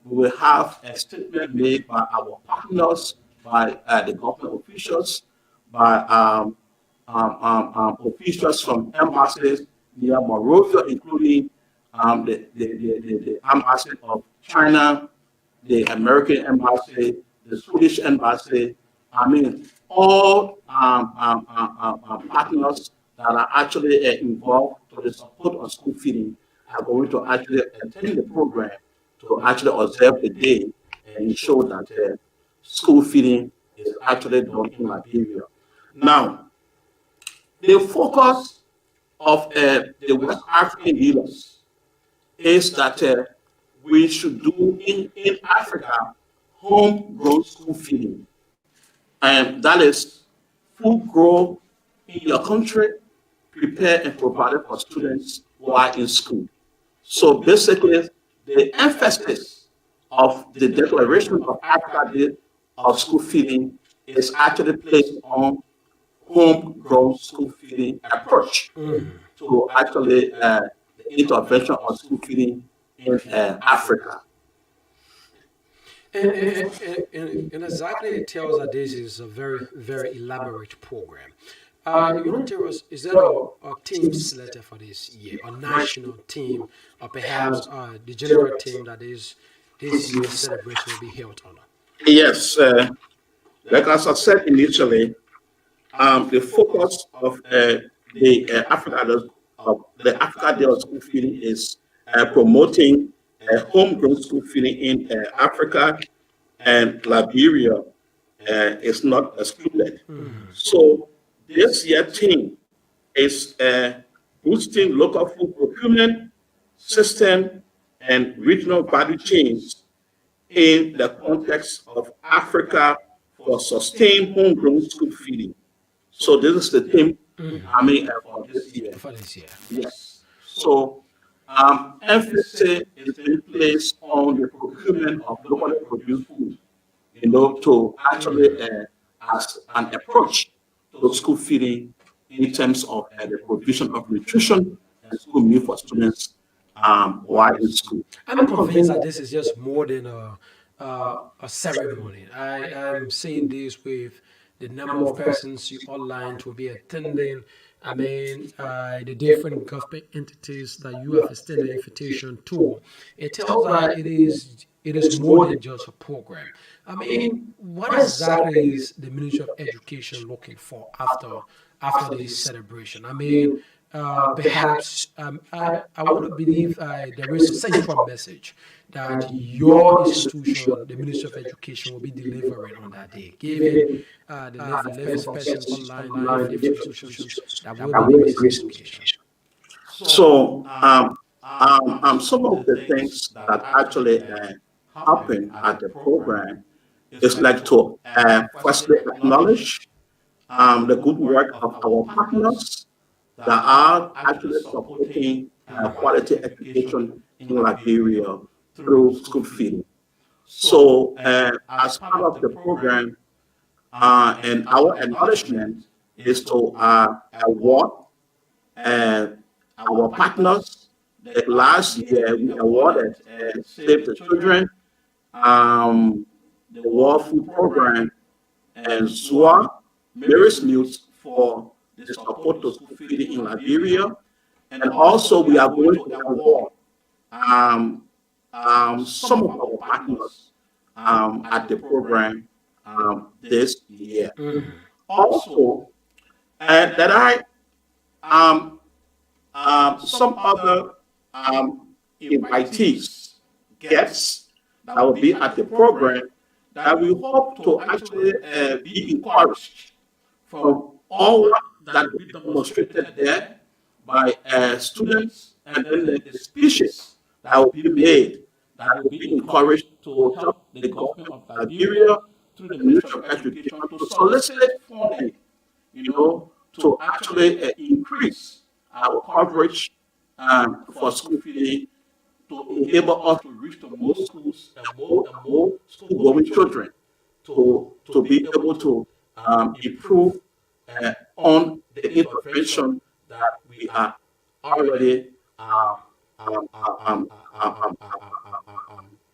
Speaker 9: we will have a statement made by our partners, by the government officials, by officials from embassies near Monrovia, including the embassy of China, the American embassy, the Swedish embassy. I mean, all partners that are actually involved to the support of school feeding are going to actually attend the program to actually observe the day and ensure that school feeding is actually done in Liberia. Now, the focus of the West African leaders is that we should do in Africa homegrown school feeding. And that is food grown in your country, prepared and provided for students while in school. So basically, the emphasis of the Declaration of Africa Day of School Feeding is actually placed on homegrown school feeding approach to actually the intervention on school feeding in Africa.
Speaker 2: And exactly it tells that this is a very, very elaborate program. You want to tell us, is there a team selected for this year, a national team, or perhaps the general team that is this year's celebration will be held on?
Speaker 9: Yes, like as I said initially, the focus of the Africa Day of School Feeding is promoting homegrown school feeding in Africa, and Liberia is not excluded. So this year theme is boosting local food procurement system and regional value chains in the context of Africa for sustained homegrown school feeding. So this is the theme, for this year. Yes. So emphasis is being placed on the procurement of locally produced food, to actually as an approach to school feeding in terms of the provision of nutrition and school meal for students while in school.
Speaker 2: I'm convinced that this is just more than a ceremony. I'm seeing this with the number of persons you outlined will be attending, the different government entities that you have extended invitation to, it tells that it is more than just a program. What exactly is the Ministry of Education looking for after this celebration? Perhaps I want to believe there is a central message that your institution, the Ministry of Education, will be delivering on that day, given the level of persons online and different institutions that will be doing this education.
Speaker 9: So, some of the things that actually happen at the program is like to firstly acknowledge the good work of our partners that are actually supporting quality education in Liberia through school feeding. So, as part of the program, and our acknowledgement is to award our partners. Last year, we awarded Save the Children, the World Food Program, and SUA, Mary's Mills for the support to school feeding in Liberia. And also, we are going to award some of our partners at the program this year. Also, that some other invitees, guests that will be at the program that we hope to actually be encouraged from all that will be demonstrated there by students, and then the speeches that will be made that will be encouraged to help the government of Liberia through the Ministry of Education to solicit funding, to actually increase our coverage for school feeding, to enable us to reach the most schools and more school-going children, to be able to improve on the intervention that we are already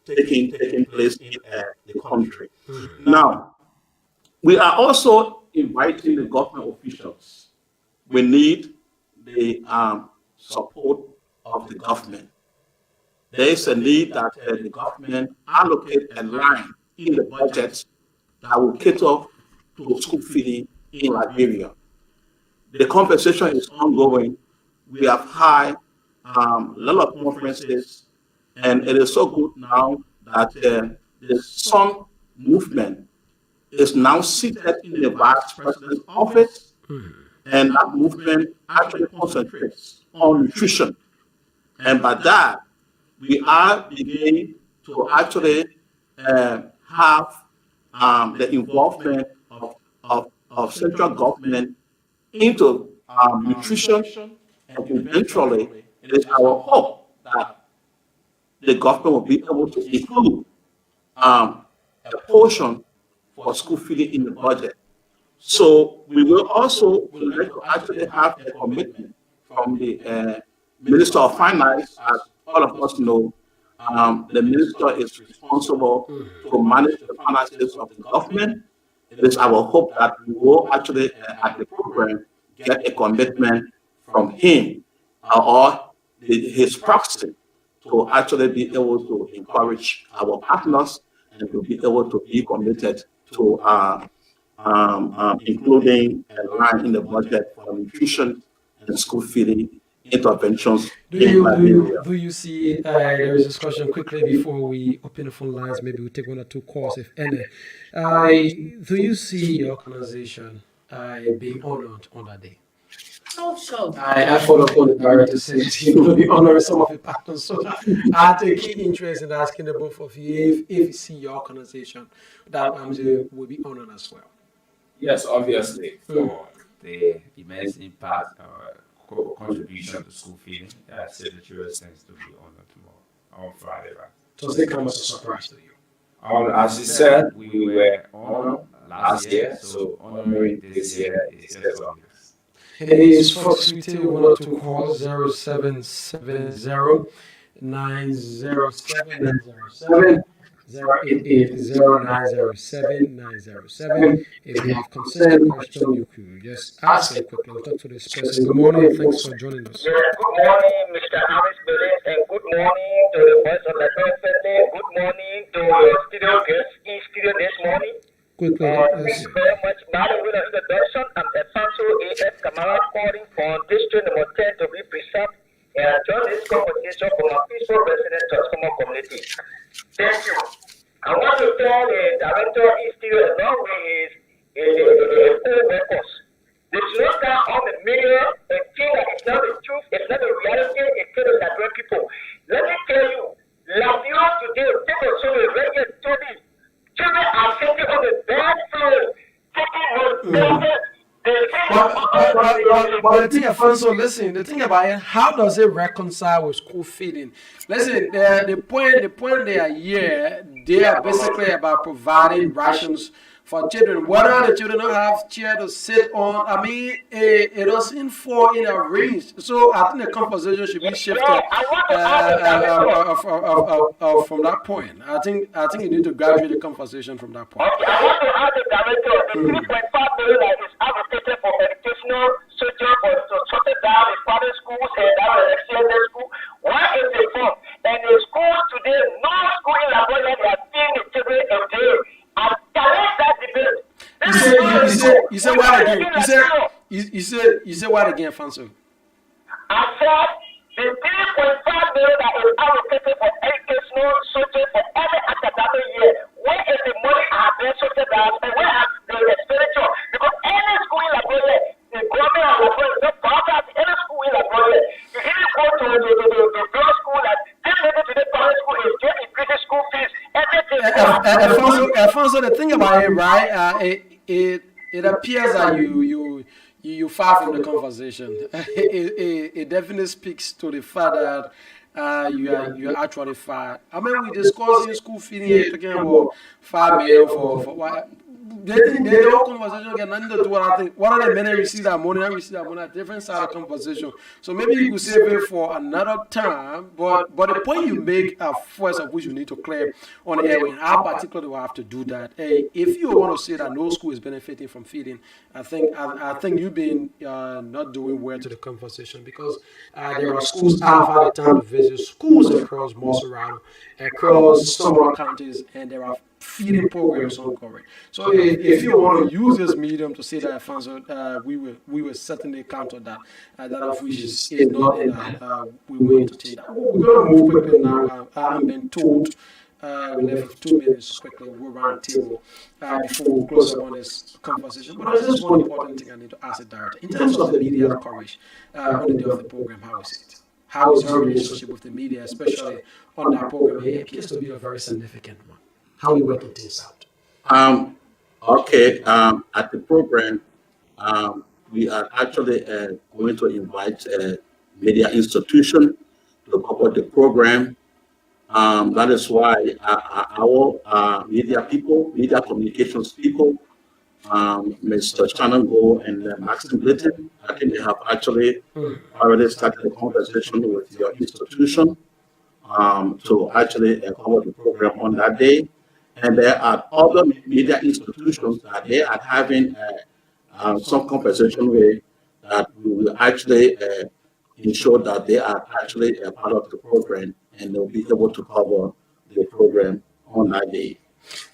Speaker 9: taking place in the country. Now, we are also inviting the government officials. We need the support of the government. There is a need that the government allocate a line in the budget that will cater to school feeding in Liberia. The conversation is ongoing. We have had a lot of conferences, and it is so good now that the Sun movement is now seated in the Vice President's office, and that movement actually concentrates on nutrition. And by that, we are beginning to actually have the involvement of central government into nutrition, and eventually it is our hope that the government will be able to include a portion for school feeding in the budget. So we will also like to actually have a commitment from the Minister of Finance. As all of us know, the minister is responsible to manage the finances of the government. It is our hope that we will actually, at the program, get a commitment from him or his proxy to actually be able to encourage our partners and to be able to be committed to including a line in the budget for nutrition and school feeding interventions.
Speaker 2: Do you see, there is a discussion quickly before we open the phone lines, maybe we take one or two calls, if any. Do you see your organization being honored on that day?
Speaker 10: Oh, sure.
Speaker 2: I followed up on the director says he will be honoring some of the partners. So I take keen interest in asking the both of you if you see your organization that will be honored as well.
Speaker 11: Yes, obviously, for the immense impact or contribution to school feeding, Save the Children tends to be honored tomorrow, on Friday, right?
Speaker 2: Does it come as a surprise to you?
Speaker 11: As you said, we were honored last year, so honoring this year is just obvious.
Speaker 2: It is folks we take one or two calls 0770 907 907 0880907 If you have concern, question, you could just ask them quickly. We'll talk to this person. Good morning. Thanks for joining us.
Speaker 4: Yes, good morning, Mr. Harris Billings, and good morning to the voice of the family. Good morning to your studio guests in studio this morning.
Speaker 2: Quickly,
Speaker 4: Thank you very much. By the way of introduction, I'm Alfonso A.F. Kamara calling from District Number 10 to be preserved and join this conversation from a peaceful resident transformer community. Thank you. I want to tell the director in studio along with his co-workers. They should not come on the media and think that it's not the truth, it's not the reality, it's still that great people. Let me tell you, Liberia today, people show the radio study. Children are sitting on the bad floor, taking
Speaker 2: but the thing, Alfonso, listen, the thing about it, how does it reconcile with school feeding? Listen, the point they are here, they are basically about providing rations for children. Whether the children don't have chair to sit on, I mean, it doesn't fall in a range. So I think the conversation should be shifted from that point. I think you need to graduate the conversation from that point.
Speaker 4: Okay, I want to ask the director, the 3.5 million that is allocated for educational sojourn to shut down the private schools and down the extended school. Why is it from? And the schools today, no school in Liberia, they are seeing the children a day. I challenge that debate.
Speaker 2: You said what again? You said what again, Alfonso?
Speaker 4: I said the 3.5 million that is allocated for educational sojourn for every academic year. Where is the money are being sorted out and where are the expenditure? Because any school in Liberia, the government of Liberia is not part of any school in Liberia. You even go to the girls' school that this maybe to the private school is just increasing school fees.
Speaker 2: Alfonso, the thing about it, right? It appears that you far from the conversation. It definitely speaks to the fact that you are actually far. I mean, we discussing school feeding, talking about 5 million for what. The whole conversation get nothing to do what I think. What are the men that receive that money and receive that money at different side of the conversation? So maybe you could save it for another time. But the point you make, first of which you need to clear on the air, and I particularly will have to do that. If you want to say that no school is benefiting from feeding, I think you've been not doing well to the conversation, because there are schools I've had the time to visit schools across Montserrat, across some other counties, and there are feeding programs ongoing. So if you want to use this medium to say that, Alfonso, we will certainly counter that. That of which is not in we will entertain that. We're going to move quickly now. I'm being told we left 2 minutes quickly. We'll run the table before we close up on this conversation. But there's just one important thing I need to ask the director. In terms of the media coverage on the day of the program, how is it? How is her relationship with the media, especially on that program? It appears to be a very significant one. How are you working things out?
Speaker 9: Okay. At the program, we are actually going to invite media institution to cover the program. That is why our media people, media communications people, Mr. Chanango and Maxim Britton, I think they have actually already started a conversation with your institution to actually cover the program on that day. And there are other media institutions that they are having some conversation with that we will actually ensure that they are actually a part of the program and they'll be able to cover the program on that day.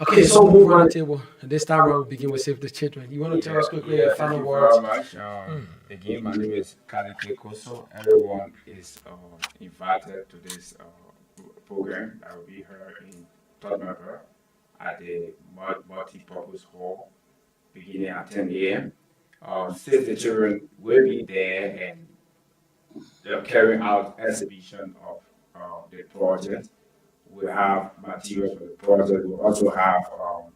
Speaker 2: Okay, so move around the table. This time we'll begin with Save the Children. You want to tell us quickly a final word?
Speaker 8: Thank you very much. Again, my name is Kalike Koso. Everyone is invited to this program that will be here in November at the multi-purpose hall beginning at 10 a.m. Save the Children will be there and they're carrying out exhibition of the project. We have materials for the project. We also have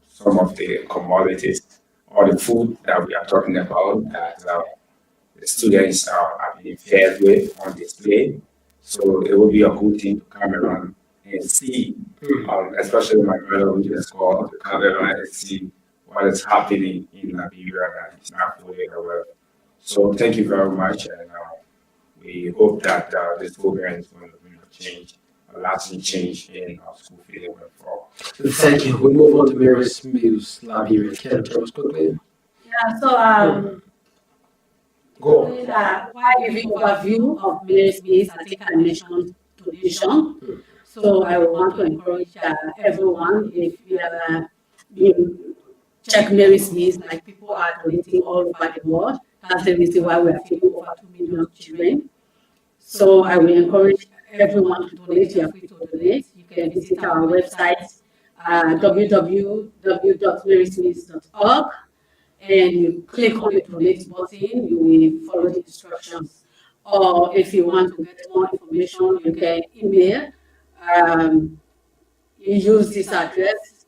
Speaker 8: some of the commodities or the food that we are talking about that the students are being fed with on display. So it will be a good thing to come around and see, especially my brother who just called, to come around and see what is happening in Liberia that is not fully aware. So thank you very much, and we hope that this program is going to bring a change
Speaker 11: lasting change in our school feeding workflow.
Speaker 2: Thank you. We move on to Mary's Mills, Liberia. Can you tell us quickly?
Speaker 10: Yeah, so
Speaker 2: Go on.
Speaker 10: while giving overview of Mary's Mills, I think I mentioned donation. So I want to encourage everyone, if you check Mary's Mills, like people are donating all over the world. That's the reason why we are feeding over 2 million children. So I will encourage everyone to donate. You are free to donate. You can visit our website, www.marysmills.org, and you click on the donate button. You will follow the instructions. Or if you want to get more information, you can email. You use this address,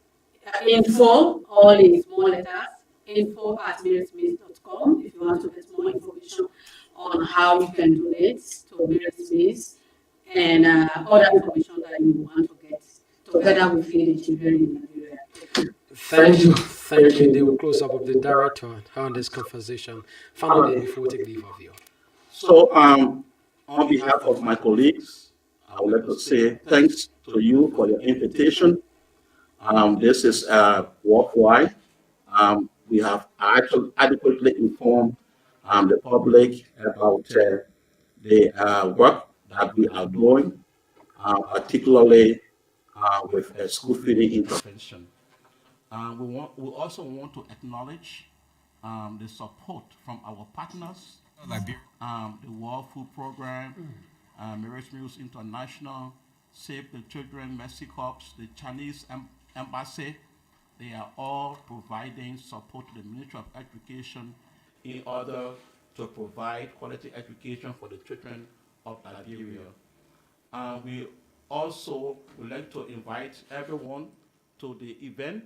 Speaker 10: info, all in small letters, info@marysmills.com, if you want to get more information on how you can donate to Mary's Mills and other information that you want to get together with feeding children in Nigeria.
Speaker 2: Thank you. Thank you. They will close up with the director on this conversation. Finally, before we take leave of you.
Speaker 9: So, on behalf of my colleagues, I would like to say thanks to you for your invitation. This is worthwhile. We have actually adequately informed the public about the work that we are doing, particularly with school feeding intervention. We also want to acknowledge the support from our partners, the World Food Program, Mary's Mills International, Save the Children, Mercy Corps, the Chinese Embassy. They are all providing support to the Ministry of Education in order to provide quality education for the children of Liberia. We also would like to invite everyone to the event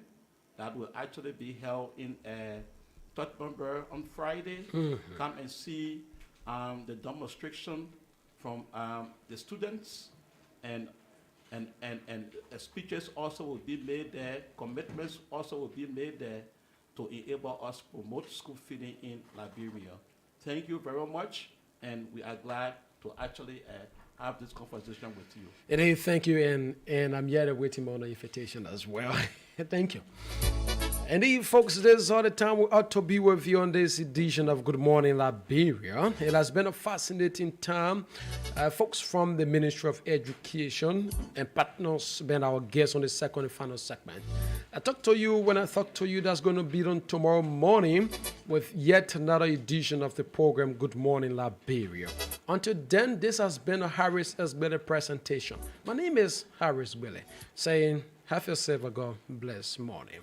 Speaker 9: that will actually be held in November on Friday. Come and see the demonstration from the students, and speeches also will be made there. Commitments also will be made there to enable us to promote school feeding in Liberia. Thank you very much, and we are glad to actually have this conversation with you.
Speaker 2: And thank you, and I'm yet waiting on the invitation as well. Thank you. And folks, this is all the time we ought to be with you on this edition of Good Morning Liberia. It has been a fascinating time. Folks from the Ministry of Education and partners been our guests on the second and final segment. I talked to you when I talked to you. That's going to be on tomorrow morning with yet another edition of the program Good Morning Liberia. Until then, this has been a Harris Esbele presentation. My name is Harris Willie, saying have yourself a God bless morning.